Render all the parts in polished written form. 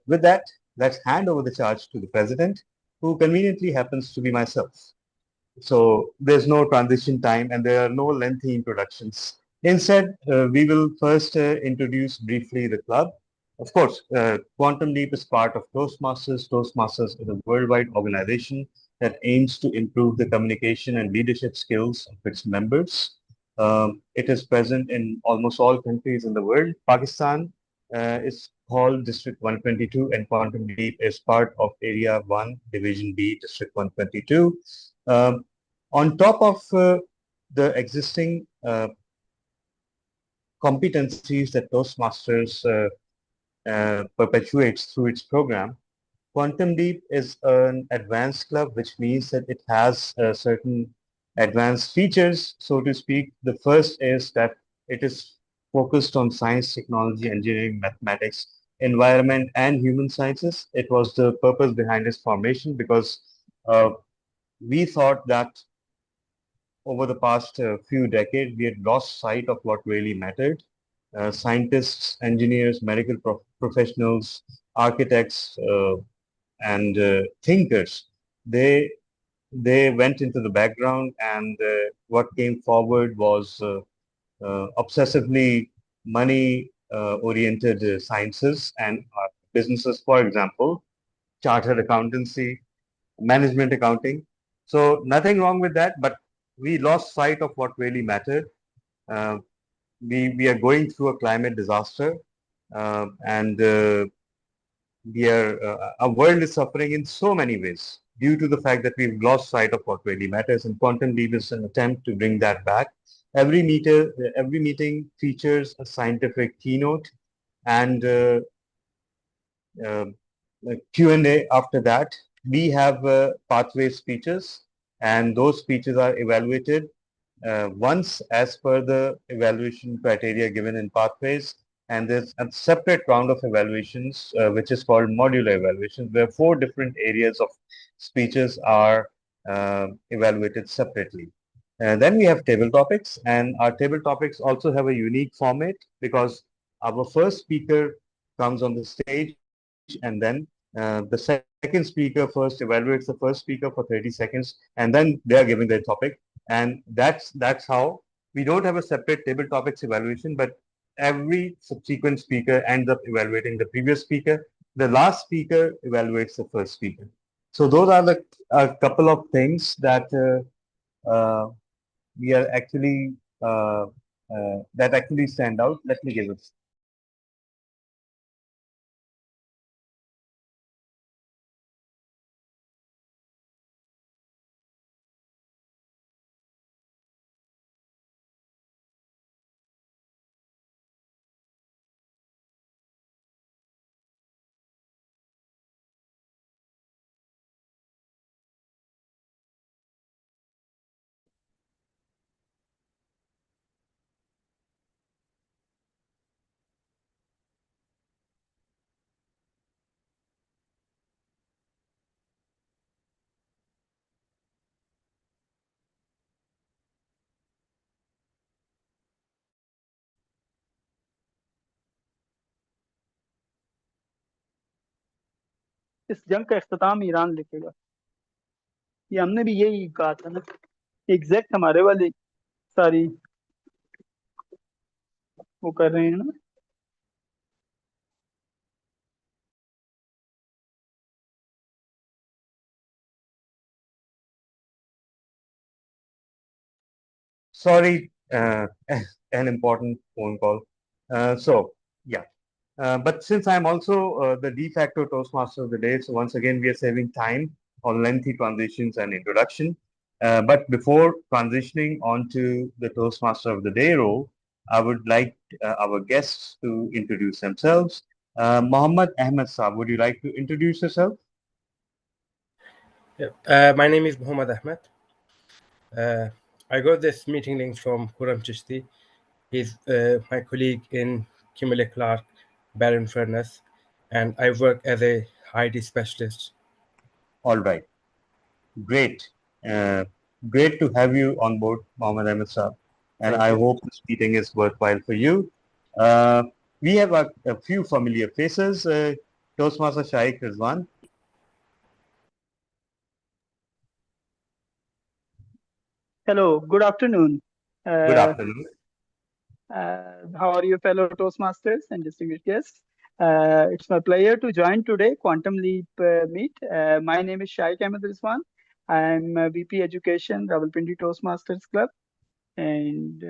With that, let's hand over the charge to the president, who conveniently happens to be myself. So there's no transition time and there are no lengthy introductions. Instead, we will first introduce briefly the club. Of course, Quantum Leap is part of Toastmasters. Toastmasters is a worldwide organization that aims to improve the communication and leadership skills of its members. It is present in almost all countries in the world. Pakistan is called District 122 and Quantum Leap is part of Area 1, Division B, District 122. On top of the existing competencies that Toastmasters perpetuates through its program, Quantum Leap is an advanced club, which means that it has certain advanced features, so to speak. The first is that it is focused on science, technology, engineering, mathematics, environment, and human sciences. It was the purpose behind its formation because we thought that over the past few decades, we had lost sight of what really mattered. Scientists, engineers, medical professionals, architects, and thinkers, they they went into the background, and what came forward was obsessively money-oriented sciences and businesses. For example, chartered accountancy, management accounting. So nothing wrong with that, but we lost sight of what really mattered. Uh, we are going through a climate disaster, and our world is suffering in so many ways due to the fact that we've lost sight of what really matters. And Quantum Leap is an attempt to bring that back. Every meeting features a scientific keynote and uh, Q&A after that. We have pathway speeches, and those speeches are evaluated once as per the evaluation criteria given in pathways. And there's a separate round of evaluations, which is called modular evaluations, where 4 different areas of speeches are evaluated separately. Then we have table topics, and our table topics also have a unique format because our first speaker comes on the stage, and then the second speaker first evaluates the first speaker for 30 seconds, and then they are giving their topic. And that's how we don't have a separate table topics evaluation, but every subsequent speaker ends up evaluating the previous speaker. The last speaker evaluates the first speaker. So those are the a couple of things that we are actually that actually stand out. Let me give it. इस जंग का इख्तिताम Iran लिखेगा। ये हमने भी यही कहा था ना, एग्जैक्ट हमारे वाले सारी वो कर रहे हैं ना। Sorry, an important phone call. So yeah, but since I'm also the de facto Toastmaster of the day, so once again we are saving time on lengthy transitions and introduction. But before transitioning onto the Toastmaster of the day role, I would like our guests to introduce themselves. Mohammad Ahmed Saab, would you like to introduce yourself? My name is Muhammad Ahmed. I got this meeting link from Khurram Chishti. He's my colleague in Kimberly Clark, Barron Furnace, and I work as a IT specialist. All right. Great. Great to have you on board, Mohammad Ahmed Saab. And Thank I you. hope this meeting is worthwhile for you. Uh, We have a few familiar faces. Toastmaster Shaikh Rizwan. Hello, good afternoon. Good afternoon. How are you, fellow Toastmasters and distinguished guests? It's my pleasure to join today Quantum Leap meet. My name is Shaikh Ahmed Rizwan. I'm VP Education, Rawalpindi Toastmasters Club, and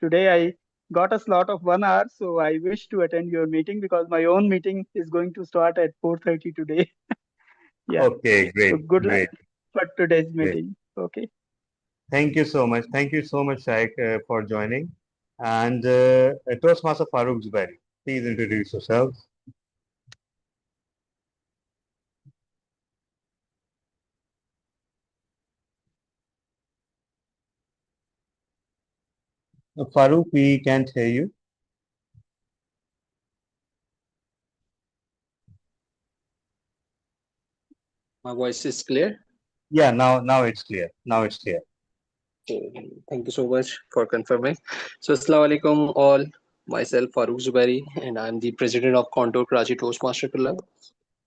today I got a slot of 1 hour, so I wish to attend your meeting because my own meeting is going to start at 4:30 today. Yeah, Okay, so great, good luck great, for today's great. meeting. Okay. Thank you so much. Thank you so much, Shaikh, for joining. And Toastmaster Farooq Zubairi, please introduce yourself. Farooq, we can't hear you. My voice is clear. Yeah, now it's clear. Now it's clear. So, thank you so much for confirming. So, Assalamu alaikum all. Myself Farooq Zubairi, and I'm the president of Contour Karachi Toastmaster Club.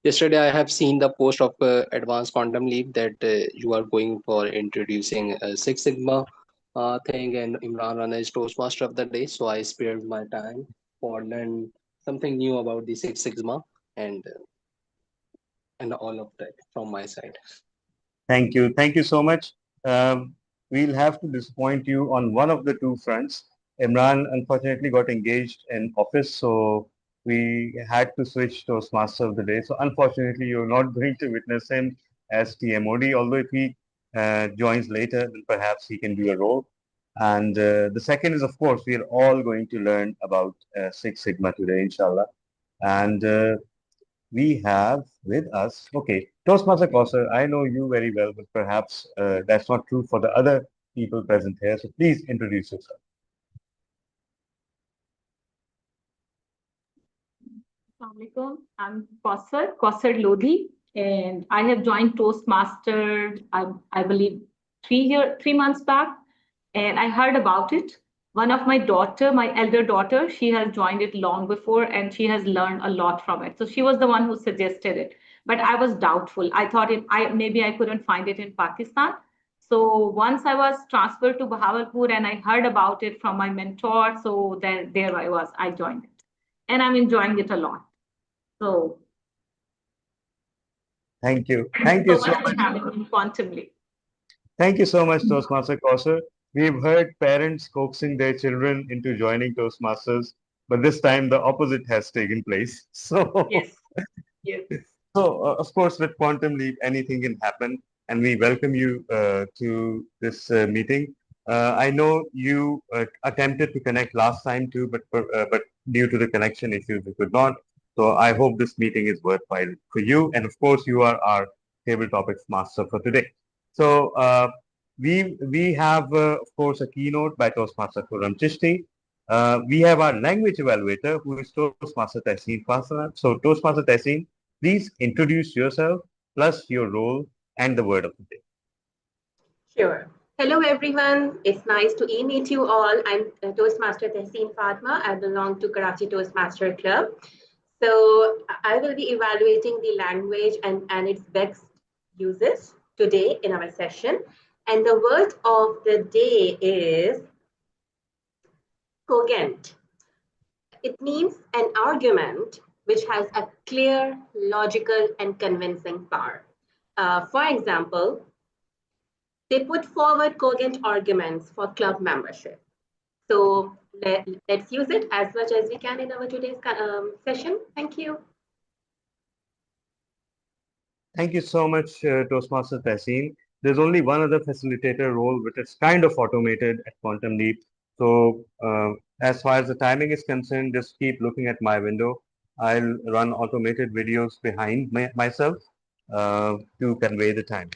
Yesterday, I have seen the post of Advanced Quantum Leap that you are going for introducing Six Sigma thing, and Imran Rana is Toastmaster of the day. So I spared my time for learn something new about the Six Sigma and all of that from my side. Thank you. Thank you so much. We'll have to disappoint you on one of the two fronts. Imran unfortunately got engaged in office, so we had to switch Toastmaster of the day. So unfortunately, you're not going to witness him as TMOD, although if he joins later, then perhaps he can do a role. And the second is, of course, we are all going to learn about Six Sigma today, inshallah. And we have with us, okay, Toastmaster Kausar, I know you very well, but perhaps that's not true for the other people present here. So please introduce yourself. Assalamualaikum. I'm Kausar Lodhi, and I have joined Toastmaster, I believe, 3 months back, and I heard about it. One of my daughter, my elder daughter, she has joined it long before, and she has learned a lot from it. So she was the one who suggested it, but I was doubtful. I thought maybe I couldn't find it in Pakistan. So once I was transferred to Bahawalpur, and I heard about it from my mentor, so there I was. I joined it, and I'm enjoying it a lot. So Thank you. thank Thank you you so so much much. for having me Quantum Leap. Thank you so much, Toastmaster Kausar. We've heard parents coaxing their children into joining Toastmasters, but this time the opposite has taken place. So Yes, yes. So, of course, with Quantum Leap, anything can happen, and we welcome you to this meeting. I know you attempted to connect last time too, but due to the connection issues, you could not. So, I hope this meeting is worthwhile for you, and of course, you are our table topics master for today. So, we have, of course, a keynote by Toastmaster Khurram Chishti. We have our language evaluator, who is Toastmaster Tehseen Fasana. So, Toastmaster Tehseen, please introduce yourself, plus your role and the word of the day. Sure. Hello, everyone. It's nice to meet you all. I'm Toastmaster Tehseen Fatma. I belong to Karachi Toastmaster Club. So I will be evaluating the language and its best uses today in our session. And the word of the day is cogent. It means an argument which has a clear, logical, and convincing power. For example, they put forward cogent arguments for club membership. So let's use it as much as we can in our today's session. Thank you. Thank you so much, Toastmaster Tehseen. There's only one other facilitator role, which is kind of automated at Quantum Leap. So as far as the timing is concerned, just keep looking at my window. I'll run automated videos behind myself to convey the time.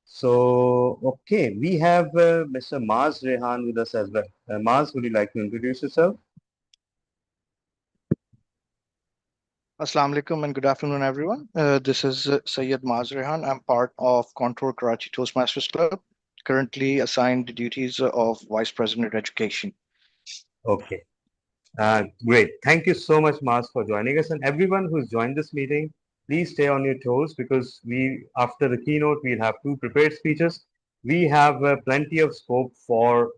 So, okay, we have Mr. Maz Rehan with us as well. Maz, would you like to introduce yourself? Assalamu alaikum and good afternoon, everyone. This is Syed Maz Rehan. I'm part of Contour Karachi Toastmasters Club, currently assigned the duties of Vice President Education. Okay. Great. Thank you so much, Mars, for joining us. And everyone who's joined this meeting, please stay on your toes because after the keynote, we'll have two prepared speeches. We have plenty of scope for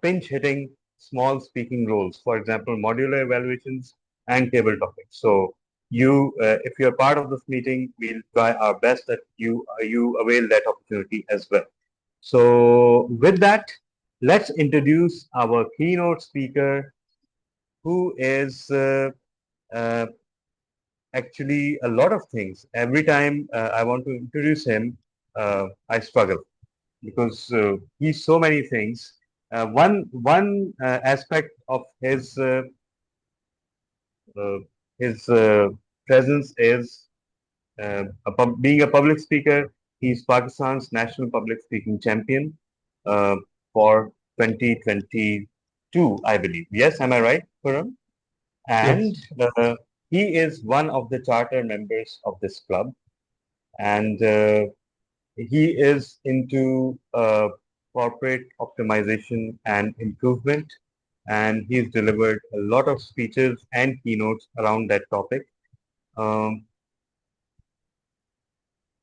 pinch hitting small speaking roles. For example, modular evaluations and table topics. So if you're part of this meeting, we'll try our best that you avail that opportunity as well. So with that, let's introduce our keynote speaker, who is actually a lot of things. Every time I want to introduce him, I struggle because he's so many things. One aspect of uh, his presence is being a public speaker. He's Pakistan's national public speaking champion uh, for 2022, I believe. Yes, am I right, Khurram? And he is one of the charter members of this club, and he is into corporate optimization and improvement, and he's delivered a lot of speeches and keynotes around that topic.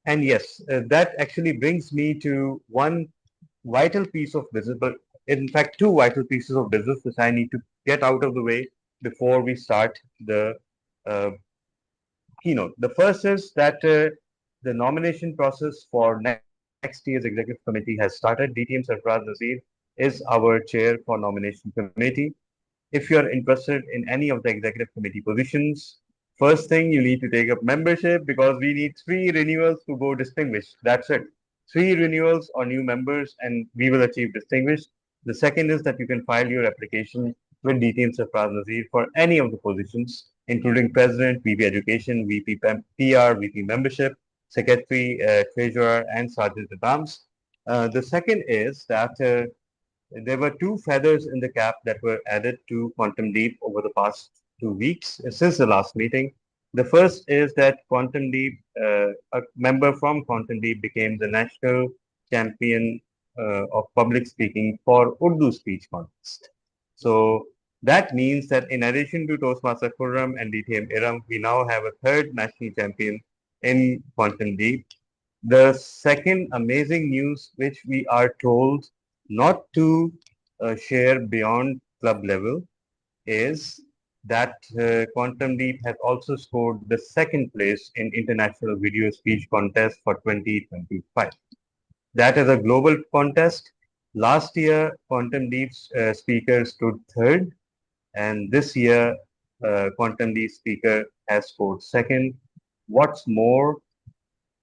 And yes, that actually brings me to one vital piece of business, but in fact, two vital pieces of business which I need to get out of the way before we start the uh, keynote. The first is that the nomination process for next year's executive committee has started. DTM Sarfraz Nazir is our chair for nomination committee. If you're interested in any of the executive committee positions, first thing you need to take up membership because we need 3 renewals to go distinguished. That's it. 3 renewals or new members and we will achieve distinguished. The second is that you can file your application with DTM Sarfraz Nazir for any of the positions, including President, VP Education, VP PR, VP Membership, Secretary, Treasurer, and Sergeant at Arms. The second is that there were 2 feathers in the cap that were added to Quantum Leap over the past 2 weeks since the last meeting. The first is that Quantum Leap, a member from Quantum Leap became the national champion of public speaking for Urdu speech contest. So that means that in addition to Toastmaster Khurram and DTM Iram, we now have a third national champion in Quantum Leap. The second amazing news, which we are told not to share beyond club level, is that Quantum Leap has also scored the second place in International Video Speech Contest for 2025. That is a global contest. Last year, Quantum Leap's speaker stood third, and this year, Quantum Leap speaker has scored second. What's more,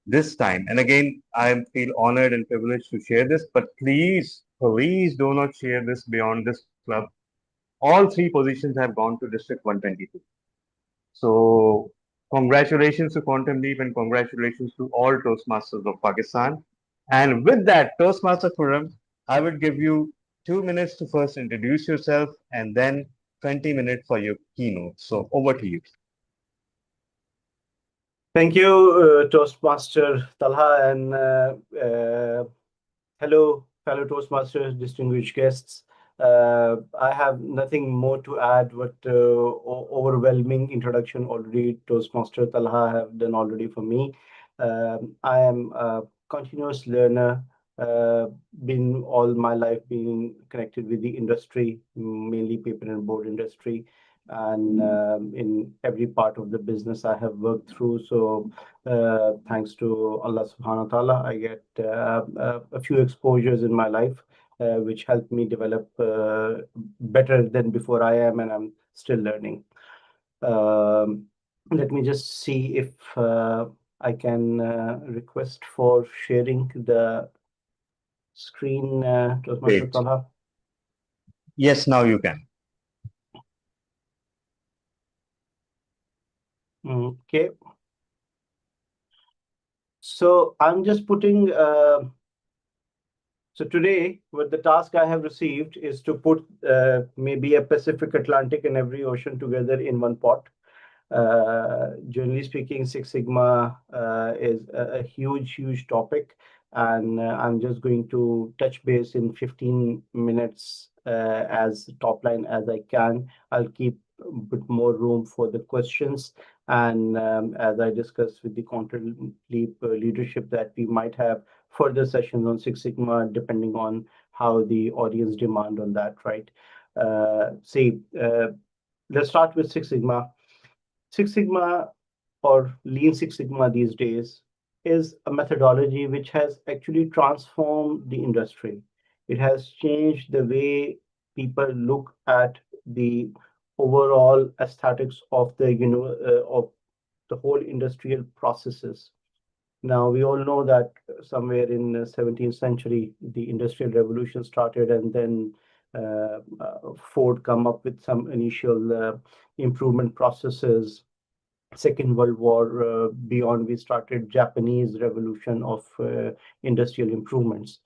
this time, and again, I feel honored and privileged to share this, but please do not share this beyond this club. All 3 positions have gone to District 122. So congratulations to Quantum Leap and congratulations to all Toastmasters of Pakistan. And with that, Toastmaster Khurram, I would give you 2 minutes to first introduce yourself and then 20 minutes for your keynote. So over to you. Thank you, Toastmaster Talha, and hello, fellow Toastmasters, distinguished guests. I have nothing more to add, but overwhelming introduction already Toastmaster Talha have done already for me. I am a continuous learner, been all my life being connected with the industry, mainly paper and board industry. And in every part of the business I have worked through. So thanks to Allah subhanahu wa ta'ala, I get a few exposures in my life, which helped me develop better than before I am, and I'm still learning. Let me just see if I can request for sharing the screen, Toastmaster Talha. Yes, now you can. Okay. So I'm just putting, so today, what the task I have received is to put maybe a Pacific, Atlantic, and every ocean together in one pot. Generally speaking, Six Sigma is a huge topic. and I'm just going to touch base in 15 minutes as top line as I can. I'll keep a bit more room for the questions, and as I discussed with the Quantum Leap leadership, that we might have further sessions on Six Sigma depending on how the audience demand on that, right? Let's start with Six Sigma. Six Sigma, or Lean Six Sigma these days, is a methodology which has actually transformed the industry. It has changed the way people look at the overall aesthetics of of the whole industrial processes. Now, we all know that somewhere in the 17th century, the Industrial Revolution started, and then Ford come up with some initial improvement processes. Second World War, beyond, we started Japanese revolution of industrial improvements.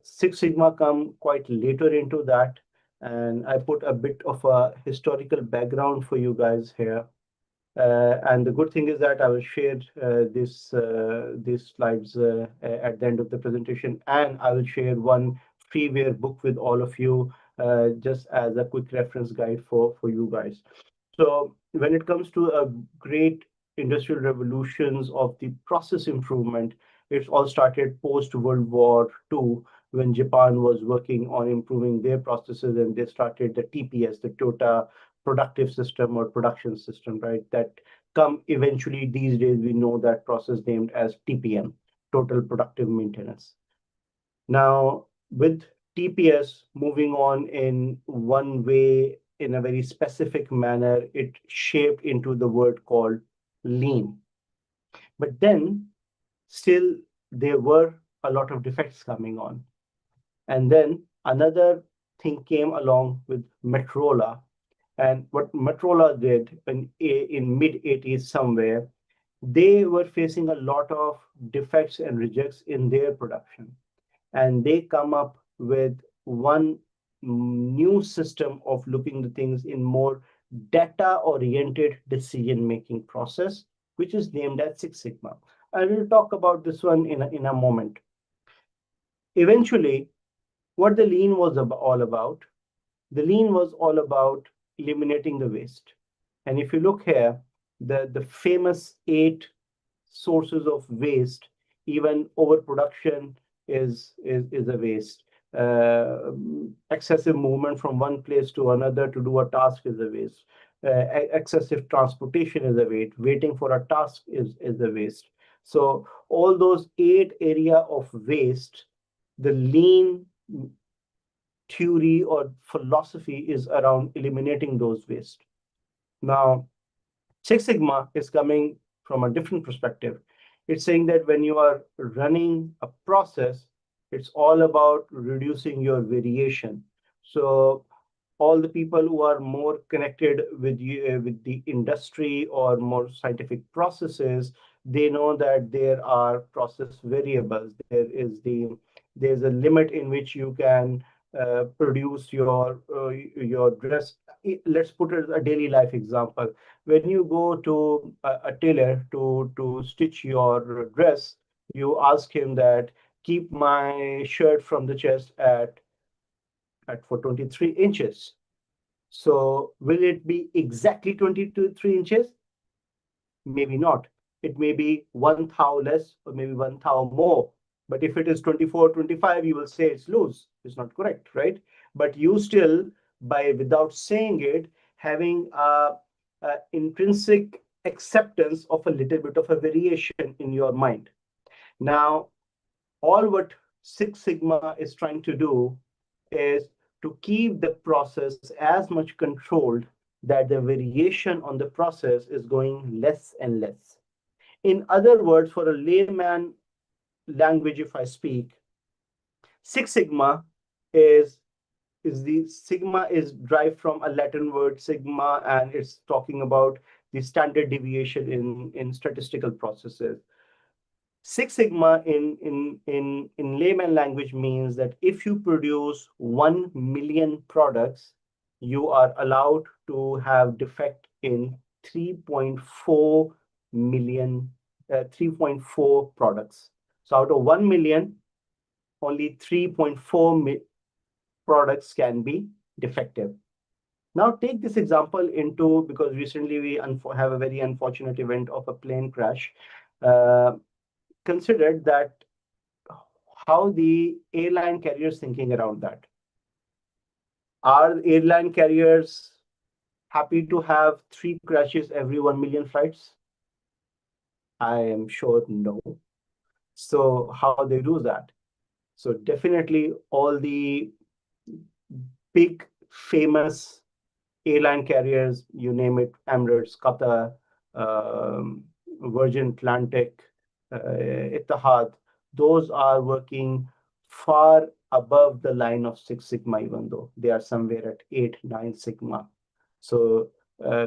Six Sigma come quite later into that, and I put a bit of a historical background for you guys here. And the good thing is that I will share these slides at the end of the presentation, and I will share one freeware book with all of you just as a quick reference guide for you guys. So when it comes to a great industrial revolutions of the process improvement, it's all started post World War II, when Japan was working on improving their processes, and they started the TPS, the Toyota Productive System or Production System, right? That come eventually these days, we know that process named as TPM, Total Productive Maintenance. Now, with TPS moving on in one way, in a very specific manner, it shaped into the word called lean. But then still there were a lot of defects coming on. And then another thing came along with Motorola. And what Motorola did in mid 80s somewhere, they were facing a lot of defects and rejects in their production. And they come up with one new system of looking at things in more data-oriented decision-making process, which is named as Six Sigma. I will talk about this one in a moment. Eventually, what the lean was all about, the lean was all about eliminating the waste. And if you look here, the famous 8 sources of waste, even overproduction is a waste. Excessive movement from one place to another to do a task is a waste. Excessive transportation is a waste. Waiting for a task is a waste. So all those 8 area of waste, the lean theory or philosophy is around eliminating those waste. Now, Six Sigma is coming from a different perspective. It's saying that when you are running a process, it's all about reducing your variation. So all the people who are more connected with the industry or more scientific processes, they know that there are process variables. There's a limit in which you can produce your dress. Let's put it as a daily life example. When you go to a tailor to stitch your dress, you ask him that, keep my shirt from the chest at for 23 inches. So will it be exactly 23 inches? Maybe not. It may be 1 thou less or maybe 1 thou more. But if it is 24, 25, you will say it's loose. It's not correct, right? But you still, without saying it, having a intrinsic acceptance of a little bit of a variation in your mind. Now, all what Six Sigma is trying to do is to keep the process as much controlled that the variation on the process is going less and less. In other words, for a layman language, if I speak, Six Sigma is the sigma is derived from a Latin word sigma, and it's talking about the standard deviation in statistical processes. Six Sigma in layman language means that if you produce 1 million products, you are allowed to have defect in 3.4 million, 3.4 products. So out of 1 million, only 3.4 products can be defective. Now take this example into, because recently we have a very unfortunate event of a plane crash. Consider that how the airline carriers thinking around that. Are airline carriers happy to have 3 crashes every 1 million flights? I am sure no. So how they do that? So definitely all the big famous airline carriers, you name it, Emirates, Qatar, Virgin Atlantic, Etihad, those are working far above the line of 6 sigma, even though they are somewhere at 8, 9 sigma. So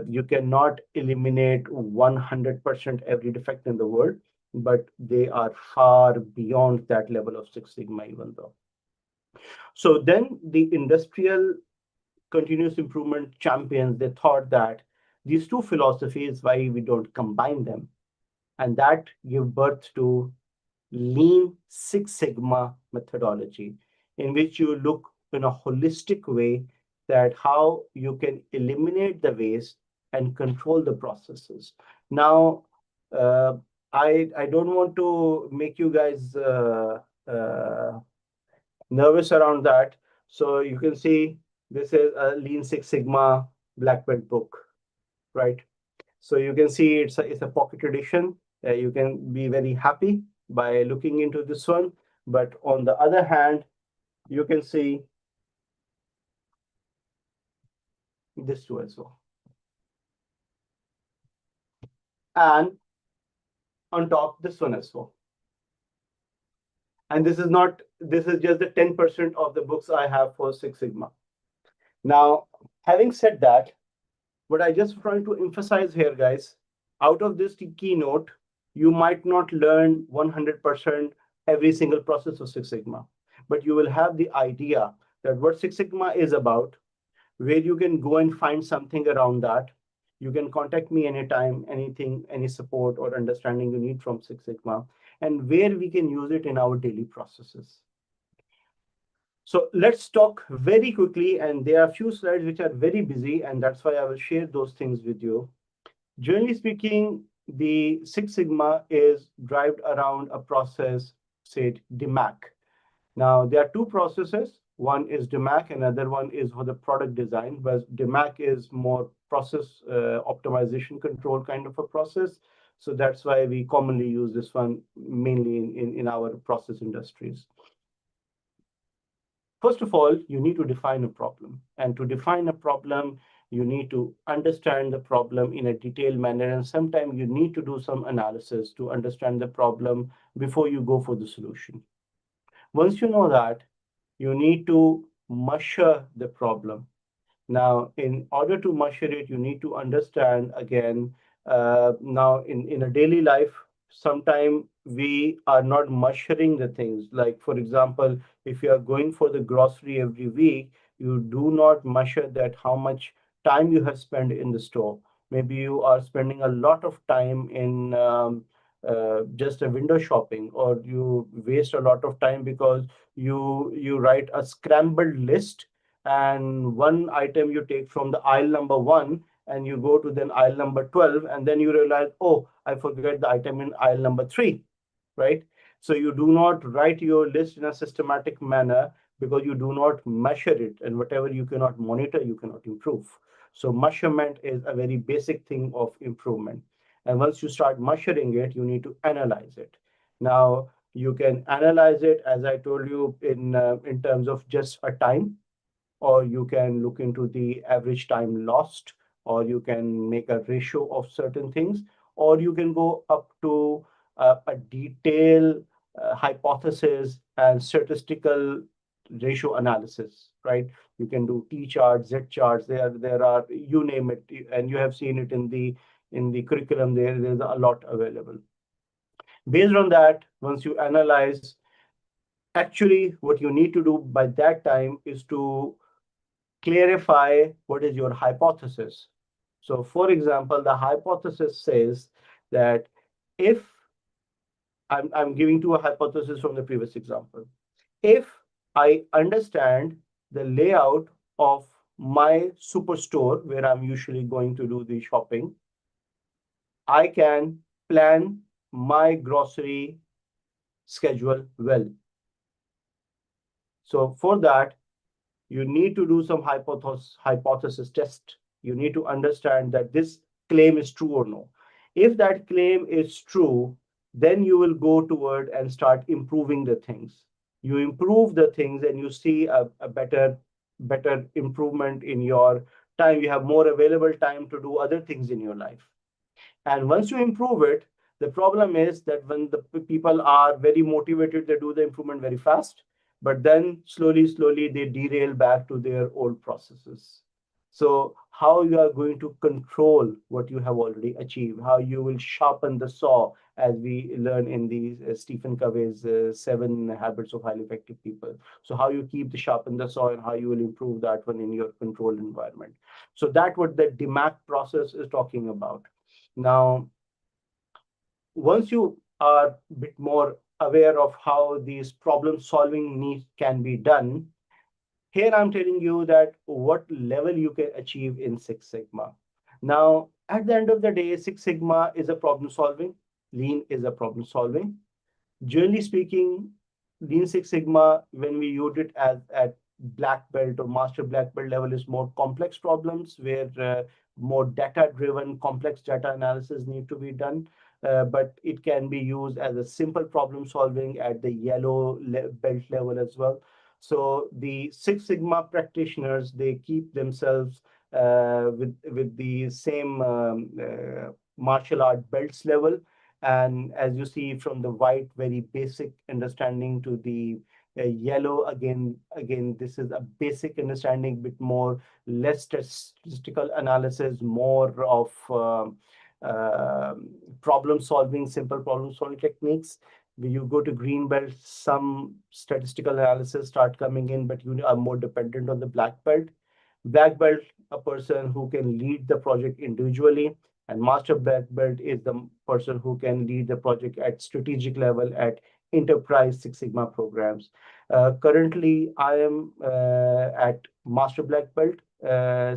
you cannot eliminate 100% every defect in the world, but they are far beyond that level of 6 sigma, even though. So then the industrial continuous improvement champions, they thought that these two philosophies, why we don't combine them, and that give birth to Lean Six Sigma methodology, in which you look in a holistic way that how you can eliminate the waste and control the processes. Now, I don't want to make you guys nervous around that. So you can see this is a Lean Six Sigma black belt book, right? So you can see it's a pocket edition. You can be very happy by looking into this one. But on the other hand, you can see this too as well. And on top, this one as well. And this is just the 10% of the books I have for Six Sigma. Now, having said that, what I just trying to emphasize here, guys, out of this keynote, you might not learn 100% every single process of Six Sigma, but you will have the idea that what Six Sigma is about, where you can go and find something around that. You can contact me anytime, anything, any support or understanding you need from Six Sigma, and where we can use it in our daily processes. So let's talk very quickly, and there are a few slides which are very busy, and that's why I will share those things with you. Generally speaking, the Six Sigma is derived around a process, said DMAIC. Now, there are two processes. One is DMAIC, another one is for the product design, but DMAIC is more process optimization control kind of a process. So that's why we commonly use this one mainly in our process industries. First of all, you need to define a problem. And to define a problem, you need to understand the problem in a detailed manner. And sometimes you need to do some analysis to understand the problem before you go for the solution. Once you know that, you need to measure the problem. Now, in order to measure it, you need to understand again, now in a daily life, sometimes we are not measuring the things. Like, for example, if you are going for the grocery every week, you do not measure that how much time you have spent in the store. Maybe you are spending a lot of time in just a window shopping, or you waste a lot of time because you write a scrambled list, and one item you take from the aisle number 1 and you go to then aisle number 12, and then you realize, oh, I forget the item in aisle number 3, right? So you do not write your list in a systematic manner because you do not measure it, and whatever you cannot monitor, you cannot improve. So measurement is a very basic thing of improvement. And once you start measuring it, you need to analyze it. Now, you can analyze it, as I told you, in terms of just a time, or you can look into the average time lost, or you can make a ratio of certain things, or you can go up to a detailed hypothesis and statistical ratio analysis, right? You can do T charts, Z charts. There are, you name it, and you have seen it in the curriculum. There's a lot available. Based on that, once you analyze, actually what you need to do by that time is to clarify what is your hypothesis. So for example, the hypothesis says that if I'm giving to a hypothesis from the previous example. If I understand the layout of my superstore where I'm usually going to do the shopping, I can plan my grocery schedule well. So for that, you need to do some hypothesis test. You need to understand that this claim is true or no. If that claim is true, then you will go toward and start improving the things. You improve the things and you see a better improvement in your time. You have more available time to do other things in your life. And once you improve it, the problem is that when the people are very motivated, they do the improvement very fast, but then slowly they derail back to their old processes. So how you are going to control what you have already achieved, how you will sharpen the saw, as we learn in the Stephen Covey's 7 Habits of Highly Effective People. So how you keep the sharpen the saw and how you will improve that one in your controlled environment. So that's what the DMAC process is talking about. Now, once you are a bit more aware of how these problem solving needs can be done, here I'm telling you that what level you can achieve in Six Sigma. Now, at the end of the day, Six Sigma is a problem solving, Lean is a problem solving. Generally speaking, Lean Six Sigma, when we use it at black belt or master black belt level, is more complex problems where more data-driven, complex data analysis need to be done. But it can be used as a simple problem solving at the yellow belt level as well. So the Six Sigma practitioners, they keep themselves with the same martial art belts level. And as you see from the white, very basic understanding to the yellow, again, this is a basic understanding, bit more, less statistical analysis, more of problem solving, simple problem solving techniques. When you go to green belt, some statistical analysis start coming in, but you are more dependent on the black belt. Black belt, a person who can lead the project individually, and master black belt is the person who can lead the project at strategic level at enterprise Six Sigma programs. Currently, I am at master black belt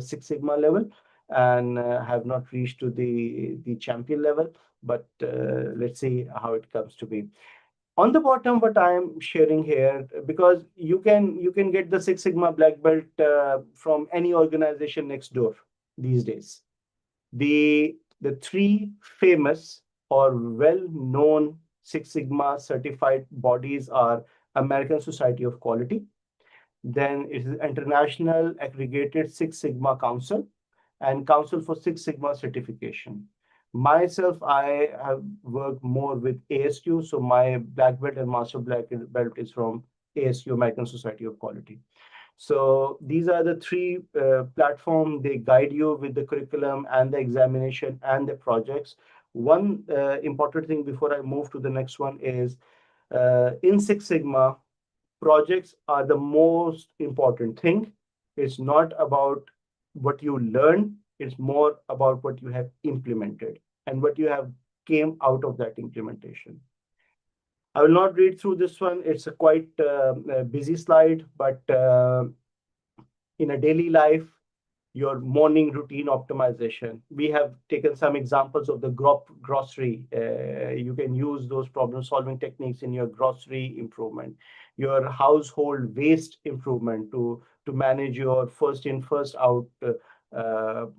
Six Sigma level, and have not reached to the champion level, but let's see how it comes to be. On the bottom, what I am sharing here, because you can get the Six Sigma black belt from any organization next door these days. The 3 famous or well-known Six Sigma certified bodies are American Society of Quality, then it is International Aggregated Six Sigma Council, and Council for Six Sigma Certification. Myself, I have worked more with ASQ, so my black belt and master black belt is from ASQ, American Society of Quality. So these are the 3 platforms. They guide you with the curriculum and the examination and the projects. One important thing before I move to the next one is in Six Sigma, projects are the most important thing. It's not about what you learn, it's more about what you have implemented and what you have came out of that implementation. I will not read through this one. It's a quite busy slide, but in a daily life, your morning routine optimization. We have taken some examples of the grocery. You can use those problem solving techniques in your grocery improvement, your household waste improvement to manage your first in, first out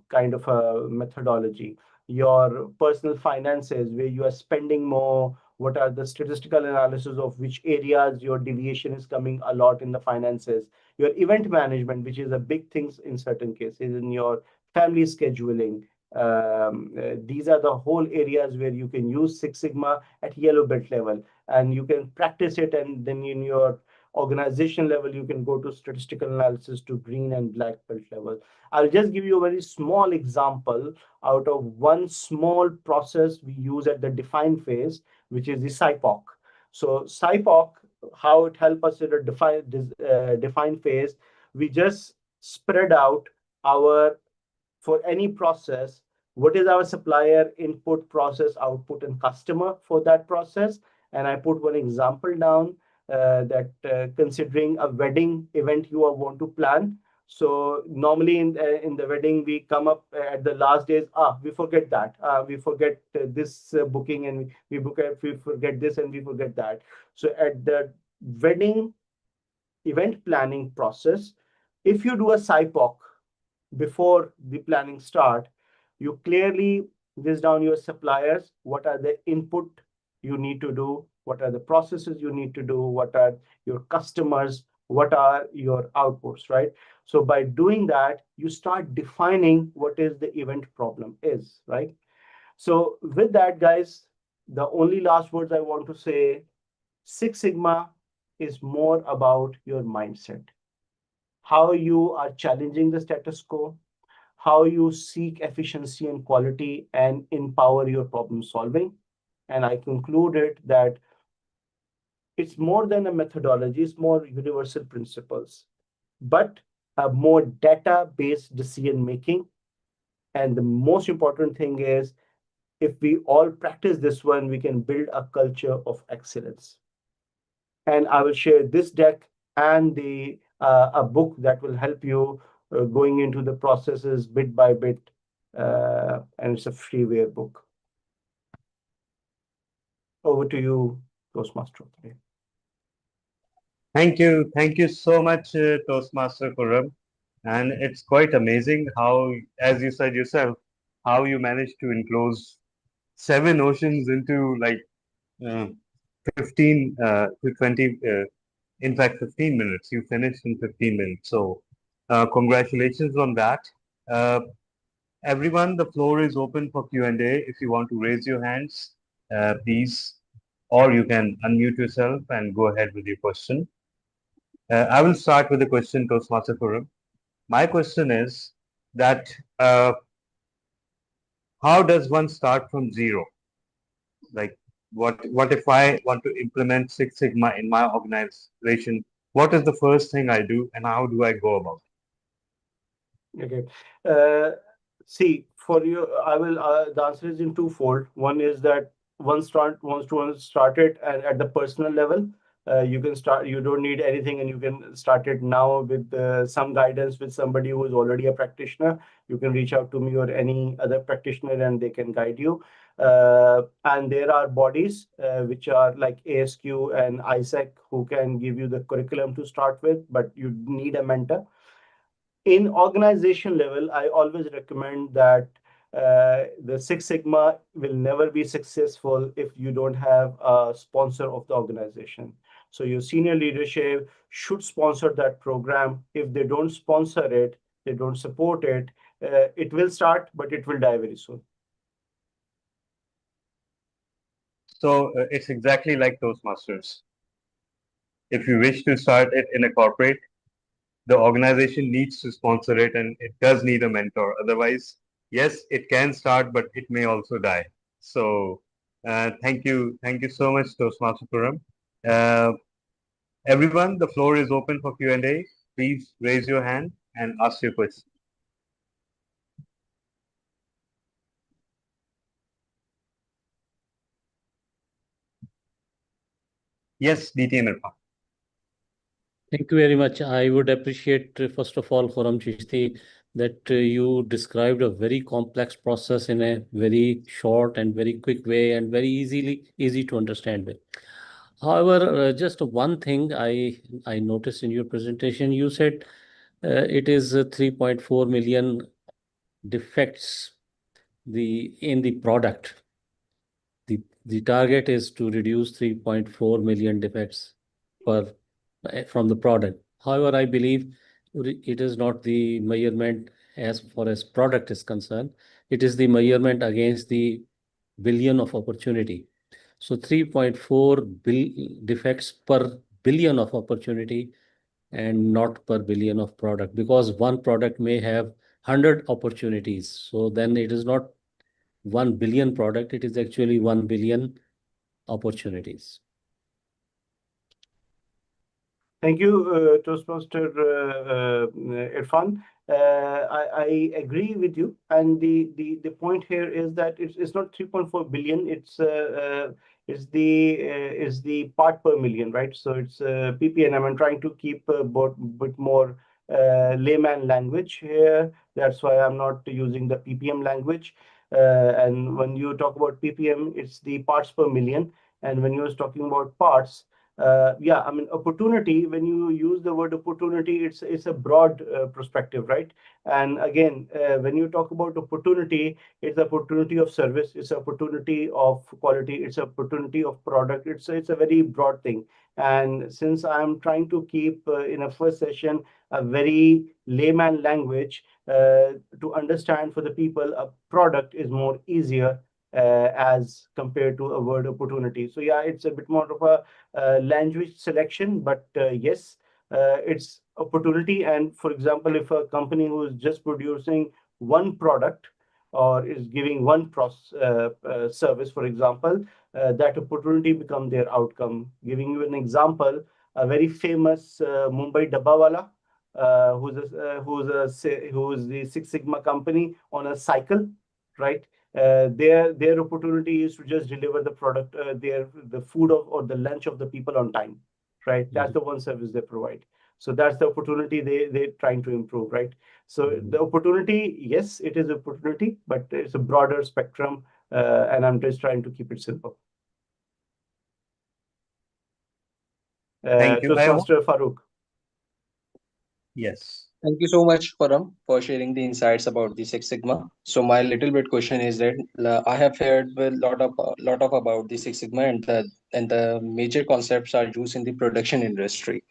kind of a methodology, your personal finances, where you are spending more, what are the statistical analysis of which areas your deviation is coming a lot in the finances, your event management, which is a big thing in certain cases, in your family scheduling. These are the whole areas where you can use Six Sigma at yellow belt level, and you can practice it, and then in your organization level, you can go to statistical analysis to green and black belt level. I'll just give you a very small example out of one small process we use at the define phase, which is the SIPOC. So SIPOC, how it helps us in a define phase, we just spread out our, for any process, what is our supplier input, process, output, and customer for that process. And I put one example down that considering a wedding event you want to plan. So normally in the wedding, we come up at the last days, we forget that. We forget this booking, and we forget this and we forget that. So at the wedding event planning process, if you do a SIPOC before the planning start, you clearly list down your suppliers, what are the input you need to do, what are the processes you need to do, what are your customers, what are your outputs, right? So by doing that, you start defining what is the event problem is, right? So with that, guys, the only last words I want to say, Six Sigma is more about your mindset, how you are challenging the status quo, how you seek efficiency and quality and empower your problem solving. And I concluded that it's more than a methodology, it's more universal principles, but a more data-based decision making. And the most important thing is, if we all practice this one, we can build a culture of excellence. And I will share this deck and a book that will help you going into the processes bit by bit, and it's a freeware book. Over to you, Toastmaster. Thank you so much, Toastmaster Khurram. And it's quite amazing how, as you said yourself, how you managed to enclose 7 oceans into like 15 to 20, in fact, 15 minutes. You finished in 15 minutes. So congratulations on that. Everyone, the floor is open for Q&A. If you want to raise your hands, please, or you can unmute yourself and go ahead with your question. I will start with a question, Toastmaster Khurram. My question is that how does one start from zero? Like, what if I want to implement Six Sigma in my organization? What is the first thing I do, and how do I go about it? Okay. See, for you, I will. The answer is in twofold. One is that wants to start it at the personal level. You can start. You don't need anything, and you can start it now with some guidance with somebody who is already a practitioner. You can reach out to me or any other practitioner, and they can guide you. And there are bodies which are like ASQ and ISEC who can give you the curriculum to start with, but you need a mentor. In organization level, I always recommend that the Six Sigma will never be successful if you don't have a sponsor of the organization. So your senior leadership should sponsor that program. If they don't sponsor it, they don't support it, it will start, but it will die very soon. So it's exactly like Toastmasters. If you wish to start it in a corporate, the organization needs to sponsor it, and it does need a mentor. Otherwise, yes, it can start, but it may also die. So thank you so much, Toastmaster Khurram. Everyone, the floor is open for Q&A. Please raise your hand and ask your question. Yes, DTM Irfan. Thank you very much. I would appreciate, first of all, Khurram Chishti, that you described a very complex process in a very short and very quick way and very easy to understand way. However, just one thing I noticed in your presentation, you said it is 3.4 million defects in the product. The target is to reduce 3.4 million defects from the product. However, I believe it is not the measurement as far as product is concerned. It is the measurement against the billion of opportunity. So 3.4 defects per billion of opportunity and not per billion of product, because one product may have 100 opportunities. So then it is not 1 billion product, it is actually 1 billion opportunities. Thank you, Toastmaster Irfan. I agree with you, and the point here is that it's not 3.4 billion. is the part per million, right? So it's ppm. I'm trying to keep a bit more layman language here. That's why I'm not using the ppm language. And when you talk about ppm, it's the parts per million. And when you're talking about parts, yeah, I mean, opportunity, when you use the word opportunity, it's a broad perspective, right? And again, when you talk about opportunity, it's opportunity of service, it's opportunity of quality, it's opportunity of product. It's a very broad thing. And since I'm trying to keep in a first session a very layman language to understand for the people, a product is more easier as compared to a word opportunity. So yeah, it's a bit more of a language selection, but yes, it's opportunity. And for example, if a company who is just producing one product or is giving one service, for example, that opportunity become their outcome. Giving you an example, a very famous Mumbai Dabbawala, who's the Six Sigma company on a cycle, right? Their opportunity is to just deliver the product, the food or the lunch of the people on time, right? That's the one service they provide. So that's the opportunity they're trying to improve, right? So the opportunity, yes, it is opportunity, but it's a broader spectrum, and I'm just trying to keep it simple. Thank you. Toastmaster Farooq. Yes. Thank you so much, Param, for sharing the insights about the Six Sigma. So my little bit question is that I have heard a lot of about the Six Sigma, and the major concepts are used in the production industry.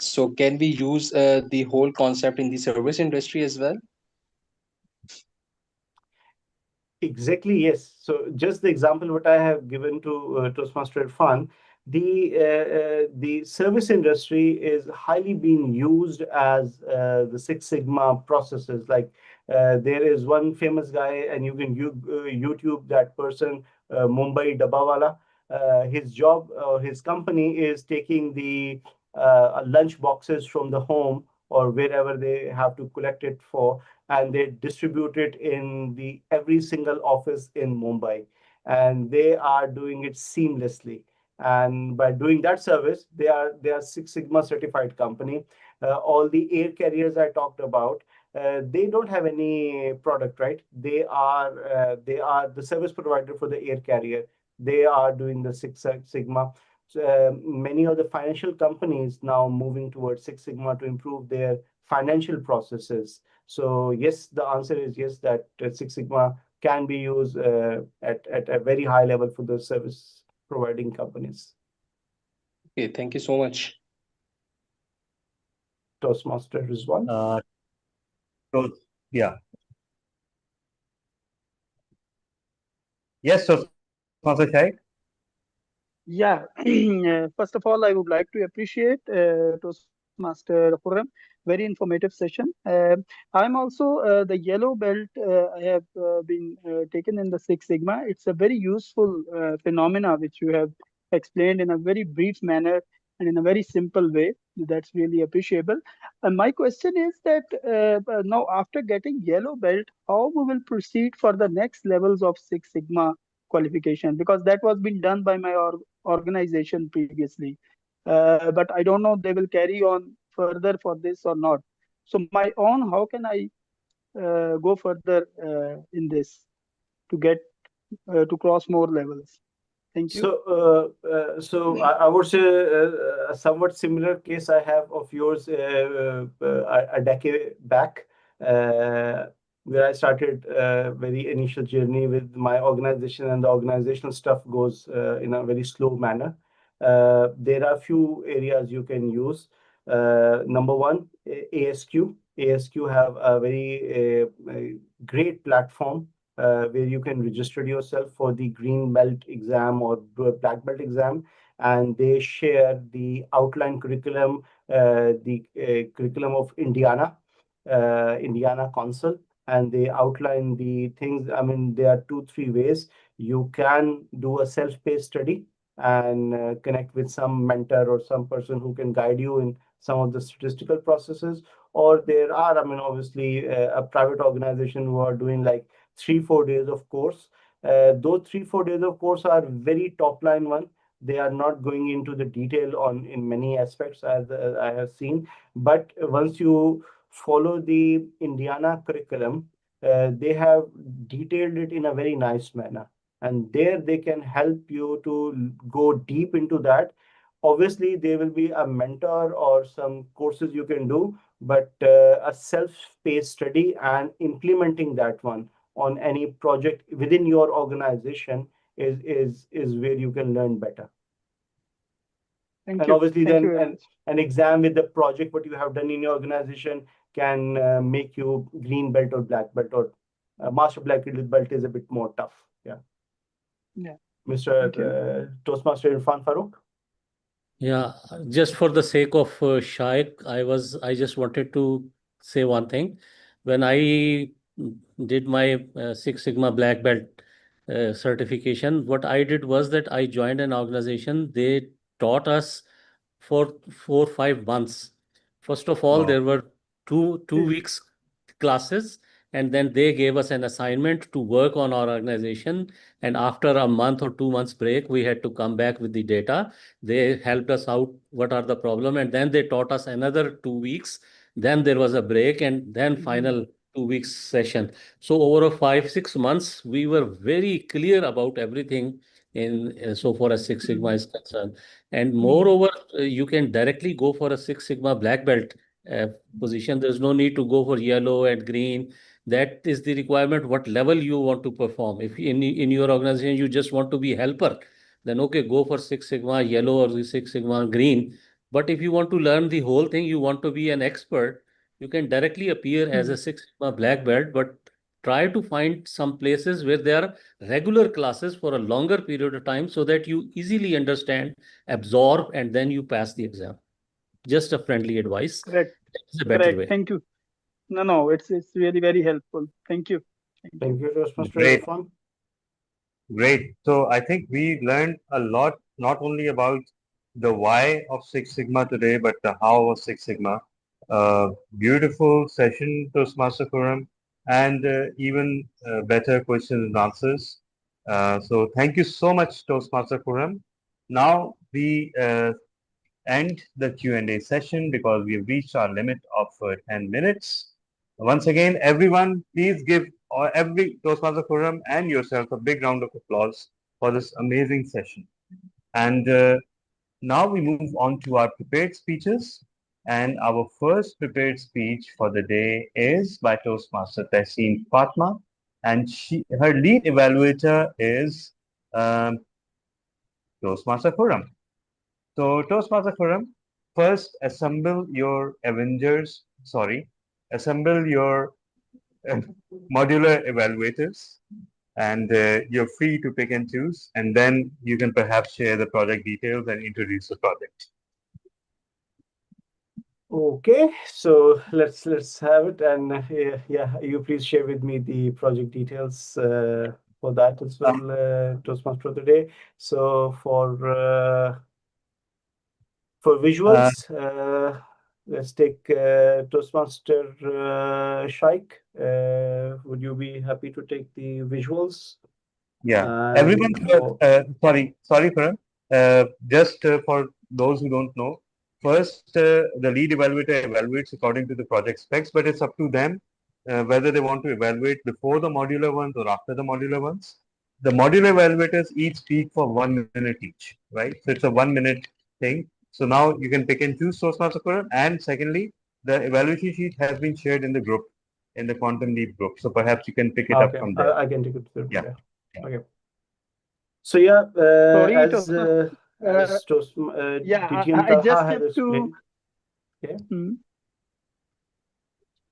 So can we use the whole concept in the service industry as well? Exactly, yes. So just the example what I have given to Toastmaster Irfan, the service industry is highly being used as the Six Sigma processes. Like there is one famous guy, and you can YouTube that person, Mumbai Dabbawala. His job, his company is taking the lunch boxes from the home or wherever they have to collect it for, and they distribute it in the every single office in Mumbai, and they are doing it seamlessly. And by doing that service, they are Six Sigma certified company. All the air carriers I talked about, they don't have any product, right? They are the service provider for the air carrier. They are doing the Six Sigma. So, many of the financial companies now moving towards Six Sigma to improve their financial processes. So yes, the answer is yes, that Six Sigma can be used at a very high level for the service providing companies. Okay, thank you so much. Toastmaster Rizwan. Yeah. Yes, Toastmaster Shaikh. Yeah, first of all, I would like to appreciate Toastmaster Khurram. Very informative session. I'm also the yellow belt. I have been taken in the Six Sigma. It's a very useful phenomena which you have explained in a very brief manner and in a very simple way. That's really appreciable. My question is that now after getting yellow belt, how we will proceed for the next levels of Six Sigma qualification? Because that was being done by my organization previously, but I don't know they will carry on further for this or not. So my own, how can I go further in this to get to cross more levels? Thank you. So I would say a somewhat similar case I have of yours a decade back, where I started a very initial journey with my organization, and the organizational stuff goes in a very slow manner. There are a few areas you can use. Number one, ASQ. ASQ have a very great platform where you can register yourself for the green belt exam or black belt exam, and they share the outline curriculum, the curriculum of Indiana Council, and they outline the things. I mean, there are 2-3 ways you can do a self-paced study and connect with some mentor or some person who can guide you in some of the statistical processes. Or there are, I mean, obviously a private organization who are doing like 3-4 days of course, Those 3-4 days of course are very top line one. They are not going into the detail on in many aspects as I have seen. But once you follow the Indiana curriculum, they have detailed it in a very nice manner. And there they can help you to go deep into that. Obviously, there will be a mentor or some courses you can do, but a self-paced study and implementing that one on any project within your organization is where you can learn better. Thank And you. obviously Thank you then very much. an exam with the project what you have done in your organization can make you green belt or black belt, or master black belt is a bit more tough. Yeah. Yeah. Mr. Thank you. Toastmaster Irfan Farooq. Yeah, just for the sake of Shaikh, I just wanted to say one thing. When I did my Six Sigma Black Belt certification, what I did was that I joined an organization. They taught us for 4-5 months. First of all, Wow. there were two weeks classes, and then they gave us an assignment to work on our organization. And after a month or 2 months break, we had to come back with the data. They helped us out what are the problem, and then they taught us another 2 weeks. Then there was a break, and then final 2 weeks session. So over a 5-6 months, we were very clear about everything in so far as Six Sigma is concerned. And moreover, you can directly go for a Six Sigma black belt position. There's no need to go for yellow and green. That is the requirement, what level you want to perform. If in your organization you just want to be helper, then okay, go for Six Sigma yellow or the Six Sigma green. But if you want to learn the whole thing, you want to be an expert, you can directly appear as a Six Sigma black belt, but try to find some places where there are regular classes for a longer period of time so that you easily understand, absorb, and then you pass the exam. Just a friendly advice. Correct. It's a better Correct. way. Thank you. No, it's really very helpful. Thank you. Thank you, Toastmaster Great. Irfan. Great. So I think we learned a lot, not only about the why of Six Sigma today, but the how of Six Sigma. Beautiful session, Toastmaster Forum, and even better questions and answers. So thank you so much, Toastmaster Forum. Now we end the Q&A session because we have reached our limit of 10 minutes. Once again, everyone, please give every Toastmaster Forum and yourself a big round of applause for this amazing session. And now we move on to our prepared speeches. And our first prepared speech for the day is by Toastmaster Tehseen Fatma. And her lead evaluator is Toastmaster Forum. So Toastmaster Forum, first assemble your modular evaluators, and you're free to pick and choose, and then you can perhaps share the project details and introduce the project. Okay, so let's have it, and yeah, you please share with me the project details for that as well, Toastmaster of the day. So for visuals, let's take Toastmaster Shaikh. Would you be happy to take the visuals? Yeah, everyone. Sorry, Farhan. Just for those who don't know, first the lead evaluator evaluates according to the project specs, but it's up to them whether they want to evaluate before the modular ones or after the modular ones. The modular evaluators each speak for 1 minute each, right? So it's a 1 minute thing. So now you can pick and choose Toastmaster Forum. And secondly, the evaluation sheet has been shared in the group, in the Quantum Leap group. So perhaps you can pick it up from there. I can take it through. Yeah. Okay. So yeah, Sorry, as yeah, DTM I just Talha have has to. explained.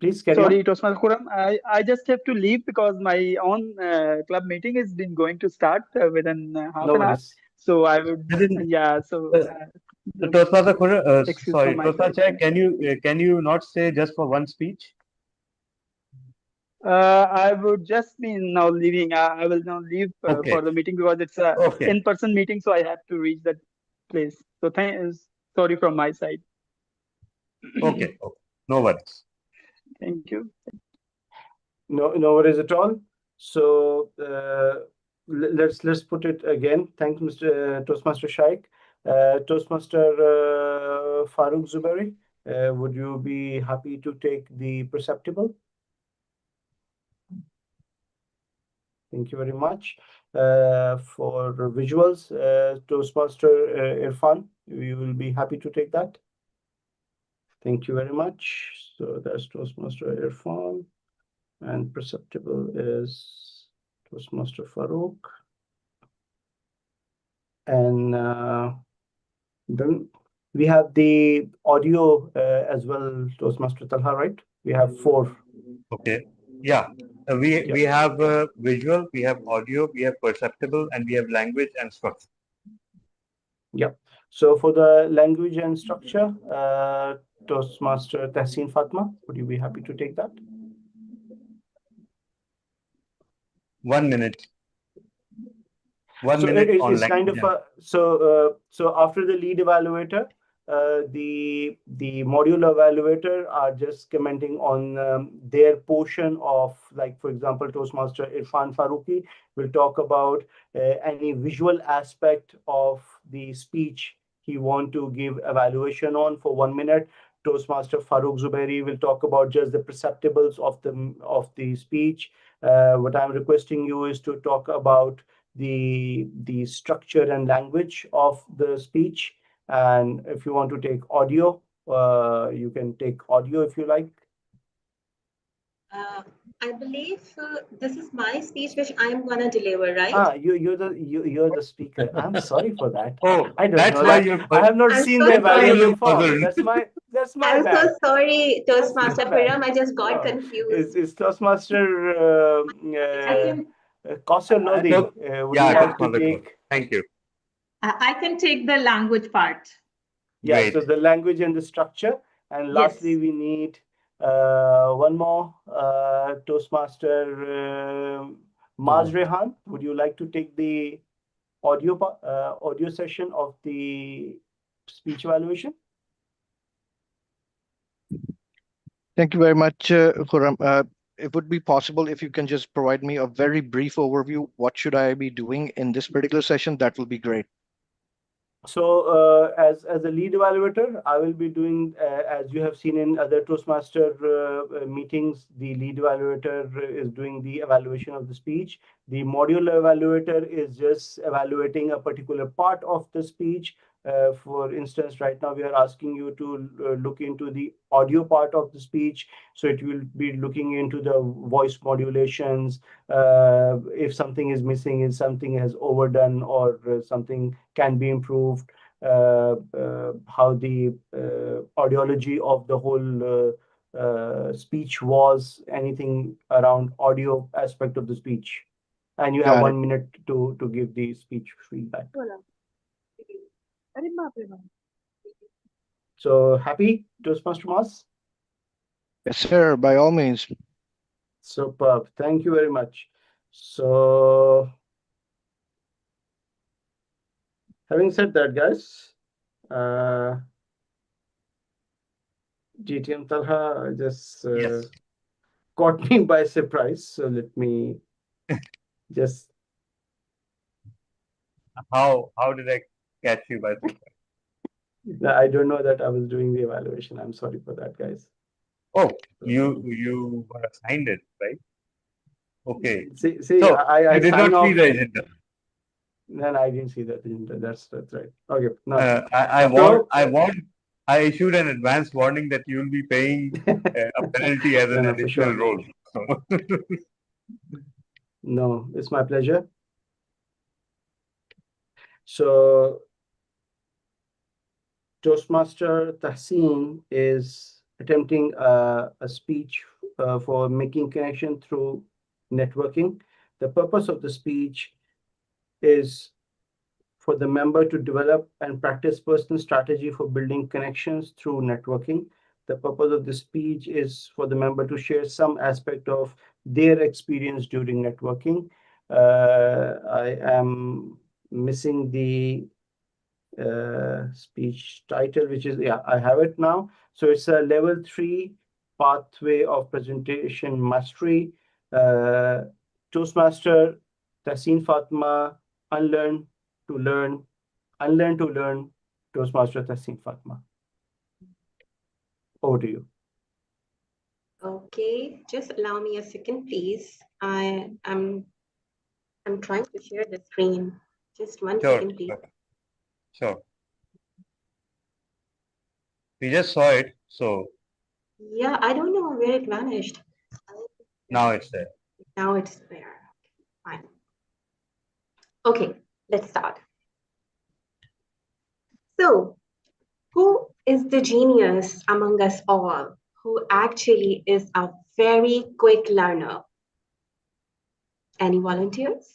Please carry Sorry, on. Toastmaster Forum. I just have to leave because my own club meeting is been going to start within half an hour. So I would, yeah. So Toastmaster Forum, excuse sorry, from my Toastmaster, side. can you not stay just for one speech? I would just be now leaving. I will now leave for the meeting because it's a in-person meeting, so I have to reach that place. So sorry from my side. Okay, no worries. Thank you. No worries at all. So let's put it again. Thanks, Mr. Toastmaster Shaikh. Toastmaster Farooq Zuberi, would you be happy to take the perceptible? Thank you very much. For visuals, Toastmaster Irfan, you will be happy to take that. Thank you very much. So that's Toastmaster Irfan, and perceptible is Toastmaster Farooq. And then we have the audio as well, Toastmaster Talha, right? We have 4. Okay. Yeah. We have visual, we have audio, we have perceptible, and we have language and structure. Yeah. So for the language and structure, Toastmaster Tahseen Fatma, would you be happy to take that? 1 minute. One So minute on it's kind language. of so after the lead evaluator, the module evaluator are just commenting on their portion of, like, for example, Toastmaster Irfan Farooqi will talk about any visual aspect of the speech he want to give evaluation on for 1 minute. Toastmaster Farooq Zuberi will talk about just the perceptibles of the speech. What I'm requesting you is to talk about the structure and language of the speech. And if you want to take audio, you can take audio if you like. I believe this is my speech which I'm gonna deliver, right? You're the speaker. I'm sorry for that. Oh, I don't that's know why that. I have not I'm seen so the sorry. evaluation form. Puzzled. That's my I'm bad. so sorry, Toastmaster That's my bad. Piram. I just got No. confused. Is Toastmaster Kausar Lodi, would you Yeah, like to Toastmaster. take? Thank you. I can take the language part. Yeah, Great. so the language and the structure. And lastly, Yes. we need one more Toastmaster Mazrehan. Would you like to take the audio session of the speech evaluation? Thank you very much, Khurram. It would be possible if you can just provide me a very brief overview. What should I be doing in this particular session? That will be great. So as a lead evaluator, I will be doing, as you have seen in other Toastmaster meetings, the lead evaluator is doing the evaluation of the speech. The module evaluator is just evaluating a particular part of the speech. For instance, right now we are asking you to look into the audio part of the speech. So it will be looking into the voice modulations. If something is missing, if something has overdone, or something can be improved, how the audiology of the whole speech was, anything around audio aspect of the speech. And you have Got 1 minute to give the speech feedback. So happy, Toastmaster Mas? Yes, sir, by all means. Superb. Thank you very much. So having said that, guys, GTM Talha just Yes. caught me by surprise. So let me just. How did I catch you by surprise? I don't know that I was doing the evaluation. I'm sorry for that, guys. Oh, you were assigned it, right? Okay. See, So I you did sign not see off. the agenda. No, I didn't see that agenda. That's right. Okay. No. I issued an advance warning that you will be paying a penalty as an No, for additional sure. role. No, it's my pleasure. So Toastmaster Tahseen is attempting a speech for making connection through networking. The purpose of the speech is for the member to develop and practice personal strategy for building connections through networking. The purpose of the speech is for the member to share some aspect of their experience during networking. I am missing the speech title, which is, yeah, I have it now. So it's a level 3 pathway of presentation mastery. Toastmaster Tahseen Fatma, unlearn to learn, Toastmaster Tahseen Fatma. Over to you. Okay, just allow me a second, please. I'm trying to share the screen. Just one Sure. second, please. Sure. We just saw it, so Yeah, I don't know where it vanished. now it's there. Now it's there. Fine. Okay, let's start. So, who is the genius among us all who actually is a very quick learner? Any volunteers?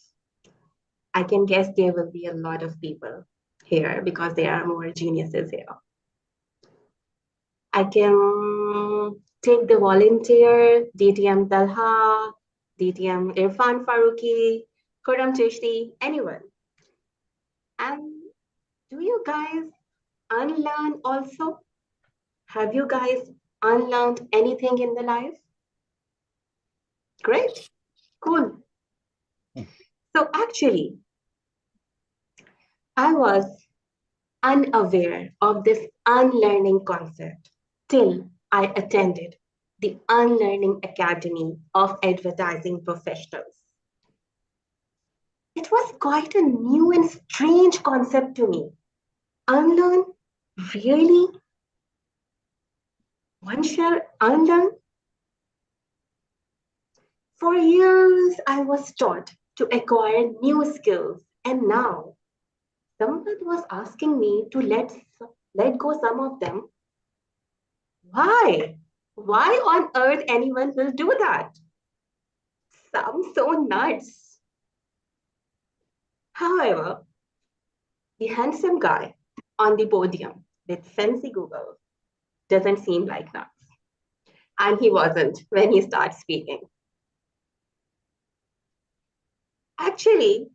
I can guess there will be a lot of people here because there are more geniuses here. I can take the volunteer, DTM Talha, DTM Irfan Farooqi, Khurram Chishti, anyone. And do you guys unlearn also? Have you guys unlearned anything in the life? Great, cool. So actually, I was unaware of this unlearning concept till I attended the Unlearning Academy of Advertising Professionals. It was quite a new and strange concept to me. Unlearn? Really? One shall unlearn? For years, I was taught to acquire new skills, and now someone was asking me to let go some of them. Why? Why on earth anyone will do that? Sounds so nuts. However, the handsome guy on the podium with fancy Google doesn't seem like nuts. And he wasn't when he started speaking. Actually,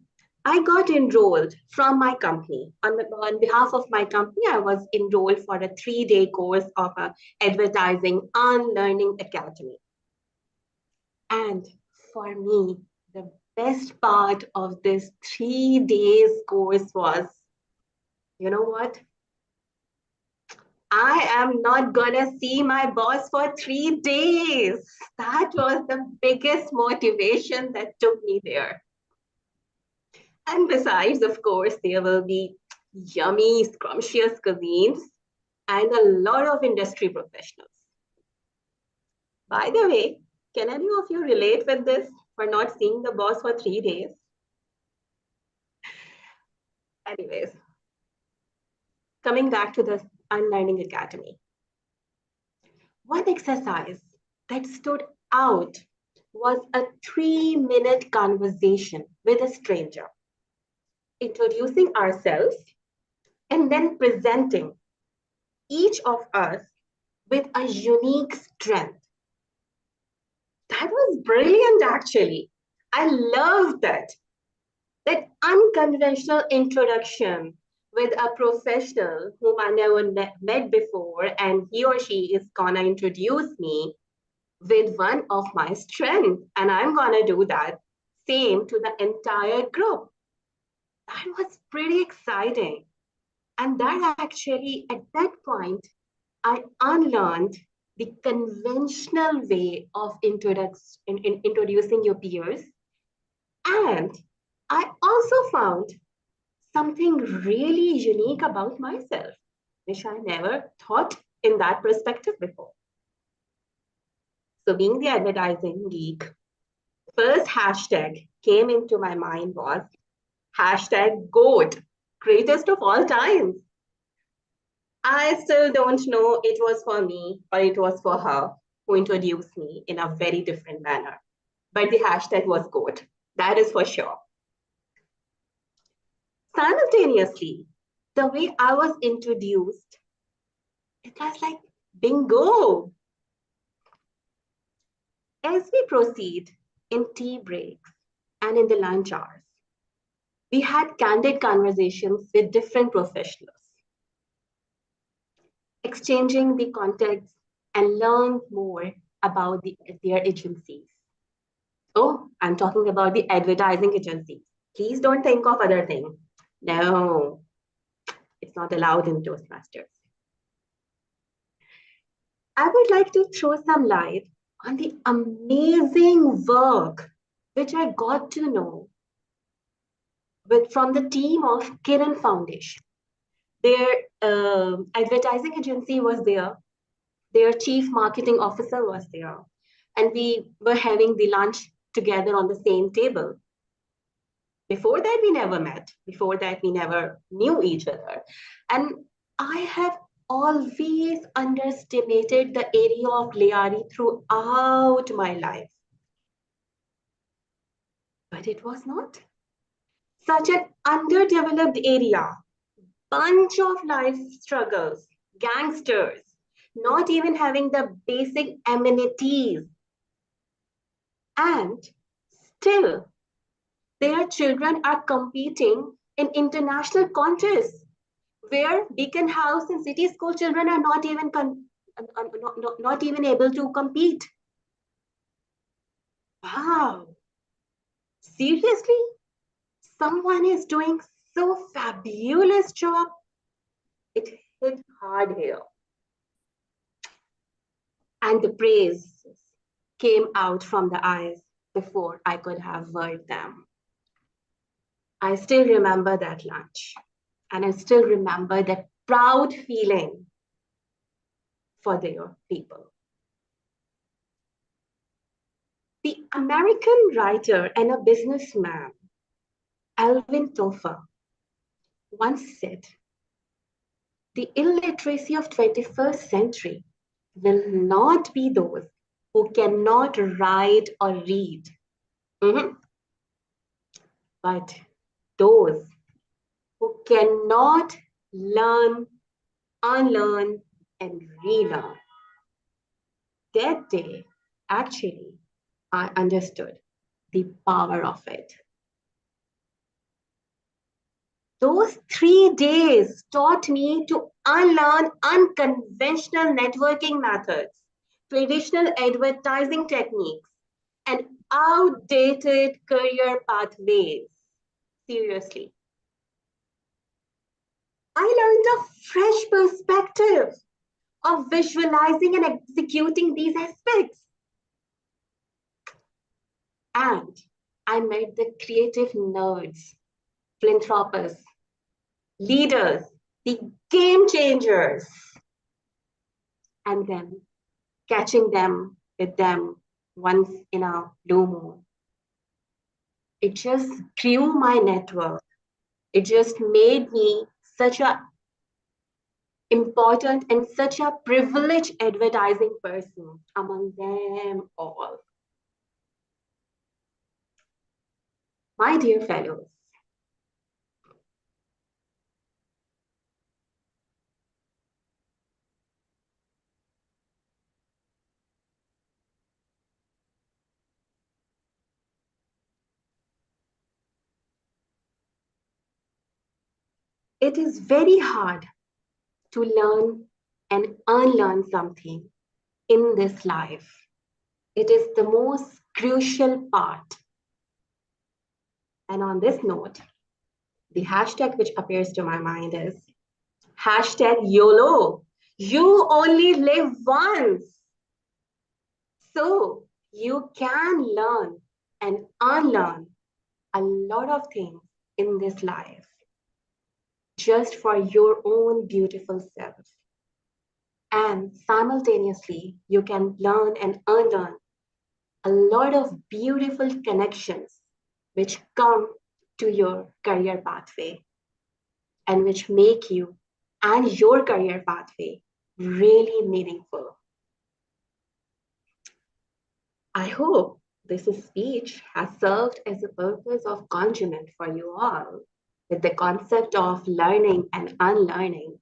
I got enrolled from my company. On behalf of my company, I was enrolled for a 3-day course of Advertising Unlearning Academy. And for me, the best part of this 3 days course was, you know what? I am not gonna see my boss for 3 days. That was the biggest motivation that took me there. And besides, of course, there will be yummy, scrumptious cuisines and a lot of industry professionals. By the way, can any of you relate with this for not seeing the boss for 3 days? Anyways, coming back to the Unlearning Academy. One exercise that stood out was a 3-minute conversation with a stranger, introducing ourselves and then presenting each of us with a unique strength. That was brilliant, actually. I loved that. That unconventional introduction with a professional whom I never met before, and he or she is gonna introduce me with one of my strengths, and I'm gonna do that same to the entire group. That was pretty exciting. And that actually, at that point, I unlearned the conventional way of introducing your peers. And I also found something really unique about myself, which I never thought in that perspective before. So being the advertising geek, first hashtag came into my mind was hashtag GOAT, greatest of all times. I still don't know it was for me or it was for her who introduced me in a very different manner. But the hashtag was GOAT, that is for sure. Simultaneously, the way I was introduced, it was like bingo. As we proceed in tea breaks and in the lunch hours, we had candid conversations with different professionals, exchanging the context and learned more about their agencies. Oh, I'm talking about the advertising agency. Please don't think of other things. No, it's not allowed in Toastmasters. I would like to throw some light on the amazing work which I got to know from the team of Kiran Foundation. Their advertising agency was there. Their chief marketing officer was there. And we were having the lunch together on the same table. Before that, we never met. Before that, we never knew each other. And I have always underestimated the area of Lyari throughout my life. But it was not. Such an underdeveloped area, bunch of life struggles, gangsters, not even having the basic amenities. And still, their children are competing in international contests where Beacon House and City School children are not even able to compete. Wow. Seriously? Someone is doing so fabulous job. It hit hard here. And the praise came out from the eyes before I could have worded them. I still remember that lunch. And I still remember that proud feeling for their people. The American writer and a businessman, Alvin Toffler, once said, the illiteracy of 21st century will not be those who cannot write or read, but those who cannot learn, unlearn, and relearn. That day, actually, I understood the power of it. Those 3 days taught me to unlearn unconventional networking methods, traditional advertising techniques, and outdated career pathways. Seriously. I learned a fresh perspective of visualizing and executing these aspects. And I met the creative nerds, philanthropists, leaders, the game changers, and then catching them with them once in a blue moon. It just grew my network. It just made me such a important and such a privileged advertising person among them all. My dear fellows, it is very hard to learn and unlearn something in this life. It is the most crucial part. And on this note, the hashtag which appears to my mind is hashtag YOLO. You only live once. So you can learn and unlearn a lot of things in this life just for your own beautiful self. And simultaneously, you can learn and unlearn a lot of beautiful connections which come to your career pathway and which make you and your career pathway really meaningful. I hope this speech has served as a purpose of conjurement for you all with the concept of learning and unlearning.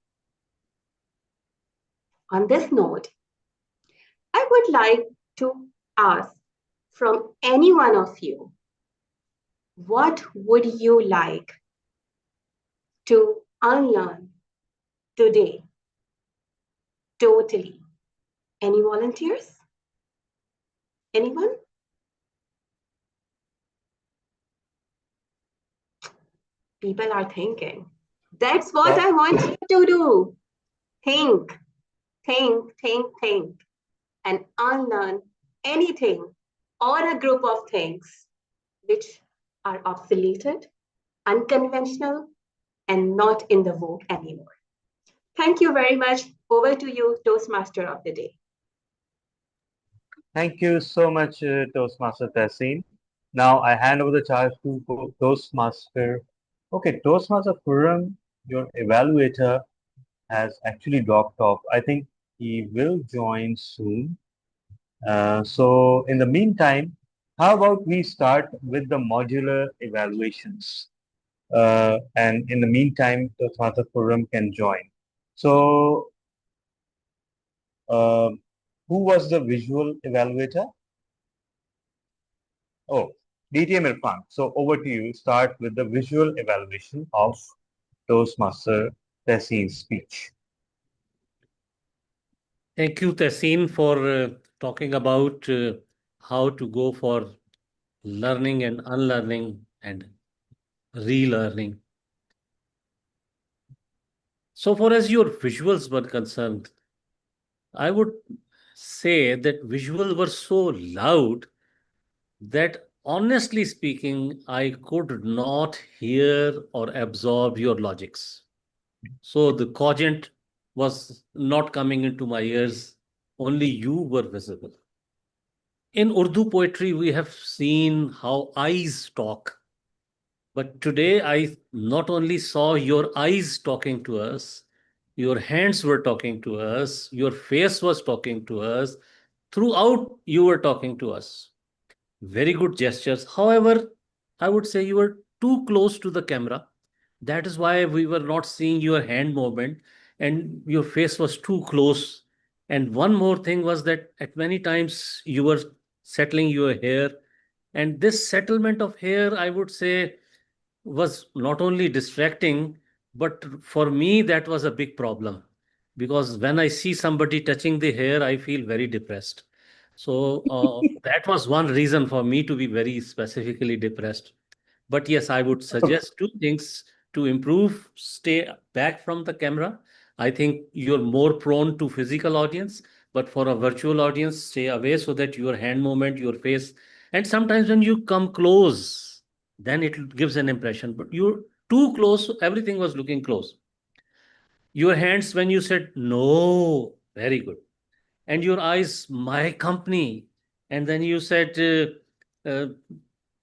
On this note, I would like to ask from any one of you, what would you like to unlearn today? Totally. Any volunteers? Anyone? people are thinking. That's what I want you to do. Think, think, and unlearn anything or a group of things which are obsoleted, unconventional, and not in the vogue anymore. Thank you very much. Over to you, Toastmaster of the day. Thank you so much, Toastmaster Tehseen. Now I hand over the charge to Toastmaster. Okay, Toastmaster Khurram, your evaluator has actually dropped off. I think he will join soon. So in the meantime, how about we start with the modular evaluations? And in the meantime, Toastmaster Khurram can join. So who was the visual evaluator? Oh, DTM Irfan. So over to you. Start with the visual evaluation of Toastmaster Tehseen's speech. Thank you, Tehseen, for talking about how to go for learning and unlearning and relearning. So far as your visuals were concerned, I would say that visuals were so loud that honestly speaking, I could not hear or absorb your logics. So the cogent was not coming into my ears, only you were visible. In Urdu poetry, we have seen how eyes talk. But today, I not only saw your eyes talking to us, your hands were talking to us, your face was talking to us, throughout, you were talking to us. Very good gestures. However, I would say you were too close to the camera. That is why we were not seeing your hand movement and your face was too close. And one more thing was that at many times you were settling your hair. And this settlement of hair, I would say, was not only distracting, but for me, that was a big problem. Because when I see somebody touching the hair, I feel very depressed. So that was one reason for me to be very specifically depressed. But yes, I would suggest two things to improve. Stay back from the camera. I think you're more prone to physical audience, but for a virtual audience, stay away so that your hand movement, your face, and sometimes when you come close, then it gives an impression. But you're too close, so everything was looking close. Your hands, when you said no, very good. And your eyes, my company. And then you said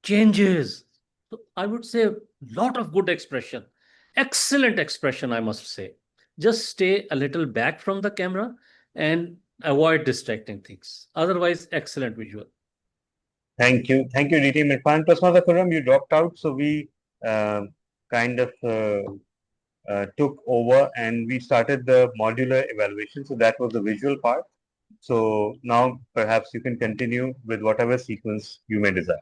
changes. So I would say a lot of good expression. Excellent expression, I must say. Just stay a little back from the camera and avoid distracting things. Otherwise, excellent visual. Thank you. Thank you, DTM Irfan. Toastmaster Khurram, you dropped out, so we kind of took over and we started the modular evaluation. So that was the visual part. So now perhaps you can continue with whatever sequence you may desire.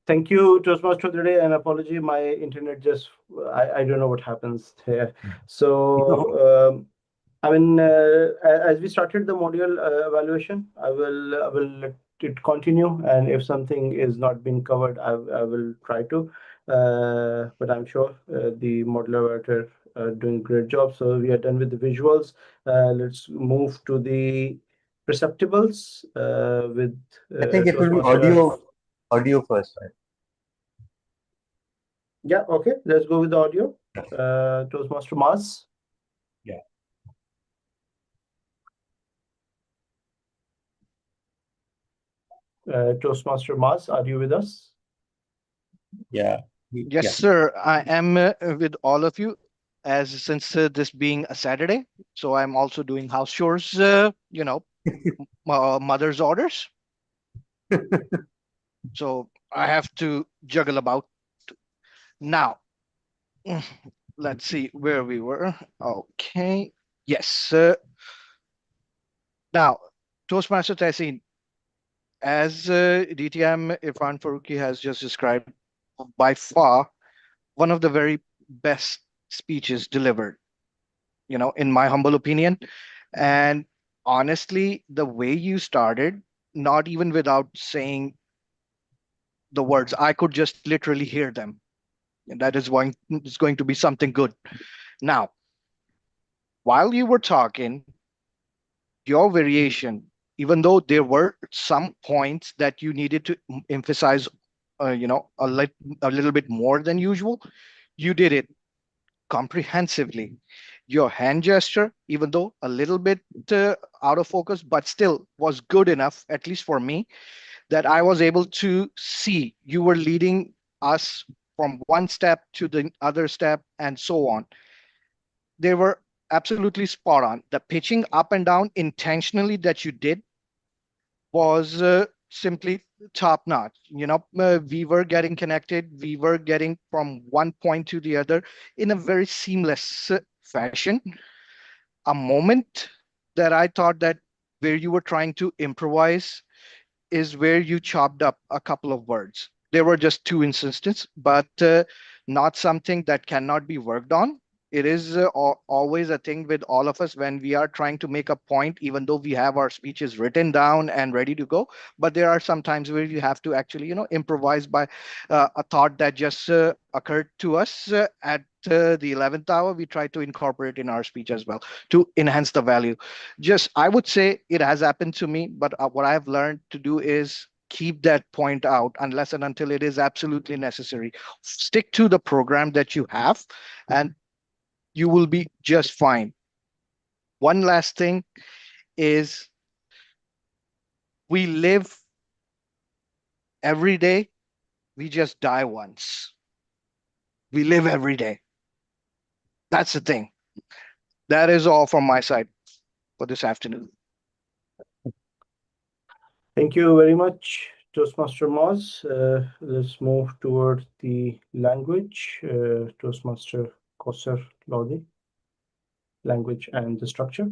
Thank you, Toastmaster today, and apology, my internet just, I don't know what happens here. So, as we started the module evaluation, I will let it continue, and if something is not being covered, I will try to, but I'm sure the modular evaluator doing a great job. So we are done with the visuals. Let's move to the perceptibles with I think it will be audio first, right? Yeah, okay. Let's go with the audio. Toastmaster Maz. Yeah. Toastmaster Maz, are you with us? Yeah. Yes, sir. I am with all of you. Since this being a Saturday, so I'm also doing house chores. Mother's orders. So I have to juggle about. Now, let's see where we were. Okay. Yes. Now, Toastmaster Tehseen, as DTM Irfan Farooqi has just described, by far one of the very best speeches delivered, in my humble opinion. And honestly, the way you started, not even without saying the words. I could just literally hear them. And that is going to be something good. Now, while you were talking, your variation, even though there were some points that you needed to emphasize, a little bit more than usual, you did it comprehensively. Your hand gesture, even though a little bit out of focus, but still was good enough, at least for me, that I was able to see you were leading us from one step to the other step and so on. They were absolutely spot on. The pitching up and down intentionally that you did was simply top notch. We were getting connected. We were getting from one point to the other in a very seamless fashion. A moment that I thought that where you were trying to improvise is where you chopped up a couple of words. There were just two instances, but not something that cannot be worked on. It is always a thing with all of us when we are trying to make a point, even though we have our speeches written down and ready to go. But there are some times where you have to actually, improvise by a thought that just occurred to us at the 11th hour. We try to incorporate in our speech as well to enhance the value. Just, I would say it has happened to me, but what I've learned to do is keep that point out unless and until it is absolutely necessary. Stick to the program that you have, and you will be just fine. One last thing is we live every day, we just die once. We live every day. That's the thing. That is all from my side for this afternoon. Thank you very much, Toastmaster Moz. Let's move toward the language. Toastmaster Kauser Lodi, language and the structure.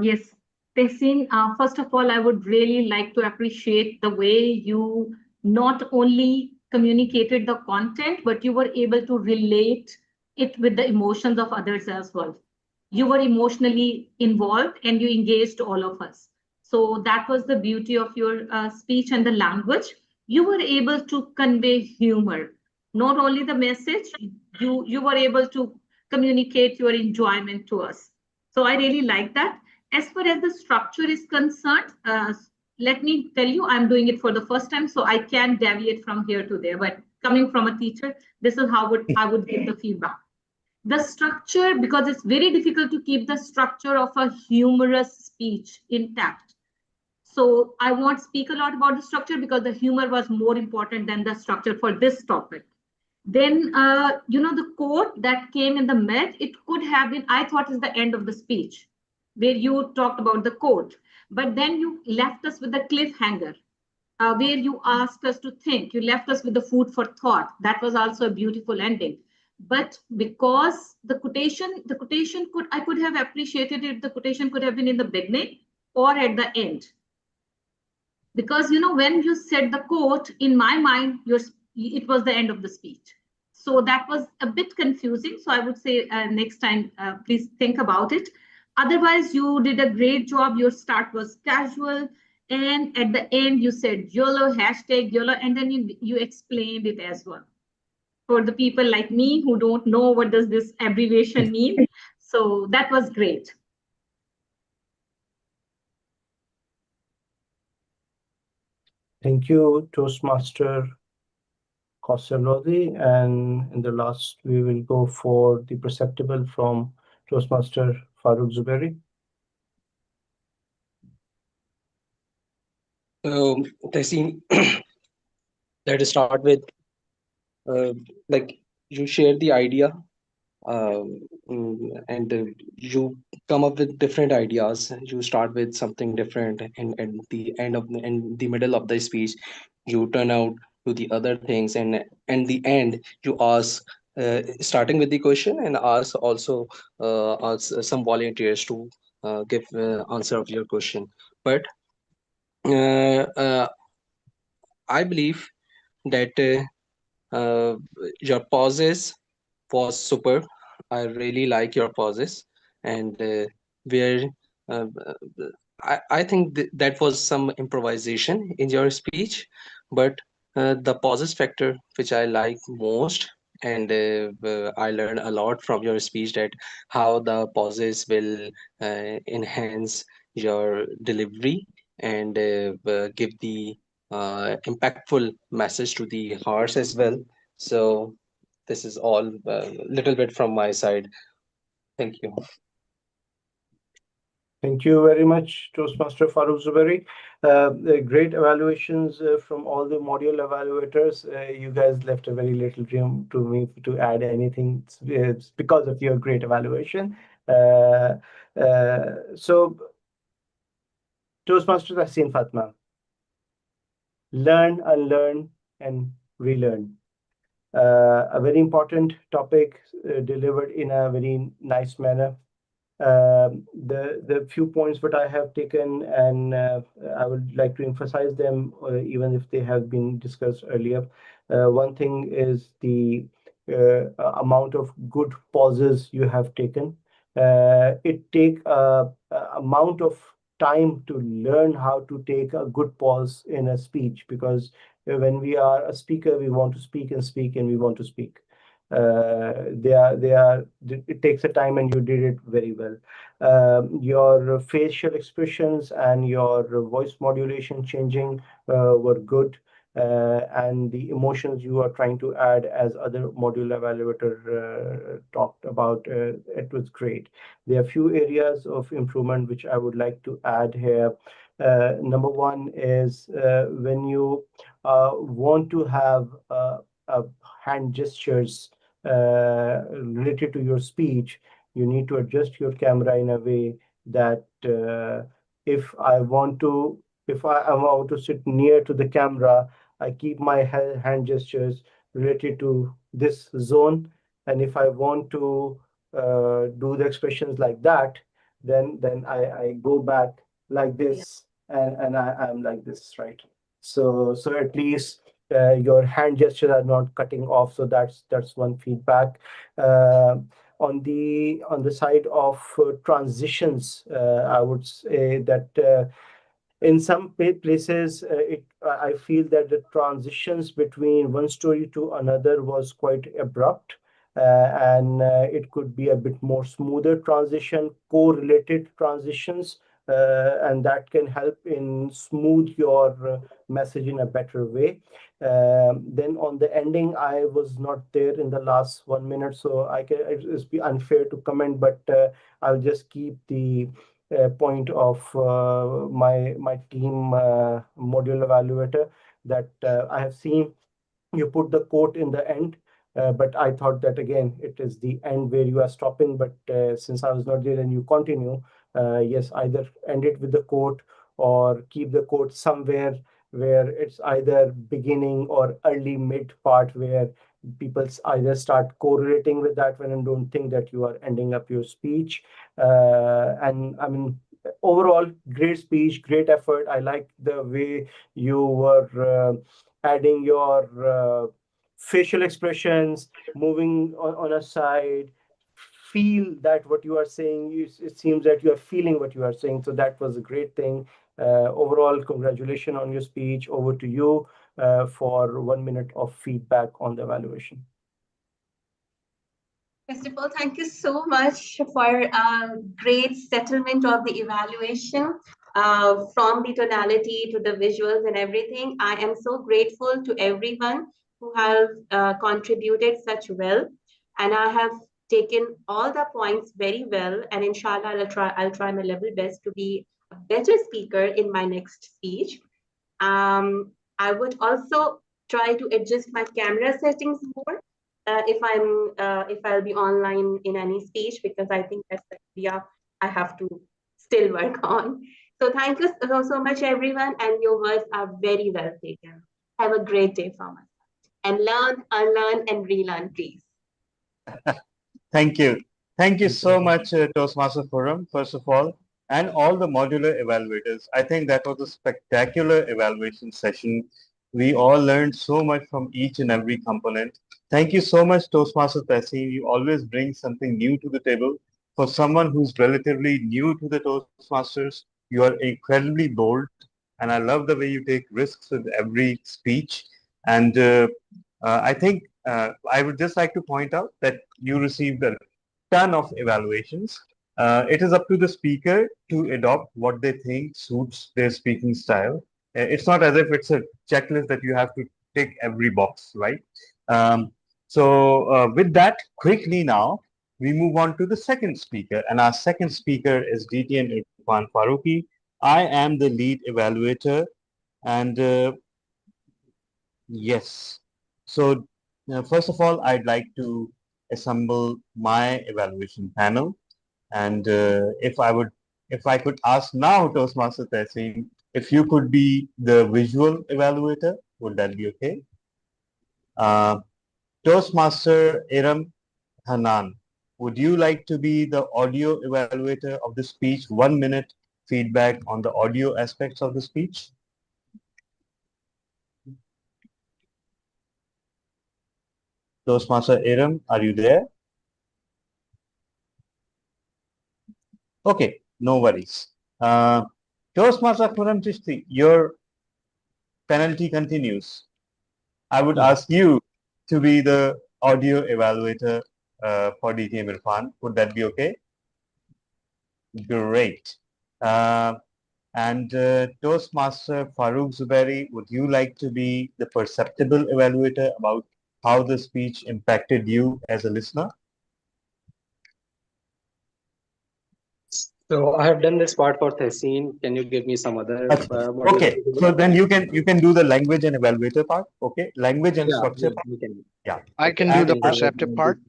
Yes, Tehseen, first of all, I would really like to appreciate the way you not only communicated the content, but you were able to relate it with the emotions of others as well. You were emotionally involved and you engaged all of us. So that was the beauty of your speech and the language. You were able to convey humor, not only the message, you were able to communicate your enjoyment to us. So I really like that. As far as the structure is concerned, let me tell you, I'm doing it for the first time, so I can deviate from here to there. But coming from a teacher, this is how I would give the feedback. The structure, because it's very difficult to keep the structure of a humorous speech intact. So I won't speak a lot about the structure because the humor was more important than the structure for this topic. Then, the quote that came in the mid, it could have been, I thought is the end of the speech, where you talked about the quote, but then you left us with a cliffhanger, where you asked us to think, you left us with the food for thought. That was also a beautiful ending. But because the quotation I could have appreciated if the quotation could have been in the beginning or at the end. Because, when you said the quote, in my mind, it was the end of the speech. So that was a bit confusing. So I would say next time, please think about it. Otherwise, you did a great job. Your start was casual. And at the end, you said YOLO, hashtag YOLO, and then you explained it as well. For the people like me who don't know what does this abbreviation mean. So that was great. Thank you, Toastmaster Kauser Lodi. And in the last, we will go for the perceptible from Toastmaster Farooq Zuberi. Tehseen, let us start with like you share the idea and you come up with different ideas. You start with something different, and at the end of in the middle of the speech, you turn out to the other things, and in the end, you ask. Starting with the question and ask also ask some volunteers to give answer of your question. But I believe that your pauses was super. I really like your pauses, and where uh, I think that was some improvisation in your speech, but the pauses factor, which I like most, and I learned a lot from your speech that how the pauses will enhance your delivery and give the impactful message to the hearts as well. So this is all a little bit from my side. Thank you. Thank you very much, Toastmaster Farooq Zuberi. Great evaluations from all the module evaluators. You guys left a very little room to me to add anything. It's because of your great evaluation. So, Toastmaster Tahseen Fatma, learn, unlearn, and relearn. A very important topic delivered in a very nice manner. The few points that I have taken, and I would like to emphasize them, even if they have been discussed earlier. One thing is the amount of good pauses you have taken. It take a amount of time to learn how to take a good pause in a speech, because when we are a speaker, we want to speak and speak and we want to speak. It takes a time, and you did it very well. Your facial expressions and your voice modulation changing were good. And the emotions you are trying to add, as other module evaluator talked about, it was great. There are few areas of improvement which I would like to add here. Number one is when you want to have hand gestures related to your speech, you need to adjust your camera in a way that if I want to sit near to the camera, I keep my hand gestures related to this zone, and if I want to do the expressions like that, then I go back like this, and I'm like this, right? So at least your hand gestures are not cutting off. So that's one feedback. On the side of transitions, I would say that in some places, I feel that the transitions between one story to another was quite abrupt. And it could be a bit more smoother transition, correlated transitions, and that can help in smooth your message in a better way. Then on the ending, I was not there in the last 1 minute, so it's be unfair to comment, but I'll just keep the point of my team module evaluator, that I have seen you put the quote in the end, but I thought that again it is the end where you are stopping, but since I was not there and you continue, yes, either end it with the quote or keep the quote somewhere where it's either beginning or early mid part, where people either start correlating with that one and don't think that you are ending up your speech. And I mean, overall, great speech, great effort. I like the way you were adding your facial expressions, moving on a side, feel that what you are saying, it seems that you are feeling what you are saying. So that was a great thing. Overall, congratulations on your speech. Over to you for 1 minute of feedback on the evaluation. First of all, thank you so much for a great settlement of the evaluation, from the tonality to the visuals and everything. I am so grateful to everyone who have contributed such well, and I have taken all the points very well. And inshallah, I'll try my level best to be a better speaker in my next speech. I would also try to adjust my camera settings more if I'll be online in any speech, because I think that's the area I have to still work on. So thank you so much, everyone, and your words are very well taken. Have a great day from us, and learn, unlearn, and relearn, please. Thank you. Thank you so much, Toastmaster Forum, first of all, and all the modular evaluators. I think that was a spectacular evaluation session. We all learned so much from each and every component. Thank you so much, Toastmaster Tahseen. You always bring something new to the table. For someone who's relatively new to the Toastmasters, You are incredibly bold, and I love the way you take risks with every speech. And I think I would just like to point out that you received a ton of evaluations. It is up to the speaker to adopt what they think suits their speaking style. It's not as if it's a checklist that you have to tick every box, right? So with that, quickly now, we move on to the second speaker. And our second speaker is DTM Irfan Farooqi. I am the lead evaluator. And yes, so first of all, I'd like to assemble my evaluation panel. And if I could ask now, Toastmaster Tehseen, if you could be the visual evaluator, would that be okay? Toastmaster Iram Hanan, would you like to be the audio evaluator of the speech? 1 minute feedback on the audio aspects of the speech. Toastmaster Iram, are you there? Okay, no worries. Toastmaster Khurram Chishti, your penalty continues. I would ask you to be the audio evaluator for DTM Irfan. Would that be okay? Great. And Toastmaster Farooq Zubairi, would you like to be the perceptible evaluator about how the speech impacted you as a listener? So I have done this part for Tehseen. Can you give me some other modules Okay, to do so that? then you can do the language and evaluator part. Okay, language and Yeah, structure yeah, part. we can. Yeah. I can do And the perceptive part,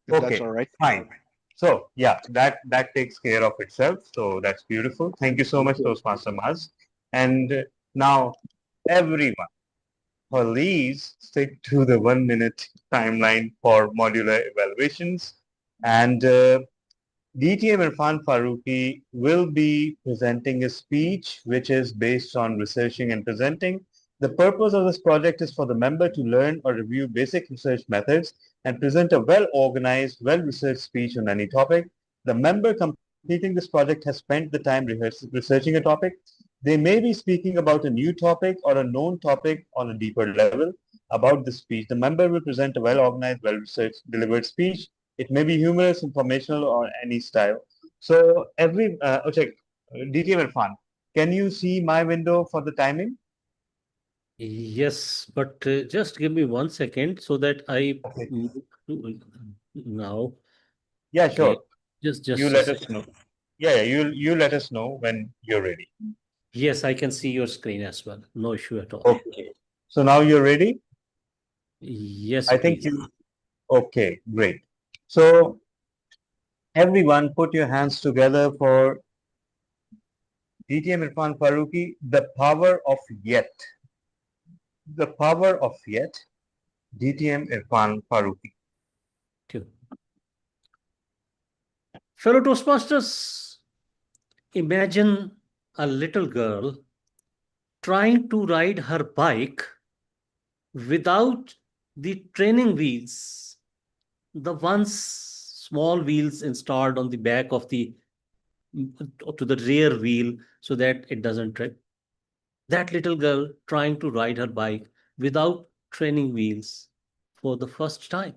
if that's okay, all right. fine. So yeah, that takes care of itself. So that's beautiful. Thank you so much, Toastmaster Maz. And now, everyone, please stick to the 1 minute timeline for modular evaluations. And DTM Irfan Farooqi will be presenting a speech which is based on researching and presenting. The purpose of this project is for the member to learn or review basic research methods and present a well-organized, well-researched speech on any topic. The member completing this project has spent the time researching a topic. They may be speaking about a new topic or a known topic on a deeper level about the speech. The member will present a well-organized, well-researched, delivered speech. It may be humorous, informational, or any style. So DTM Irfan, can you see my window for the timing? Yes, but just give me 1 second so that I Okay. move to now. Yeah, Okay, sure. just You a let sec. us know. Yeah, you let us know when you're ready. Yes, I can see your screen as well. No issue at all. Okay. So now you're ready? Yes, I think please. okay, great. So everyone put your hands together for DTM Irfan Farooqi, the power of yet. The power of yet, DTM Irfan Farooqi. Thank you. Fellow Toastmasters, imagine a little girl trying to ride her bike without the training wheels, the small wheels installed on the back of the to the rear wheel so that it doesn't trip. That little girl trying to ride her bike without training wheels for the first time.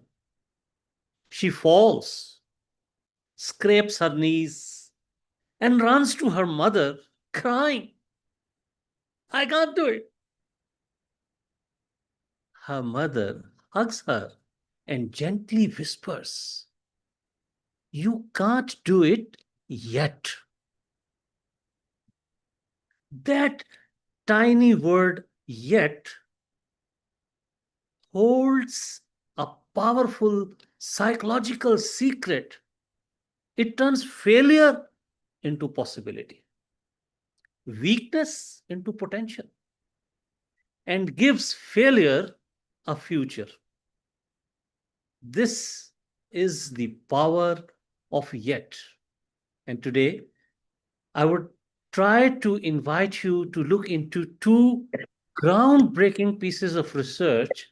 She falls, scrapes her knees, and runs to her mother crying, "I can't do it." Her mother hugs her and gently whispers, "You can't do it yet." That tiny word "yet" holds a powerful psychological secret. It turns failure into possibility, weakness into potential, and gives failure a future. This is the power of yet. And today, I would try to invite you to look into two groundbreaking pieces of research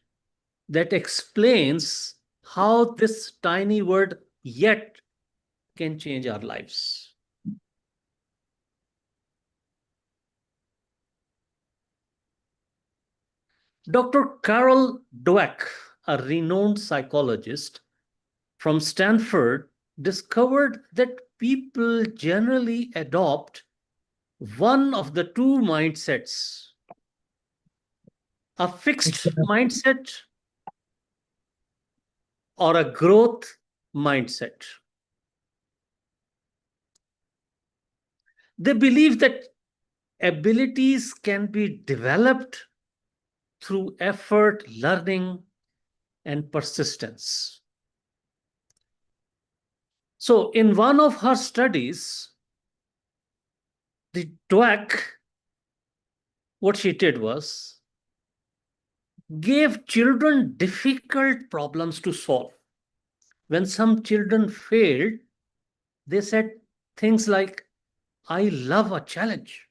that explains how this tiny word yet can change our lives. Dr. Carol Dweck, a renowned psychologist from Stanford, discovered that people generally adopt one of the two mindsets: a fixed mindset or a growth mindset. They believe that abilities can be developed through effort, learning, and persistence. So in one of her studies, the Dweck, what she did was gave children difficult problems to solve. When some children failed, they said things like, "I love a challenge."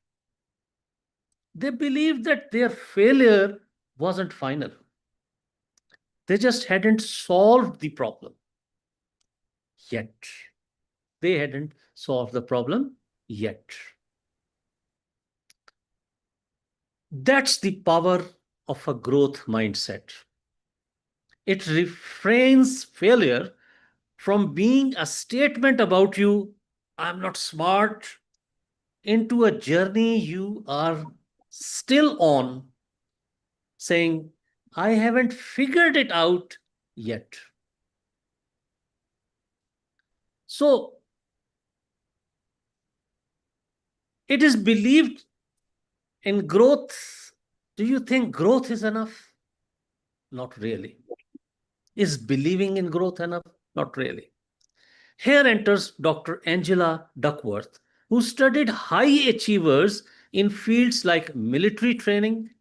They believed that their failure wasn't final. They just hadn't solved the problem yet. They hadn't solved the problem yet. That's the power of a growth mindset. It refrains failure from being a statement about you, "I'm not smart," into a journey you are still on, saying, "I haven't figured it out yet." So it is believed in growth. Do you think growth is enough? Not really. Is believing in growth enough? Not really. Here enters Dr. Angela Duckworth, who studied high achievers in fields like military training,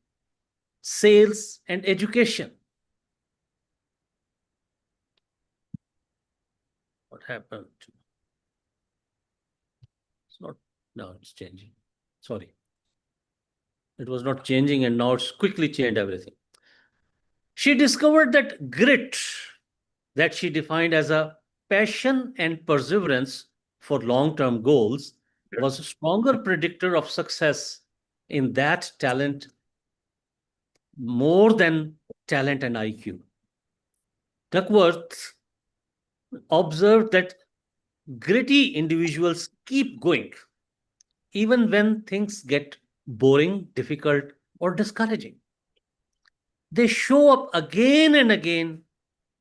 sales, and education. What happened? It's not, no, it's changing. Sorry. It was not changing and now it's quickly changed everything. She discovered that grit, that she defined as a passion and perseverance for long-term goals, was a stronger predictor of success in that talent more than talent and IQ. Duckworth observed that gritty individuals keep going, even when things get boring, difficult, or discouraging. They show up again and again,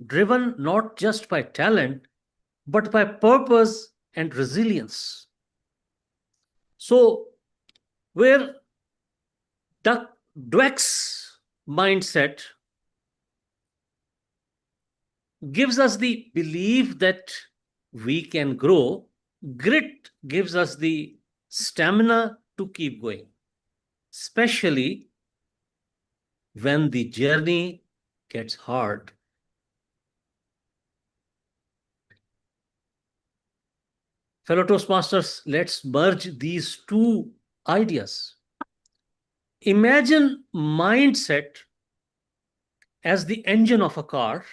driven not just by talent, but by purpose and resilience. So, where Dweck's mindset gives us the belief that we can grow, grit gives us the stamina to keep going, especially when the journey gets hard. Fellow Toastmasters, let's merge these two ideas. Imagine mindset as the engine of a car.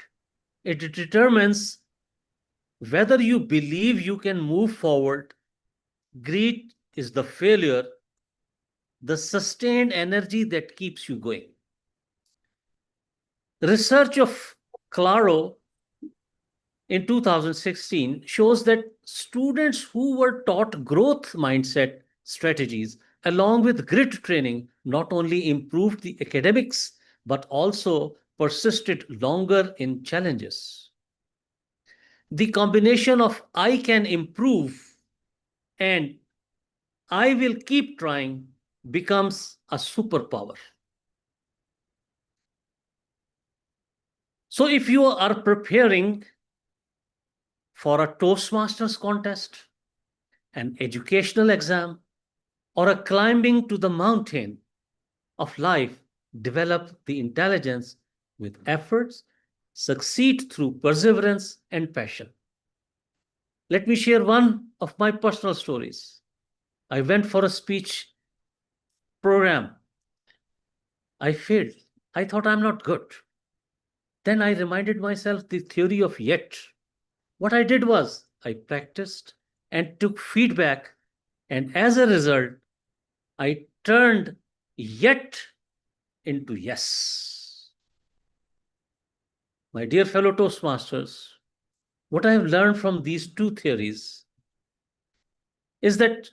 It determines whether you believe you can move forward. Grit is the failure, the sustained energy that keeps you going. Research of Claro in 2016 shows that students who were taught growth mindset strategies along with grit training not only improved the academics, but also persisted longer in challenges. The combination of "I can improve" and "I will keep trying" becomes a superpower. So if you are preparing for a Toastmasters contest, an educational exam, or a climbing to the mountain of life, develop the intelligence with efforts, succeed through perseverance and passion. Let me share one of my personal stories. I went for a speech program. I failed. I thought I'm not good. Then I reminded myself the theory of yet. What I did was I practiced and took feedback, and as a result, I turned yet into yes. My dear fellow Toastmasters, what I have learned from these two theories is that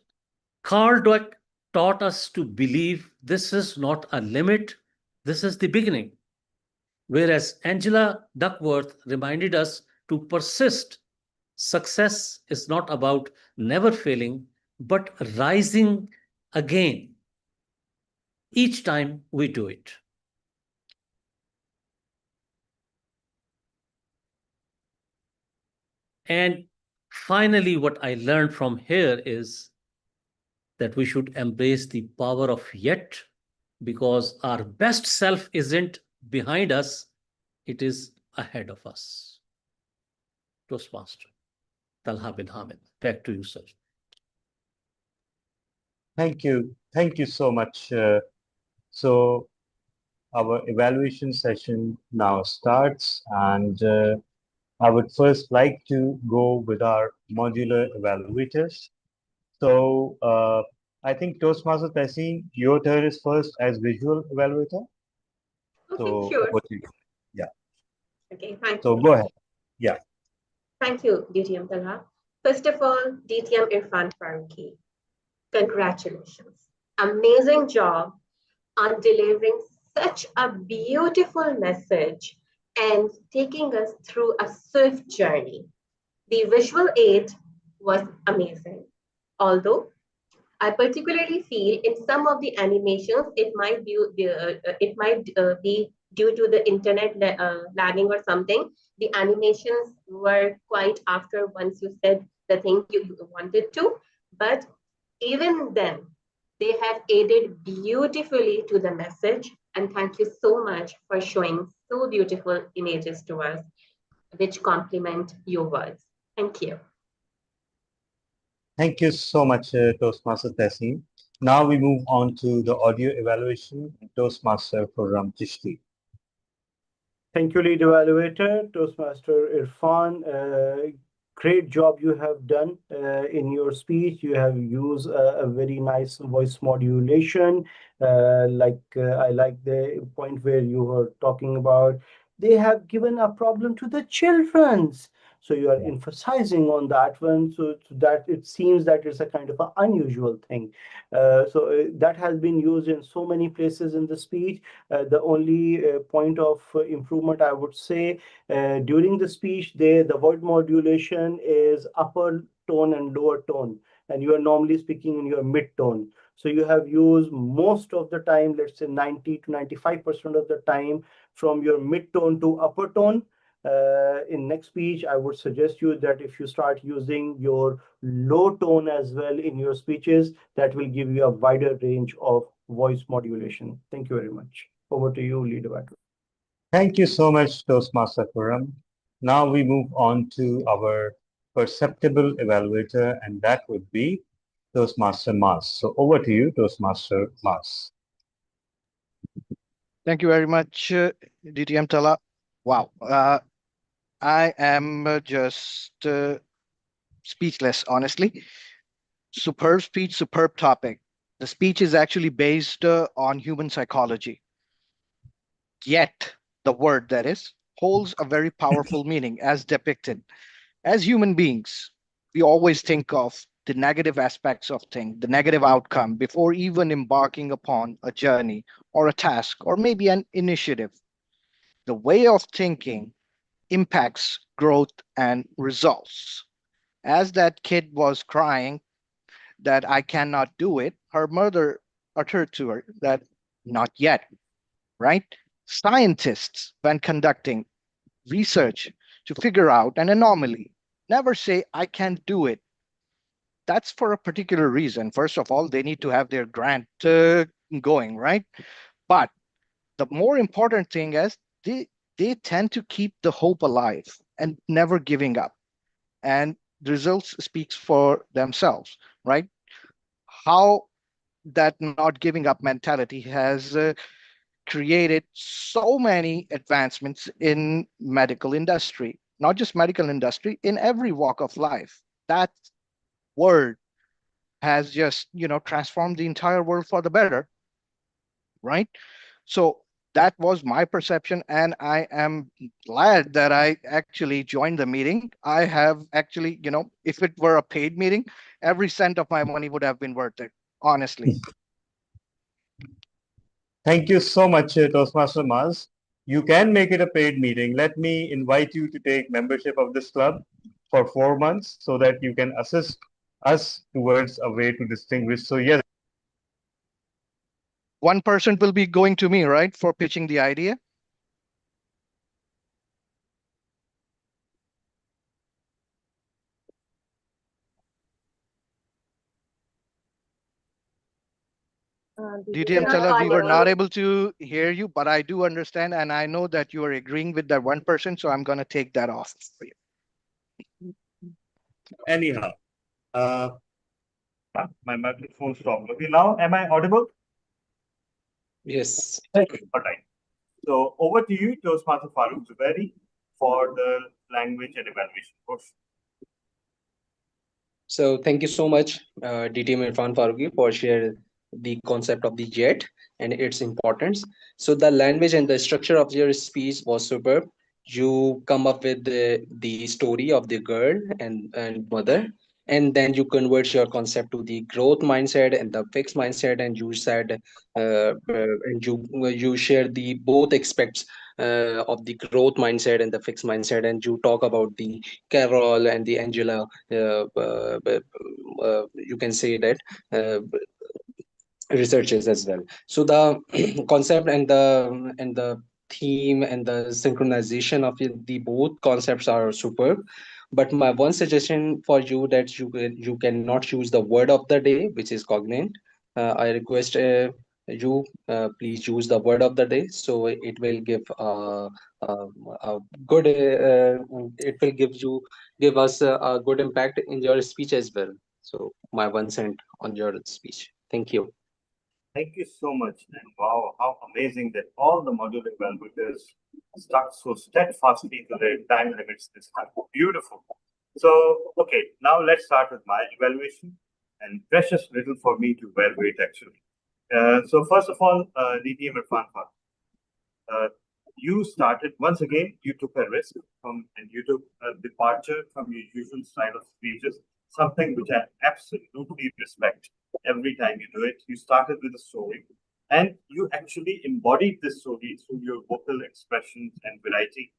Carl Dweck taught us to believe this is not a limit, this is the beginning. Whereas Angela Duckworth reminded us to persist. Success is not about never failing, but rising again each time we do it. And finally, what I learned from here is that we should embrace the power of yet, because our best self isn't behind us, it is ahead of us. Toastmaster Talha bin Hamid, back to you, sir. Thank you. Thank you so much. So our evaluation session now starts, and I would first like to go with our modular evaluators. So I think Toastmaster Tassin, your turn is first as visual evaluator. Okay, So sure. over to you. Yeah. Okay, thank So you. go ahead. Yeah. Thank you, DTM Talha. First of all, DTM Irfan Farooqi, congratulations. Amazing job on delivering such a beautiful message and taking us through a swift journey. The visual aid was amazing. Although I particularly feel in some of the animations, it might be due to the internet lagging or something. The animations were quite after once you said the thing you wanted to, but even then, they have aided beautifully to the message. And thank you so much for showing so beautiful images to us, which complement your words. Thank you. Thank you so much, Toastmaster Tassin. Now we move on to the audio evaluation. Toastmaster Khurram Chishti. Thank you, lead evaluator, Toastmaster Irfan. Great job you have done in your speech. You have used a very nice voice modulation. I like the point where you were talking about they have given a problem to the children's. So you are emphasizing on that one, so that it seems that it's a kind of an unusual thing. That has been used in so many places in the speech. The only point of improvement, I would say, during the speech, the voice modulation is upper tone and lower tone, and you are normally speaking in your mid tone. So you have used most of the time, let's say 90 to 95% of the time, from your mid tone to upper tone. In next speech, I would suggest you that if you start using your low tone as well in your speeches, that will give you a wider range of voice modulation. Thank you very much. Over to you, lead evaluator. Thank you so much, Toastmaster Khurram. Now we move on to our perceptible evaluator, and that would be Toastmaster Mas. So over to you, Toastmaster Mas. Thank you very much, DTM Talha. Wow. I am just speechless, honestly. Superb speech, superb topic. The speech is actually based on human psychology. Yet, the word that is, holds a very powerful meaning as depicted. As human beings, we always think of the negative aspects of things, the negative outcome before even embarking upon a journey or a task or maybe an initiative. The way of thinking impacts growth and results. As that kid was crying that I cannot do it, her mother uttered to her that not yet, right? Scientists, when conducting research to figure out an anomaly, never say, I can't do it. That's for a particular reason. First of all, they need to have their grant going, right? But the more important thing is they tend to keep the hope alive and never giving up. And the results speaks for themselves, right? How that not giving up mentality has created so many advancements in medical industry, not just medical industry, in every walk of life. That word has just, transformed the entire world for the better, right? So That was my perception, and I am glad that I actually joined the meeting. I have actually, if it were a paid meeting, every cent of my money would have been worth it, honestly. Thank you so much, Toastmaster Maz. You can make it a paid meeting. Let me invite you to take membership of this club for 4 months so that you can assist us towards a way to distinguish. So yes. 1% will be going to me, right, for pitching the idea? DTM Tala, we were not able to hear you, but I do understand, and I know that you are agreeing with that 1%, so I'm going to take that off for you. Anyhow, my microphone stopped. Okay, now am I audible? Yes. All right. So over to you, Toastmaster Farooq Zuberi, for the language and evaluation course. So thank you so much, DTM Irfan Farooqi, for sharing the concept of the jet and its importance. So the language and the structure of your speech was superb. You come up with the story of the girl and mother, and then you convert your concept to the growth mindset and the fixed mindset, and you said and you share the both aspects of the growth mindset and the fixed mindset, and you talk about the Carol and the Angela. You can say that researchers as well. So the concept and the theme and the synchronization of the both concepts are superb. But my one suggestion for you that you cannot use the word of the day, which is cognate. I request you please use the word of the day, so it will give a good it will give us a good impact in your speech as well. So my 1 cent on your speech. Thank you. Thank you so much. And wow, how amazing that all the module evaluators stuck so steadfastly to their time limits this time. Beautiful. So, okay, now let's start with my evaluation. And precious little for me to evaluate, actually. So first of all, DTM Irfan Farooq, you started, once again, you took a risk and you took a departure from your usual style of speeches, something which I absolutely respect. Every time you do it, you started with a story and you actually embodied this story through your vocal expressions and variety.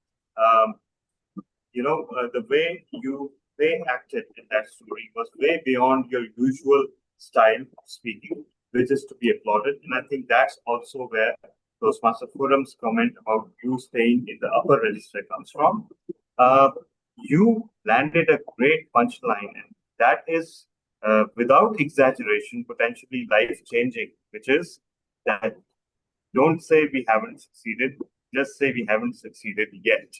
The way they acted in that story was way beyond your usual style of speaking, which is to be applauded. And I think that's also where Toastmaster Khurram's comment about you staying in the upper register comes from. You landed a great punchline, and that is, without exaggeration, potentially life-changing, which is that don't say we haven't succeeded, just say we haven't succeeded yet.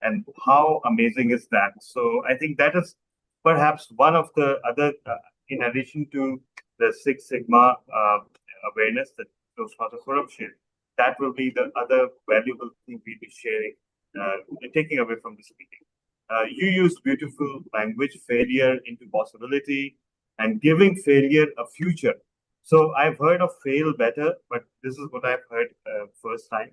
And how amazing is that? So I think that is perhaps one of the other, in addition to the Six Sigma awareness that Toastmaster Khurram shared, that will be the other valuable thing we'll be sharing, taking away from this meeting. You used beautiful language, failure into possibility, and giving failure a future. So I've heard of fail better, but this is what I've heard first time.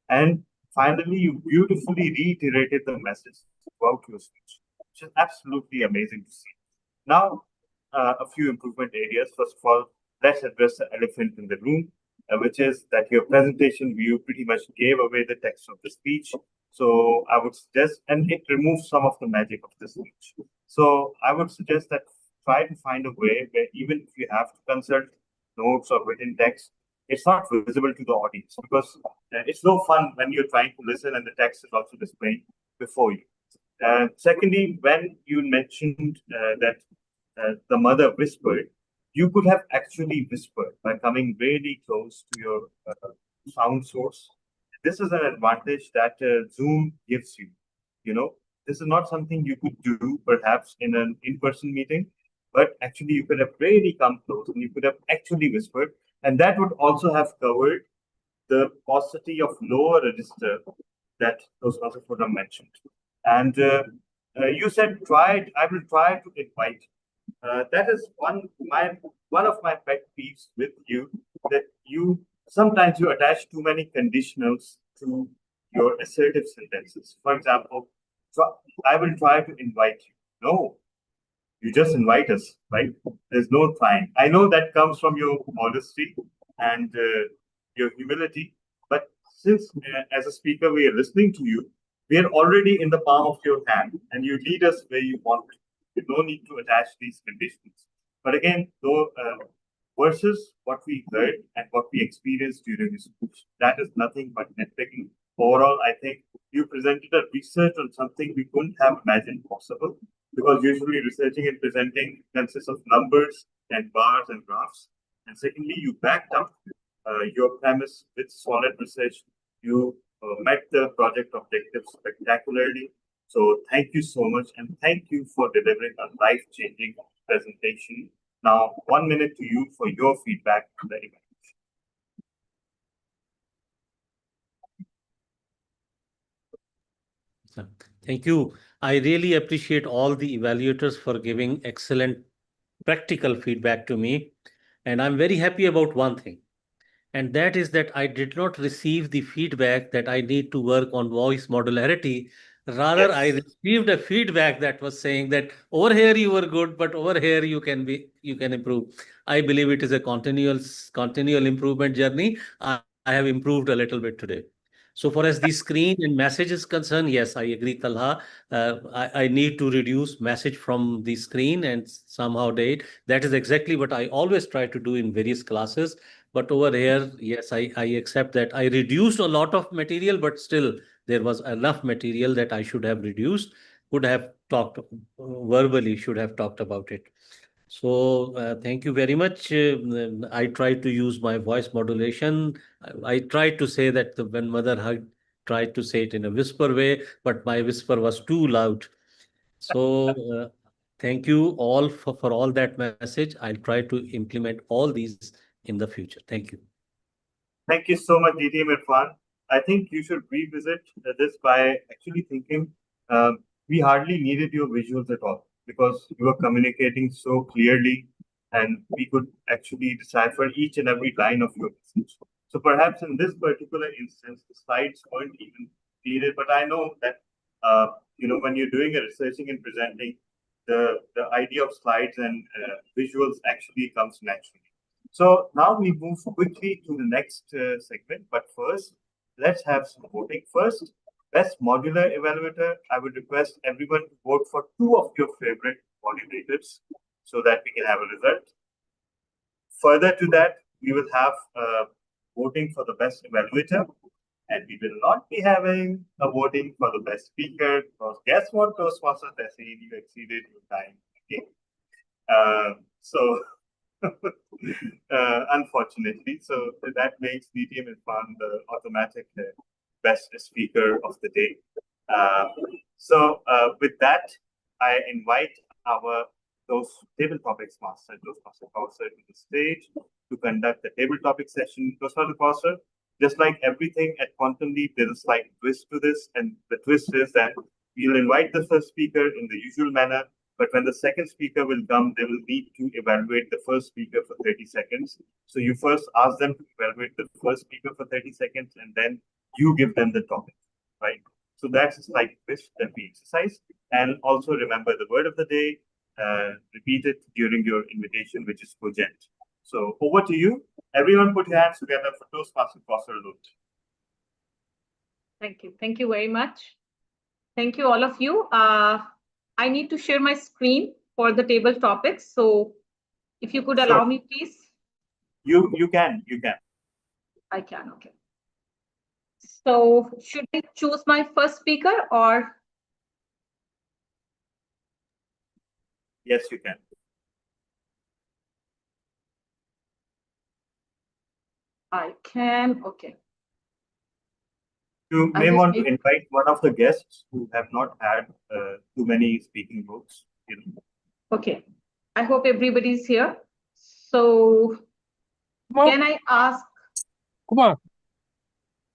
And finally, you beautifully reiterated the message throughout your speech, which is absolutely amazing to see. Now, a few improvement areas. First of all, let's address the elephant in the room, which is that your presentation view pretty much gave away the text of the speech. So I would suggest, and it removes some of the magic of the speech. So I would suggest that try to find a way where even if you have to consult notes or written text, it's not visible to the audience, because it's no fun when you're trying to listen and the text is also displayed before you. Secondly, when you mentioned that the mother whispered, you could have actually whispered by coming really close to your sound source. This is an advantage that Zoom gives you. This is not something you could do perhaps in an in-person meeting, but actually you could have really come close and you could have actually whispered, and that would also have covered the paucity of lower register that Toastmaster Khurram mentioned. And you said, I will try to invite. That is one of my pet peeves with you, that you sometimes you attach too many conditionals to your assertive sentences. For example, I will try to invite you. No, you just invite us, right? There's no trying. I know that comes from your modesty and your humility, but since as a speaker we are listening to you, we are already in the palm of your hand, and you lead us where you want. You no need to attach these conditions. But again, though, versus what we heard and what we experienced during this speech, that is nothing but nitpicking. Overall, I think you presented a research on something we couldn't have imagined possible, because usually researching and presenting consists of numbers and bars and graphs. And secondly, you backed up your premise with solid research. You met the project objectives spectacularly. So thank you so much, and thank you for delivering a life-changing presentation. Now, 1 minute to you for your feedback on the event. Thank you. I really appreciate all the evaluators for giving excellent practical feedback to me. And I'm very happy about one thing. And that is that I did not receive the feedback that I need to work on voice modularity. Rather, I received a feedback that was saying that over here you were good, but over here you can improve. I believe it is a continual improvement journey. I have improved a little bit today. So far as the screen and message is concerned, yes, I agree, Talha. I need to reduce message from the screen and somehow date. That is exactly what I always try to do in various classes. But over here, yes, I accept that I reduced a lot of material, but still there was enough material that I should have reduced, could have talked verbally, should have talked about it. So thank you very much. I tried to use my voice modulation. I tried to say that when mother hugged, tried to say it in a whisper way, but my whisper was too loud. So thank you all for all that message. I'll try to implement all these in the future. Thank you. Thank you so much, DTM Irfan. I think you should revisit this by actually thinking we hardly needed your visuals at all, because you were communicating so clearly and we could actually decipher each and every line of your message. So perhaps in this particular instance, the slides weren't even needed, but I know that when you're doing a researching and presenting, the idea of slides and visuals actually comes naturally. So now we move quickly to the next segment, but first, let's have some voting. First, best modular evaluator. I would request everyone to vote for 2 of your favorite modulators so that we can have a result. Further to that, we will have voting for the best evaluator, and we will not be having a voting for the best speaker, because guess what, Toastmaster Tehseen, you exceeded your time. Okay. Unfortunately, so that makes DTM Irfan the automatic best speaker of the day. With that, I invite those table topics master, Toastmaster Kauser, to the stage to conduct the table topic session. Toastmaster Kauser, just like everything at Quantum Leap, there's a slight twist to this, and the twist is that we'll invite the first speaker in the usual manner. But when the second speaker will come, they will need to evaluate the first speaker for 30 seconds. So you first ask them to evaluate the first speaker for 30 seconds, and then you give them the topic, right? So that's a slight twist that we exercise. And also remember the word of the day, repeat it during your invitation, which is cogent. So over to you. Everyone put your hands together for Toastmaster Kauser Lodhi. Thank you. Thank you very much. Thank you, all of you. I need to share my screen for the table topics. So if you could allow me, please. You can. I can, okay. So should I choose my first speaker or? Yes, you can. I can, okay. You may want to invite one of the guests who have not had too many speaking roles. Okay. I hope everybody's here. So can I ask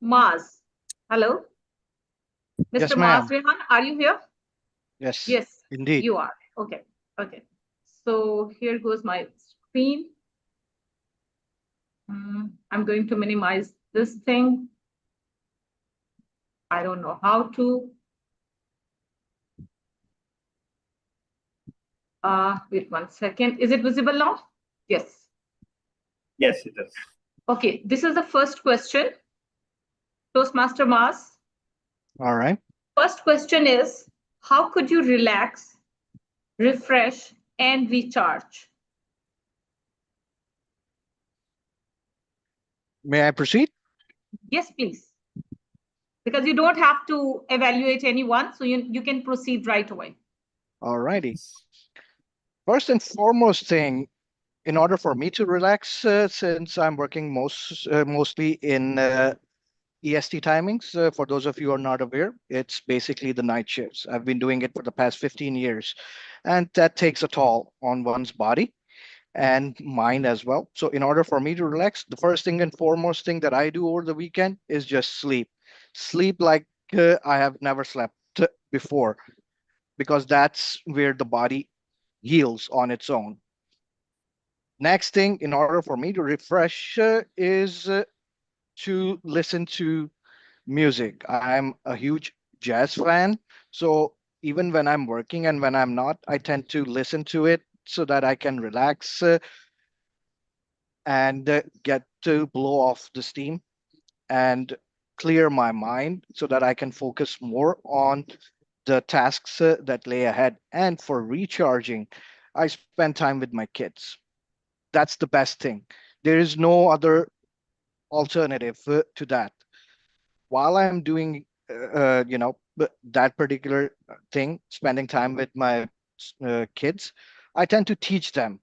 Maz? Hello? Mr. Yes, Maz Rehan, are you here? Yes. Yes, indeed. you are. Okay. Okay. So here goes my screen. I'm going to minimize this thing. I don't know how to. Wait 1 second. Is it visible now? Yes. Yes, it is. Okay, this is the first question. Toastmaster Mas. All right. First question is, how could you relax, refresh, and recharge? May I proceed? Yes, please. Because you don't have to evaluate anyone, so you can proceed right away. All righty. First and foremost thing, in order for me to relax, since I'm working mostly in EST timings, for those of you who are not aware, it's basically the night shifts. I've been doing it for the past 15 years, and that takes a toll on one's body and mind as well. So in order for me to relax, the first thing and foremost thing that I do over the weekend is just sleep. Sleep like I have never slept before, because that's where the body heals on its own. Next thing, in order for me to refresh, is to listen to music. I'm a huge jazz fan, so even when I'm working and when I'm not, I tend to listen to it so that I can relax and get to blow off the steam and clear my mind so that I can focus more on the tasks that lay ahead. And for recharging, I spend time with my kids. That's the best thing. There is no other alternative to that. While I'm doing, that particular thing, spending time with my kids, I tend to teach them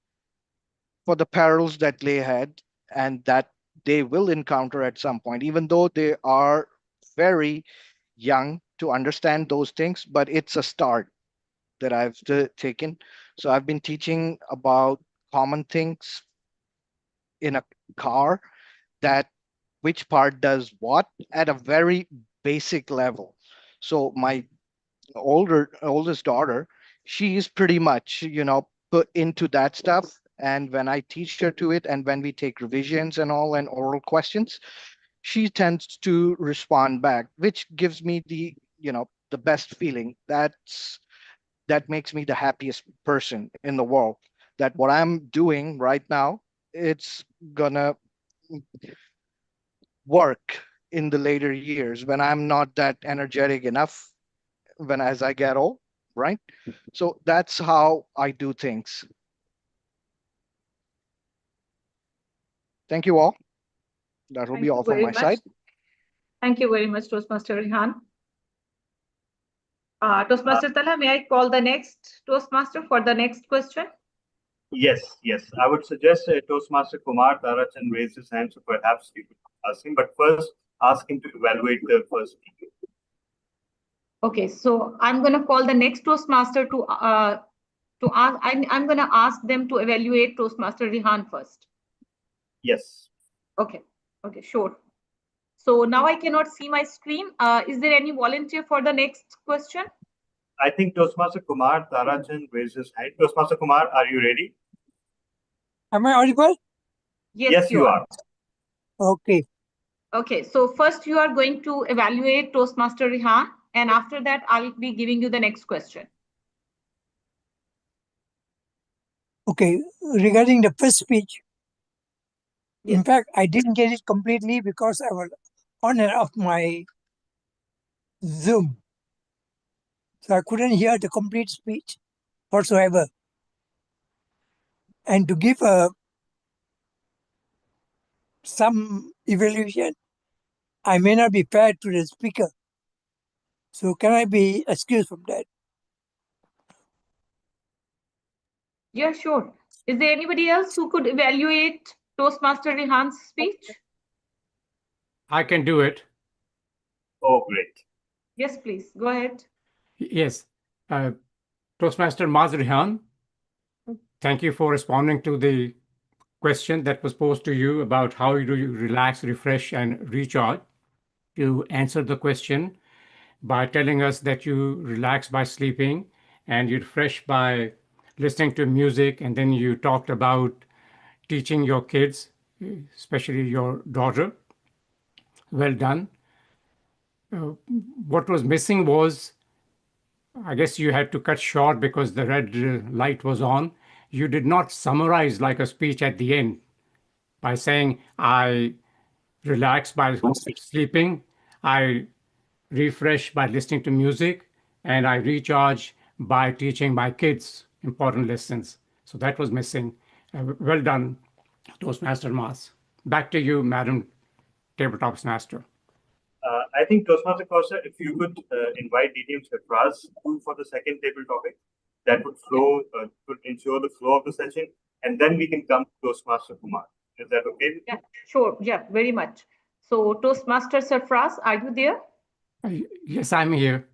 for the perils that lay ahead and that they will encounter at some point, even though they are very young to understand those things, but it's a start that I've taken. So I've been teaching about common things in a car, that which part does what at a very basic level. So my oldest daughter, she is pretty much, put into that stuff. And when I teach her to it, and when we take revisions and all and oral questions, she tends to respond back, which gives me the best feeling. That makes me the happiest person in the world. That what I'm doing right now, it's gonna work in the later years when I'm not that energetic enough as I get old, right? So that's how I do things. Thank you all. That will be all from my side. Thank you very much, Toastmaster Rehan. Toastmaster Talha, may I call the next Toastmaster for the next question? Yes. I would suggest Toastmaster Kumar Tarachan raise his hand, so perhaps you could ask him. But first, ask him to evaluate the first speaker. Okay, so I'm going to call the next Toastmaster to ask. I'm going to ask them to evaluate Toastmaster Rehan first. Yes. Okay, sure. So now I cannot see my screen. Is there any volunteer for the next question? I think Toastmaster Kumar Tarachan raised his hand. Toastmaster Kumar, are you ready? Am I audible? Yes, you are. Okay. Okay, so first you are going to evaluate Toastmaster Rehan, and after that I'll be giving you the next question. Okay, regarding the first speech, in fact, I didn't get it completely because I was on and off my Zoom. So I couldn't hear the complete speech whatsoever. And to give some evaluation, I may not be fair to the speaker. So can I be excused from that? Yeah, sure. Is there anybody else who could evaluate Toastmaster Rehan's speech? I can do it. Oh, great. Yes, please. Go ahead. Yes. Toastmaster Mas Rehan, thank you for responding to the question that was posed to you about how do you relax, refresh, and recharge. You answered the question by telling us that you relax by sleeping and you refresh by listening to music, and then you talked about teaching your kids especially your daughter. Well done. What was missing was, I guess you had to cut short because the red light was on. You did not summarize like a speech at the end by saying, I relax by sleeping, I refresh by listening to music, and I recharge by teaching my kids important lessons. So that was missing. Well done, Toastmaster Mas. Back to you, Madam Tabletops Master. I think Toastmaster Costa, if you could invite DTM Sarfraz for the second table topic, that would flow, would ensure the flow of the session, and then we can come to Toastmaster Kumar. Is that okay? Yeah, sure. Yeah, very much. So Toastmaster Sarfraz, are you there? Yes, I'm here.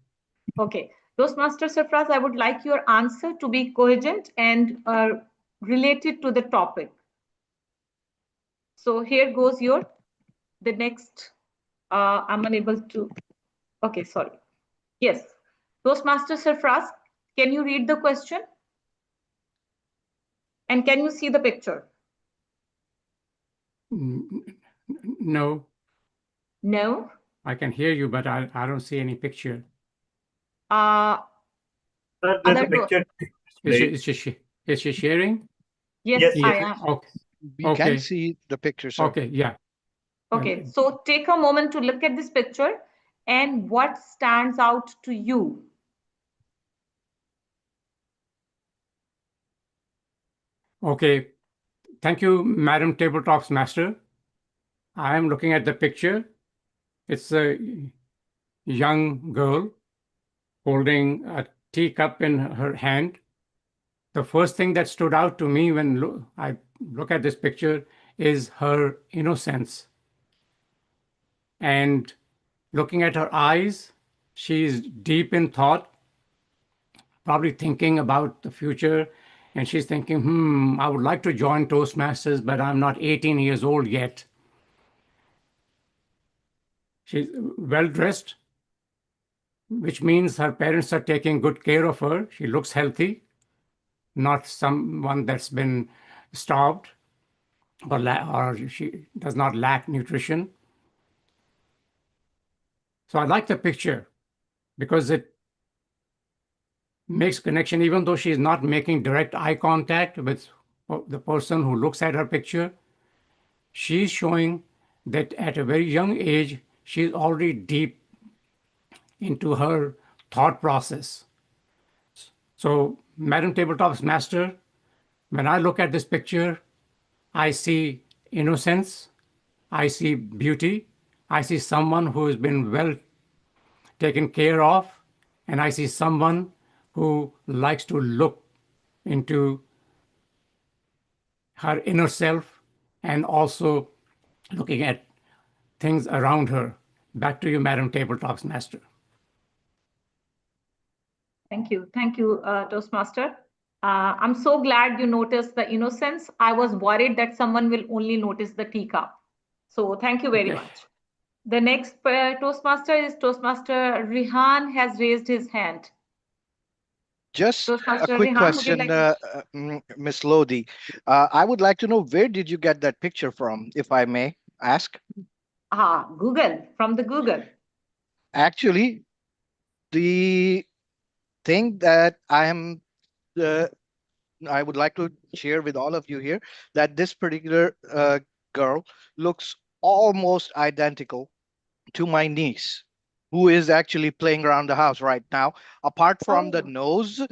Okay. Toastmaster Sarfraz, I would like your answer to be coherent and related to the topic. So here goes the next. I'm unable to. Okay, sorry. Yes. Toastmaster Sarfraz, can you read the question? And can you see the picture? No. No? I can hear you, but I don't see any picture. There's a picture. Is she sharing? Yes, I am. Okay. We can see the picture, sir. Okay, yeah. Okay, so take a moment to look at this picture and what stands out to you. Okay. Thank you, Madam Tabletops Master. I am looking at the picture. It's a young girl holding a teacup in her hand. The first thing that stood out to me when I look at this picture is her innocence. And looking at her eyes, she's deep in thought, probably thinking about the future. And she's thinking, I would like to join Toastmasters, but I'm not 18 years old yet. She's well-dressed, which means her parents are taking good care of her. She looks healthy, not someone that's been starved or she does not lack nutrition. So I like the picture because it makes connection, even though she's not making direct eye contact with the person who looks at her picture. She's showing that at a very young age, she's already deep into her thought process. So, Madam Tabletops Master, when I look at this picture, I see innocence, I see beauty, I see someone who has been well taken care of, and I see someone who likes to look into her inner self and also looking at things around her. Back to you, Madam Tabletops Master. Thank you. Thank you, Toastmaster. I'm so glad you noticed the innocence. I was worried that someone will only notice the teacup. So thank you very much. The next Toastmaster is Toastmaster Rihan has raised his hand. Just Toastmaster a quick Rihan, question, Ms. Lodi. I would like to know, where did you get that picture from, if I may ask? Google, from the Google. Actually, the thing that I would like to share with all of you here, that this particular girl looks almost identical to my niece, who is actually playing around the house right now. Apart from the nose,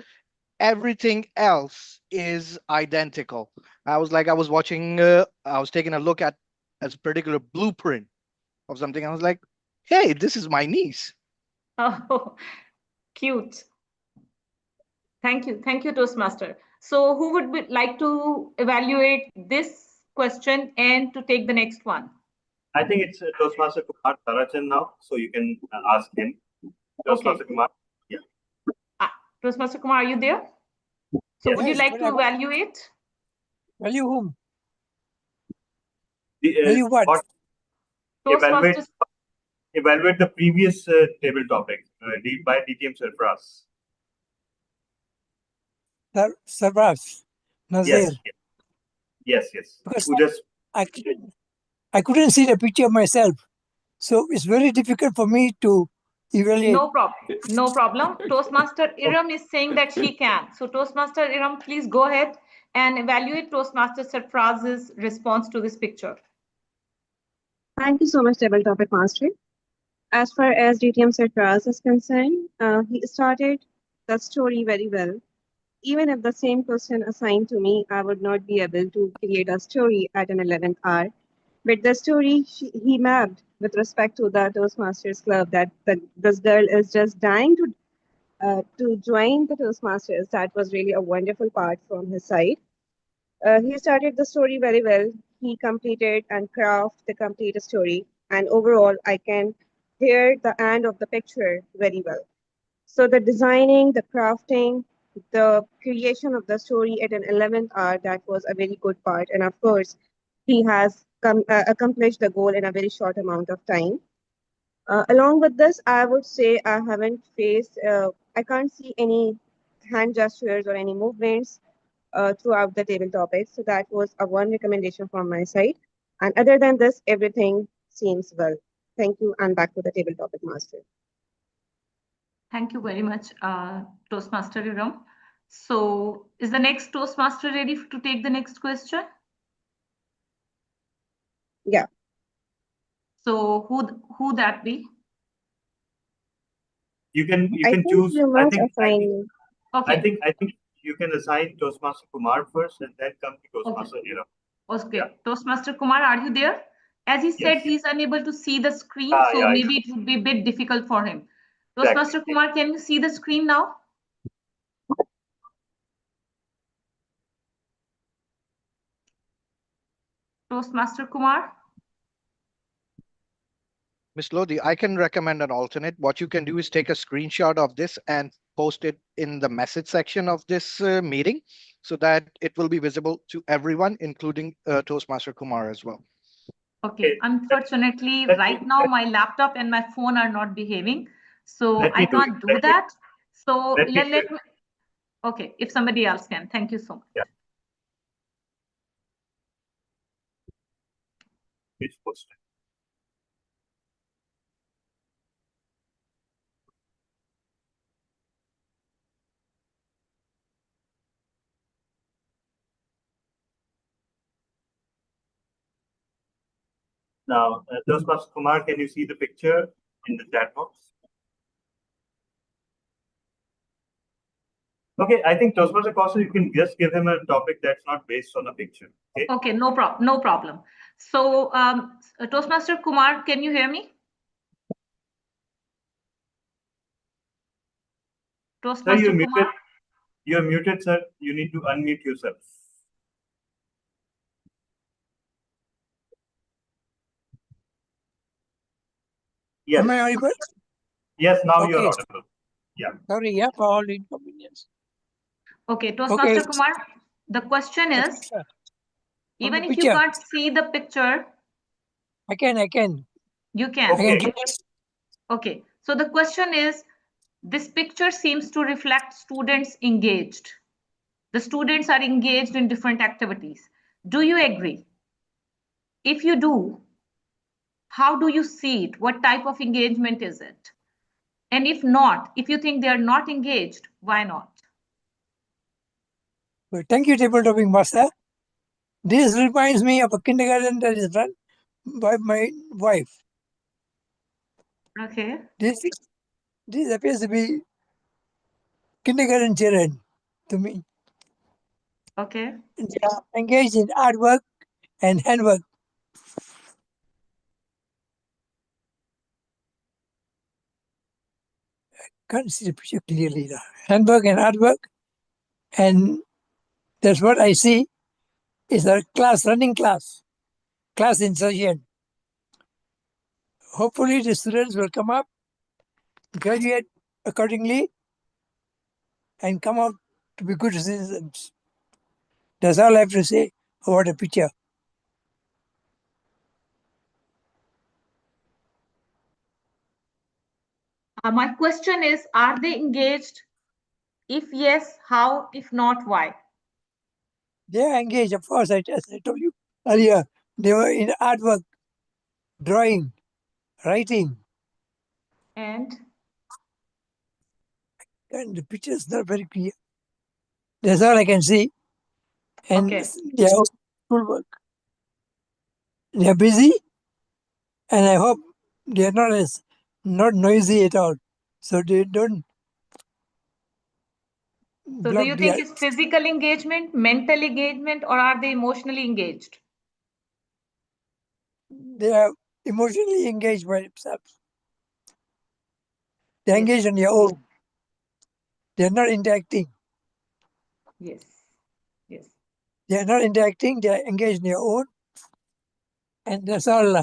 everything else is identical. I was watching, I was taking a look at a particular blueprint of something. I was like, hey, this is my niece. Oh, cute. Thank you. Thank you, Toastmaster. So who would like to evaluate this question and to take the next one? I think it's Toastmaster Kumar Tarachan now, so you can ask him. Toastmaster Kumar, yeah. Toastmaster Kumar, are you there? So Yes, would you like to evaluate? Value whom? Value what? Evaluate the previous table topic by DTM Sarfraz. Sarfraz, Nazir. Yes. Who just I couldn't see the picture myself. So it's very difficult for me to evaluate. No problem. No problem. Toastmaster Iram is saying that she can. So Toastmaster Iram, please go ahead and evaluate Toastmaster Sarfraz's response to this picture. Thank you so much, Table Topic Master. As far as DTM Sarfraz is concerned, he started the story very well. Even if the same question assigned to me, I would not be able to create a story at an 11th hour. But the story he mapped with respect to the Toastmasters Club, that this girl is just dying to join the Toastmasters, that was really a wonderful part from his side. He started the story very well. He completed and crafted the complete story. And overall, I can hear the end of the picture very well. So the designing, the crafting, the creation of the story at an 11th hour, that was a very good part. And of course, he has accomplished the goal in a very short amount of time. Along with this, I would say I haven't faced, I can't see any hand gestures or any movements throughout the table topics. So that was a one recommendation from my side. And other than this, everything seems well. Thank you. And back to the table topic master. Thank you very much, Toastmaster Iram. So is the next Toastmaster ready to take the next question? Yeah. So who that be? You can think choose. you must assign me. Okay. I think you can assign Toastmaster Kumar first and then come to Toastmaster Iram. Okay. Yeah. Toastmaster Kumar, are you there? As he said, he's unable to see the screen, so yeah, maybe it would be a bit difficult for him. Exactly. Toastmaster Kumar, can you see the screen now? Toastmaster Kumar? Ms. Lodi, I can recommend an alternate. What you can do is take a screenshot of this and post it in the message section of this meeting so that it will be visible to everyone, including Toastmaster Kumar as well. Okay. Unfortunately, right now my laptop and my phone are not behaving, so I can't do that. So let me. Okay, if somebody else can. Thank you so much. Yeah. It's posted. Now, Toastmaster Kumar, can you see the picture in the chat box? Okay, I think Toastmaster Costa, you can just give him a topic that's not based on a picture. Okay, no problem. So, Toastmaster Kumar, can you hear me? Toastmaster Sir, Kumar? You're muted, sir. You need to unmute yourself. Yes. Am I audible? Yes, now Okay. you're audible. Yeah. Sorry, yeah, for all inconvenience. Okay, Toastmaster Kumar, the question is, even if you can't see the picture, I can. You can. Okay. Okay. So the question is, this picture seems to reflect students engaged. The students are engaged in different activities. Do you agree? If you do, how do you see it? What type of engagement is it? And if not, if you think they are not engaged, why not? Well, thank you, Table Topic Master. This reminds me of a kindergarten that is run by my wife. Okay. This appears to be kindergarten children to me. Okay. They are engaged in artwork and handwork. Can't see the picture clearly now. Handwork and artwork, and that's what I see is a running class insertion. Hopefully the students will come up, graduate accordingly, and come out to be good citizens. That's all I have to say about the picture. My question is, are they engaged? If yes, how? If not, why? They are engaged, of course, as I told you earlier. They were in artwork, drawing, writing, And and the picture is not very clear. That's all I can see. And okay, they are schoolwork. They are busy, and I hope they are not noisy at all, so they don't so do block you the think it's physical engagement, mental engagement, or are they emotionally engaged? They are emotionally engaged by themselves. They're Yes. engaged on their own. They're not interacting. Yes. Yes. They're not interacting. They're engaged on their own, and that's all.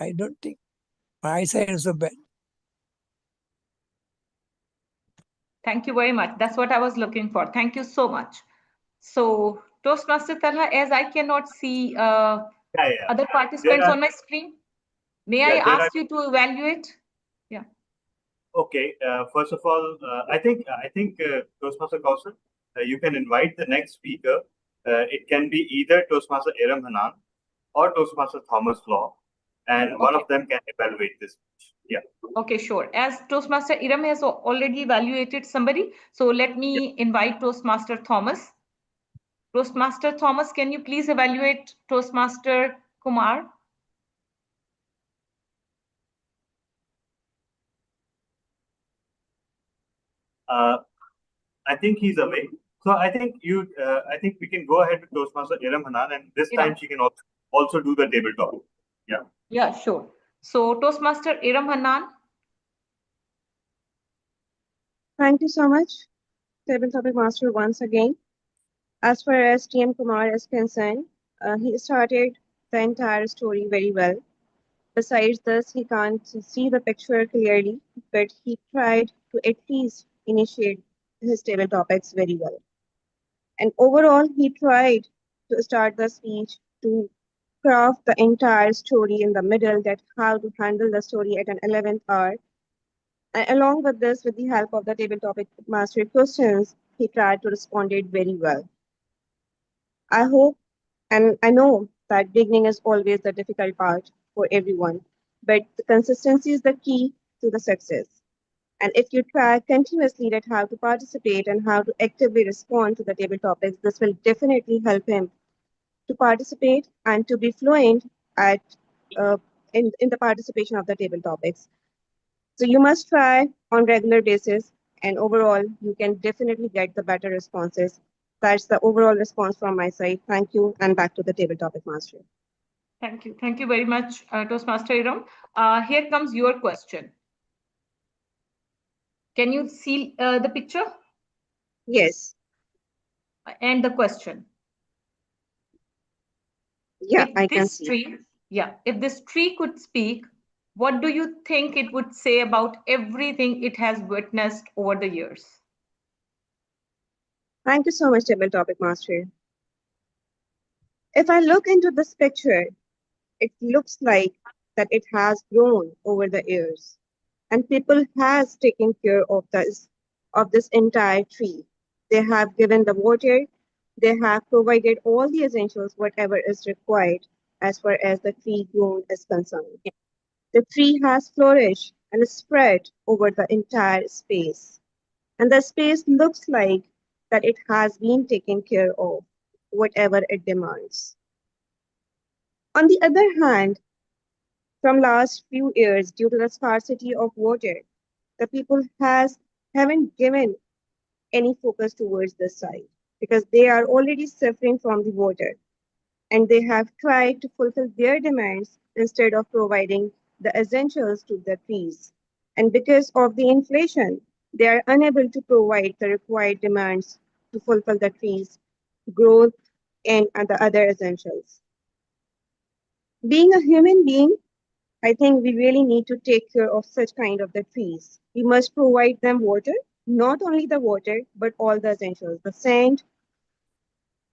I don't think my eyesight is so bad. Thank you very much. That's what I was looking for. Thank you so much. So Toastmaster Talha, as I cannot see other participants on my screen, may I ask you to evaluate? Yeah. Okay. First of all, I think Toastmaster Kausar, you can invite the next speaker. It can be either Toastmaster Iram Hanan or Toastmaster Thomas Law, and one of them can evaluate this. Yeah. Okay, sure. As Toastmaster Iram has already evaluated somebody, so let me invite Toastmaster Thomas. Toastmaster Thomas, can you please evaluate Toastmaster Kumar? I think he's away. So I think we can go ahead with Toastmaster Iram Hanan, and this time she can also do the tabletop. Yeah. Yeah, sure. So Toastmaster Iram Hanan. Thank you so much, Table Topic Master, once again. As far as TM Kumar is concerned, he started the entire story very well. Besides this, he can't see the picture clearly, but he tried to at least initiate his table topics very well. And overall, he tried to start the speech to craft the entire story in the middle, that how to handle the story at an 11th hour. And along with this, with the help of the table topic mastery questions, he tried to respond it very well. I hope and I know that beginning is always the difficult part for everyone, but the consistency is the key to the success. And if you try continuously at how to participate and how to actively respond to the table topics, this will definitely help him to participate and to be fluent at in the participation of the table topics. So you must try on regular basis, and overall you can definitely get the better responses. That's the overall response from my side. Thank you, and back to the table topic master. Thank you. Thank you very much, Toastmaster Iram. Here comes your question. Can you see the picture? Yes. And the question. Yeah, if I can this see. tree, yeah, if this tree could speak, what do you think it would say about everything it has witnessed over the years? Thank you so much, table topic master. If I look into this picture, it looks like that it has grown over the years, and people has taken care of this entire tree. They have given the water, they have provided all the essentials, whatever is required as far as the tree grown is concerned. The tree has flourished and spread over the entire space, and the space looks like that it has been taken care of, whatever it demands. On the other hand, from last few years, due to the scarcity of water, the people haven't given any focus towards this side because they are already suffering from the water, and they have tried to fulfill their demands instead of providing the essentials to the trees. And because of the inflation, they are unable to provide the required demands to fulfill the trees' growth and the other essentials. Being a human being, I think we really need to take care of such kind of the trees. We must provide them water, not only the water, but all the essentials, the sand,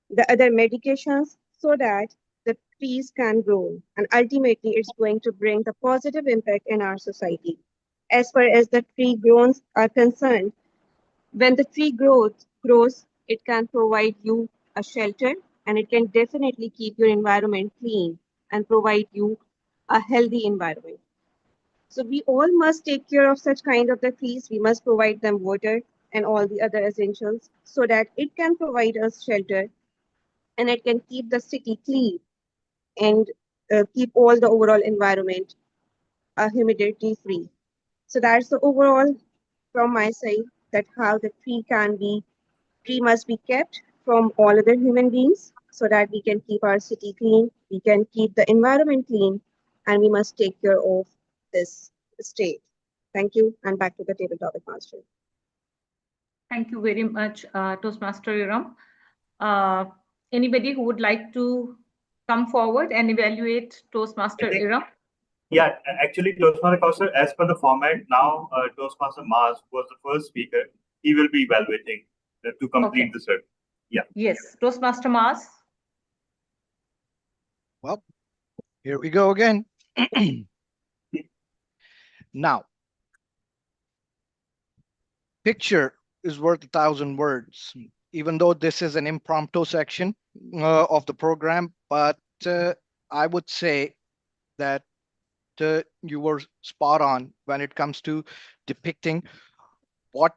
the other medications, so that the trees can grow. And ultimately, it's going to bring the positive impact in our society. As far as the tree growns are concerned, when the tree grows, it can provide you a shelter, and it can definitely keep your environment clean and provide you a healthy environment. So we all must take care of such kind of the trees. We must provide them water and all the other essentials so that it can provide us shelter and it can keep the city clean and keep all the overall environment humidity free. So that's the overall from my side that how the tree must be kept from all other human beings so that we can keep our city clean, we can keep the environment clean, and we must take care of this state. Thank you, and back to the table topic master. Thank you very much, Toastmaster Iram. Anybody who would like to come forward and evaluate Toastmaster Iram? Yeah, actually, Toastmaster Kausar, as per the format, now Toastmaster Maz was the first speaker. He will be evaluating to complete the circle. Yeah. Yes, Toastmaster Maz. Well, here we go again. Now, picture is worth 1,000 words, even though this is an impromptu section of the program, but I would say that you were spot on when it comes to depicting what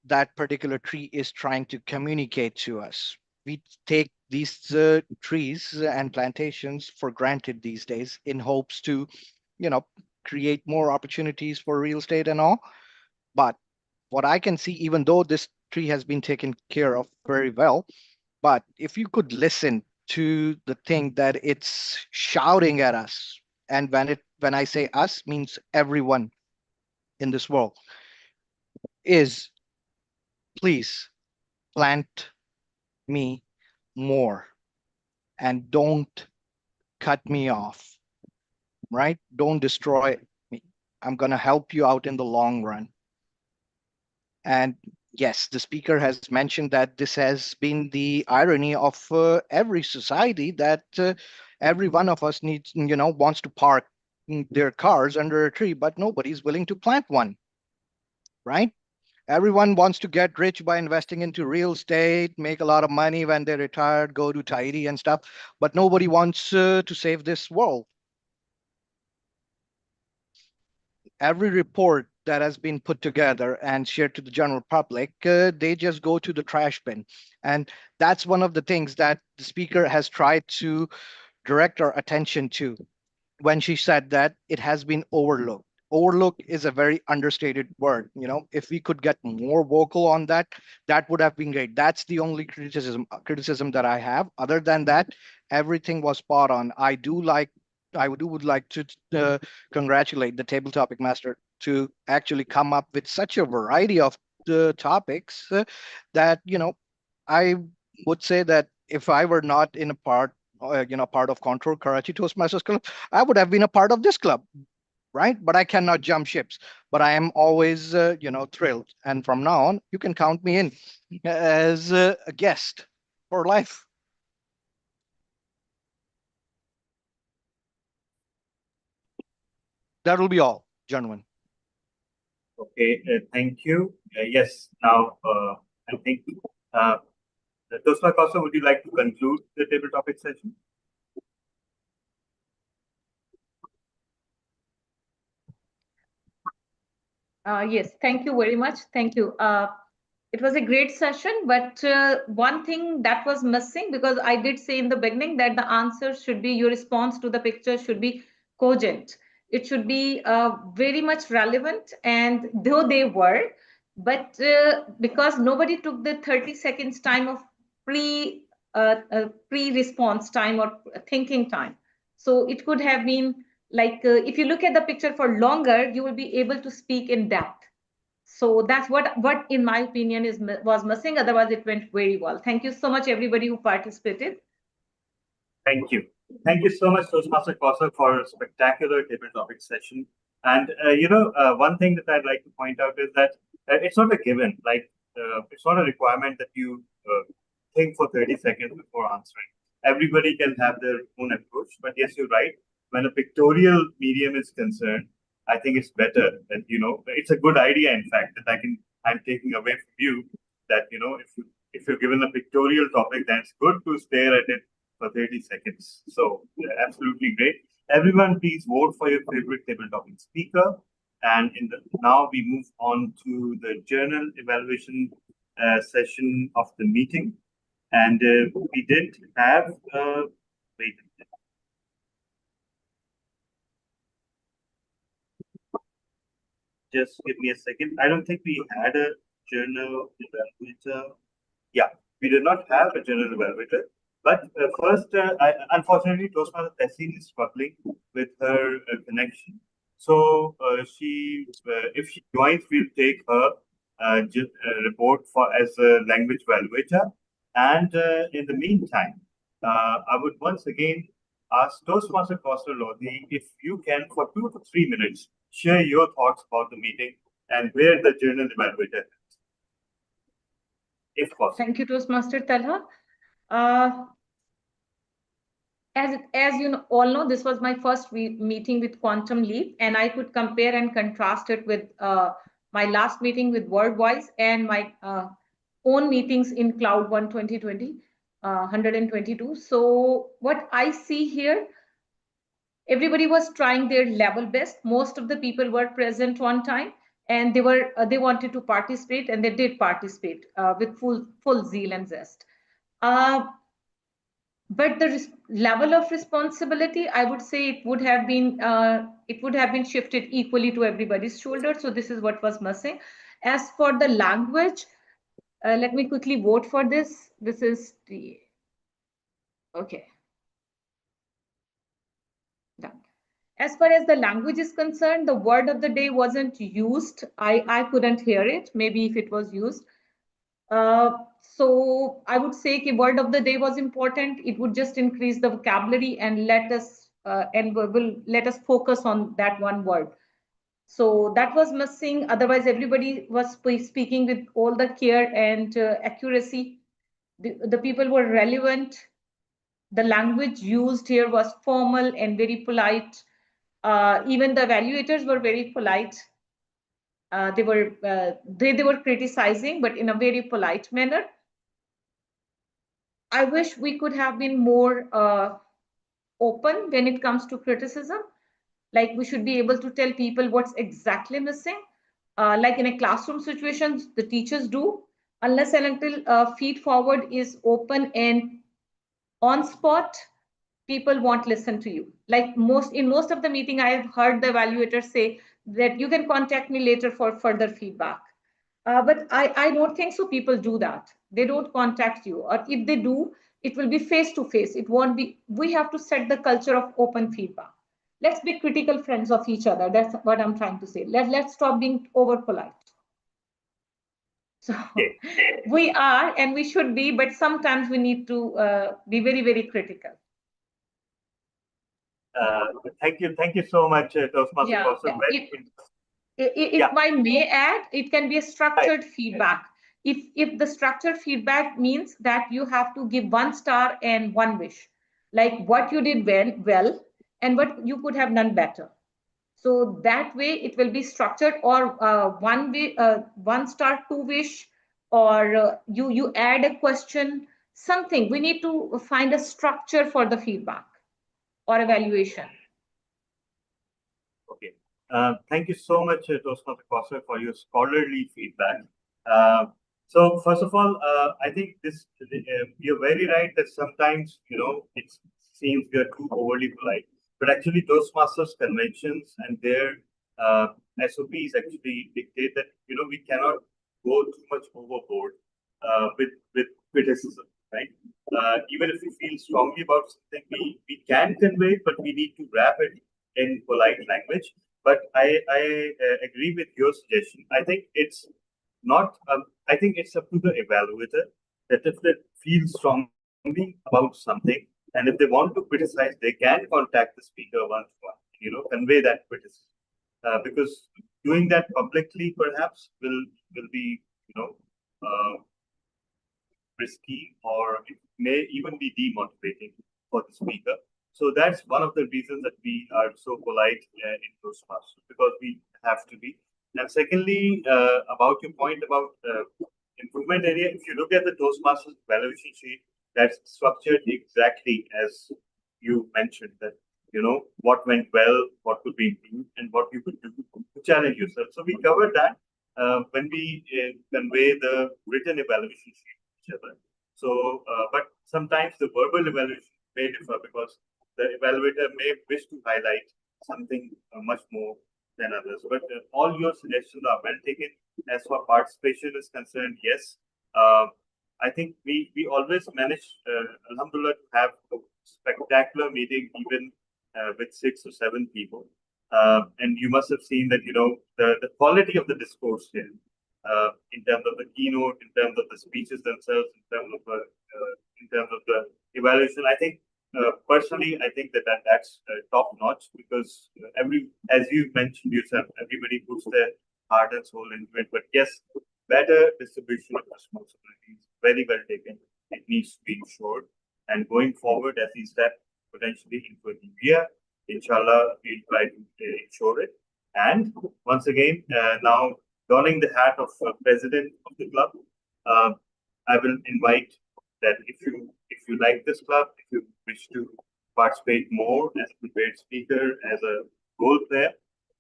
that particular tree is trying to communicate to us. We take these trees and plantations for granted these days in hopes to, create more opportunities for real estate and all. But what I can see, even though this tree has been taken care of very well, but if you could listen to the thing that it's shouting at us, and when I say us, means everyone in this world, is please plant me more and don't cut me off, right? Don't destroy me. I'm going to help you out in the long run. And yes, the speaker has mentioned that this has been the irony of every society, that every one of us needs, wants to park their cars under a tree, but nobody's willing to plant one, right? Everyone wants to get rich by investing into real estate, make a lot of money when they're retired, go to Tahiti and stuff, but nobody wants to save this world. Every report that has been put together and shared to the general public, they just go to the trash bin. And that's one of the things that the speaker has tried to direct our attention to when she said that it has been overlooked. Overlook is a very understated word. If we could get more vocal on that, that would have been great. That's the only criticism that I have. Other than that, everything was spot on. I would like to congratulate the table topic master to actually come up with such a variety of the topics that, I would say that if I were not in a part of Contour Karachi Toastmasters Club, I would have been a part of this club, right? But I cannot jump ships. But I am always, thrilled. And from now on, you can count me in as a guest for life. That will be all, gentlemen. Okay, thank you. Yes, now I think Toastmaster Kausar, would you like to conclude the table topic session? Yes, thank you very much. Thank you. It was a great session, but one thing that was missing, because I did say in the beginning that the answer should be, your response to the picture should be cogent. It should be very much relevant, and though they were, but because nobody took the 30 seconds time of pre-response time or thinking time. So it could have been like, if you look at the picture for longer, you will be able to speak in depth. So that's what in my opinion was missing. Otherwise, it went very well. Thank you so much, everybody who participated. Thank you. Thank you so much, Toastmaster Kausar, for a spectacular table topic session. And, one thing that I'd like to point out is that it's not a given. Like, it's not a requirement that you think for 30 seconds before answering. Everybody can have their own approach. But yes, you're right. When a pictorial medium is concerned, I think it's better that, it's a good idea, in fact, that I'm taking away from you that, if you're given a pictorial topic, then it's good to stare at it for 30 seconds. So absolutely great. Everyone, please vote for your favorite table topic speaker. And now we move on to the journal evaluation session of the meeting. And we did have, wait. Just give me a second. I don't think we had a journal evaluator. Yeah, we did not have a journal evaluator. But first, unfortunately, Toastmaster Tehseen is struggling with her connection. So if she joins, we'll take her report as a language evaluator. And in the meantime, I would once again ask Toastmaster Qausar Lodhi if you can, for 2 to 3 minutes, share your thoughts about the meeting and where the journal evaluator is, if possible. Thank you, Toastmaster Talha. As you all know, this was my first meeting with Quantum Leap, and I could compare and contrast it with my last meeting with WordWise and my own meetings in Cloud One 2020, 122. So what I see here, everybody was trying their level best. Most of the people were present on time, and they wanted to participate, and they did participate with full zeal and zest. But the level of responsibility, I would say, it would have been shifted equally to everybody's shoulder. So this is what was missing. As for the language, let me quickly vote for this. This is the okay. Done. As far as the language is concerned, the word of the day wasn't used. I couldn't hear it. Maybe if it was used. So I would say the word of the day was important. It would just increase the vocabulary and let us focus on that one word. So that was missing. Otherwise, everybody was speaking with all the care and accuracy. The people were relevant. The language used here was formal and very polite. Even the evaluators were very polite. They were criticizing, but in a very polite manner. I wish we could have been more open when it comes to criticism. Like, we should be able to tell people what's exactly missing. Like in a classroom situation, the teachers do, unless and until feed forward is open and on spot, people won't listen to you. Like in most of the meeting, I have heard the evaluators say that you can contact me later for further feedback. But I don't think so. People do that. They don't contact you, or if they do, it will be face to face. It won't be. We have to set the culture of open feedback. Let's be critical friends of each other. That's what I'm trying to say. Let's stop being over polite. So we are, and we should be, but sometimes we need to be very, very critical. Thank you so much, Toastmaster Qausar. If I may add, it can be a structured feedback. If the structured feedback means that you have to give 1 star and 1 wish, like what you did well and what you could have done better. So that way it will be structured, or 1 star, 2 wish, or you add a question, something. We need to find a structure for the feedback or evaluation. Okay. Thank you so much, Toastmaster Qausar, for your scholarly feedback. So first of all, I think you're very right that sometimes, it seems we are too overly polite, but actually Toastmasters conventions and their SOPs actually dictate that, we cannot go too much overboard with criticism, right? Even if we feel strongly about something, we can convey it, but we need to wrap it in polite language. But I agree with your suggestion. I think it's not. I think it's up to the evaluator that if they feel strongly about something, and if they want to criticize, they can contact the speaker one-to-one. Convey that criticism, because doing that publicly perhaps will be risky, or it may even be demotivating for the speaker. So that's one of the reasons that we are so polite in Toastmasters, because we have to be. And secondly, about your point about improvement area, if you look at the Toastmasters evaluation sheet, that's structured exactly as you mentioned, that what went well, what could be improved, and what you could do to challenge yourself. So we covered that when we convey the written evaluation sheet to each other. So, but sometimes the verbal evaluation may differ because the evaluator may wish to highlight something much more than others. But all your suggestions are well taken. As far participation is concerned, yes, I think we always manage, alhamdulillah, to have a spectacular meeting even with 6 or 7 people. And you must have seen that, the quality of the discourse here, in terms of the keynote, in terms of the speeches themselves, in terms of the evaluation. I think personally, I think that's top notch, because as you mentioned yourself, everybody puts their heart and soul into it. But yes, better distribution of responsibilities, very well taken. It needs to be ensured. And going forward, as we step potentially into a new year, inshallah, we'll try to ensure it. And once again, now donning the hat of president of the club, I will invite that if you like this club, if you wish to participate more as a prepared speaker, as a role player,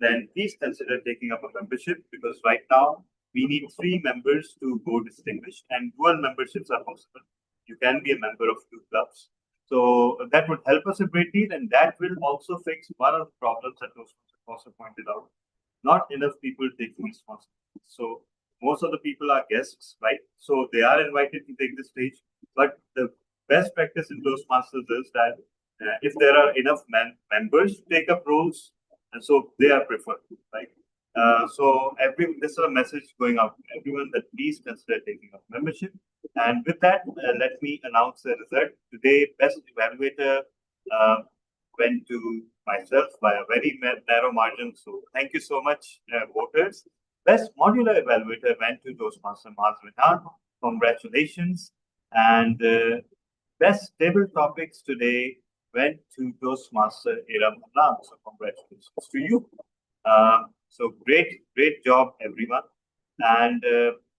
then please consider taking up a membership, because right now we need 3 members to go distinguished, and dual memberships are possible. You can be a member of 2 clubs. So that would help us a great deal, and that will also fix one of the problems that was also pointed out. Not enough people taking responsibility. So most of the people are guests, right? So they are invited to take the stage. But the best practice in Toastmasters is that if there are enough members to take up roles, and so they are preferred, right? So this is a message going out to everyone that please consider taking up membership. And with that, let me announce the result. Today, best evaluator went to myself by a very narrow margin. So thank you so much, voters. Best modular evaluator went to Toastmaster Mazhar Rehan. Congratulations. And best table topics today went to Toastmaster Iram Alam. So congratulations to you. So great job, everyone. And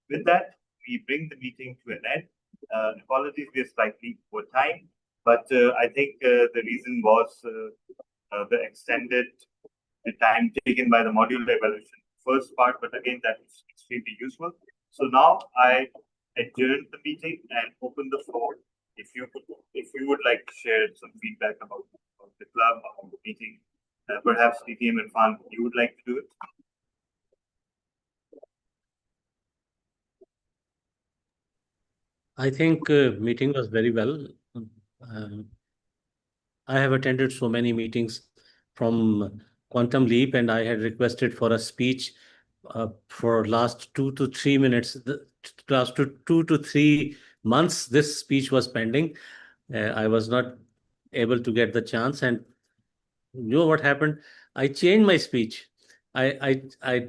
with that, we bring the meeting to an end. Apologies, we are slightly over time, but I think the reason was the extended time taken by the modular evaluation first part, but again, that is extremely useful. So now I adjourn the meeting and open the floor. If you would like to share some feedback about the club, about the meeting, perhaps DTM Irfan, you would like to do it? I think meeting was very well. I have attended so many meetings from Quantum Leap, and I had requested for a speech for last 2 to 3 minutes. Last 2 to 3 months, this speech was pending. I was not able to get the chance, and you know what happened? I changed my speech. I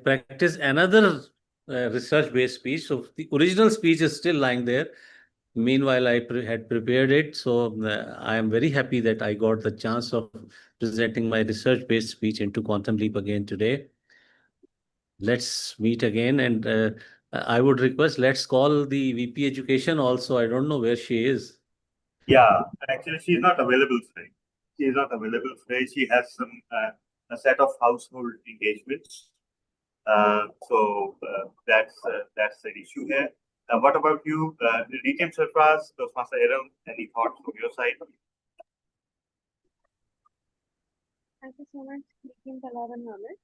practiced another research-based speech. So the original speech is still lying there. Meanwhile, I had prepared it. So I am very happy that I got the chance of presenting my research-based speech into Quantum Leap again today. Let's meet again. And I would request, let's call the VP Education also. I don't know where she is. Yeah, actually, she's not available today. She is not available today. She has some a set of household engagements. So that's the issue here. What about you, DTM Sarfraz, Toastmaster Iram? Any thoughts from your side? Thank you so much, DTM Talab and Hamid.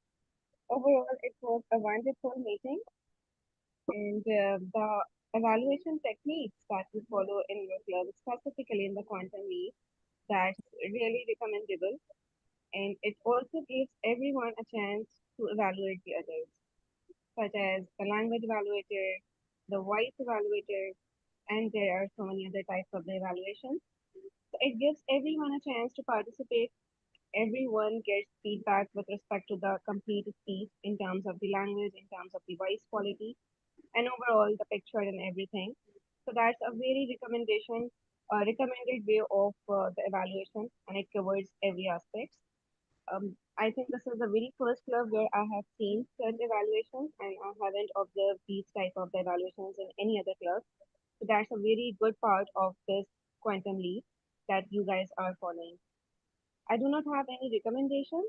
Overall, it was a wonderful meeting, and the evaluation techniques that we follow in your club, specifically in the Quantum Leap, that's really recommendable. And it also gives everyone a chance to evaluate the others, such as the language evaluator, the voice evaluator, and there are so many other types of the evaluations. So it gives everyone a chance to participate. Everyone gets feedback with respect to the complete speech in terms of the language, in terms of the voice quality, and overall the picture and everything. So that's a very recommended way of the evaluation, and it covers every aspect. I think this is the very first club where I have seen such evaluations, and I haven't observed these type of evaluations in any other club. So that's a very good part of this Quantum Leap that you guys are following. I do not have any recommendations,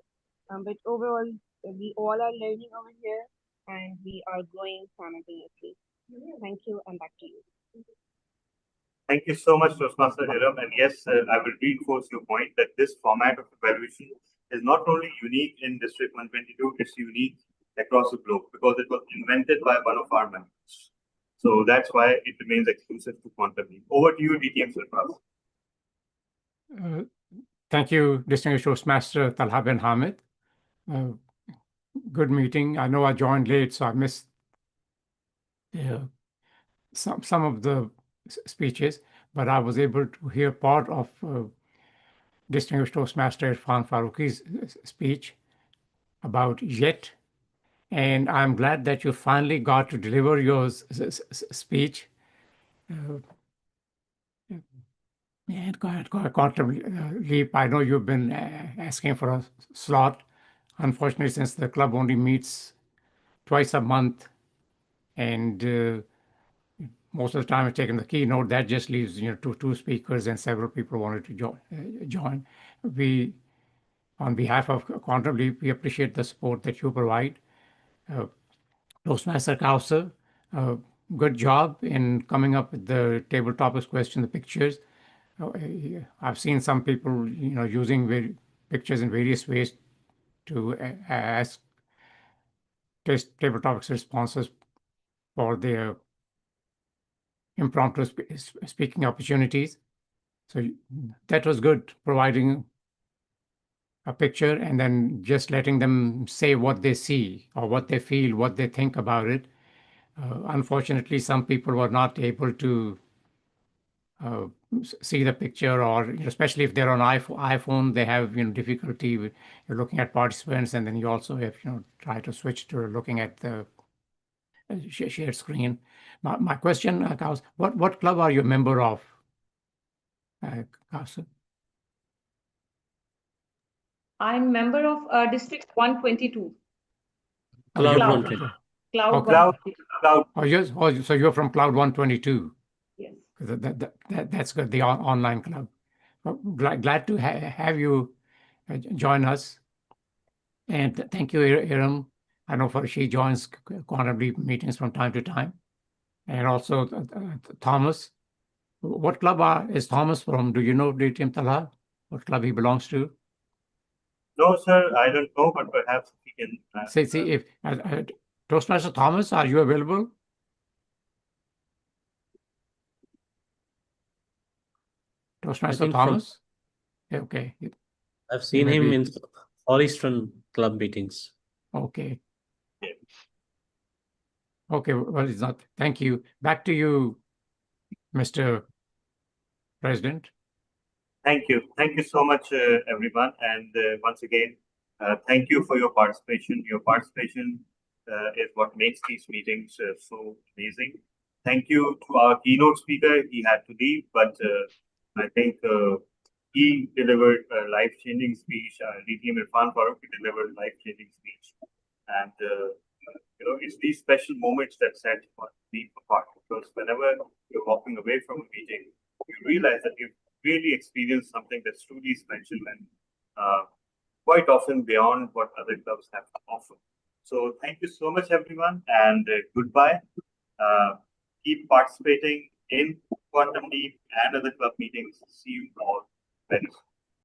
but overall, we all are learning over here and we are growing simultaneously. Thank you, and back to you. Thank you so much, Toastmaster Hiram. And yes, I will reinforce your point that this format of evaluation is not only unique in District 122, it's unique across the globe because it was invented by one of our members. So that's why it remains exclusive to Quantum Leap. Over to you, DTM Sarfraz. Thank you, Distinguished Toastmaster Talha bin Hamid. Good meeting. I know I joined late, so I missed some of the speeches, but I was able to hear part of Distinguished Toastmaster Irfan Farooqi's speech about JET. And I'm glad that you finally got to deliver your speech. And Quantum Leap, I know you've been asking for a slot. Unfortunately, since the club only meets twice a month, and most of the time I've taken the keynote, that just leaves two speakers, and several people wanted to join. We, on behalf of Quantum Leap, we appreciate the support that you provide. Toastmaster Kausar, good job in coming up with the table topics question, the pictures. I've seen some people, using pictures in various ways to ask table topics responses for their impromptu speaking opportunities. So that was good, providing a picture and then just letting them say what they see or what they feel, what they think about it. Unfortunately, some people were not able to see the picture, or especially if they're on iPhone, they have difficulty with looking at participants, and then you also have try to switch to looking at the shared screen. My question, Kaus, what club are you a member of, Kaus? I'm member of District 122. Cloud Cloud. 122. Cloud. Oh, yes. Oh, so you're from Cloud 122. Yes. That's good. The online club. Well, glad to have you join us, and thank you, Hiram. I know she joins Quantum Leap meetings from time to time, and also Thomas. What club is Thomas from? Do you know, DTM Talha? What club he belongs to? No, sir, I don't know, but perhaps we can. See if Toastmaster Thomas, are you available? Toastmaster Thomas? Okay. I've seen him in Far Eastern club meetings. Okay. Okay, well, it's not. Thank you. Back to you, Mr. President. Thank you. Thank you so much, everyone. And once again, thank you for your participation. Your participation is what makes these meetings so amazing. Thank you to our keynote speaker. He had to leave, but I think he delivered a life-changing speech. DTM Irfan Farooqi delivered a life-changing speech. And, it's these special moments that set Leap apart. Because whenever you're walking away from a meeting, you realize that you've really experienced something that's truly special and quite often beyond what other clubs have to offer. So thank you so much, everyone, and goodbye. Keep participating in Quantum Leap and other club meetings. See you all very soon.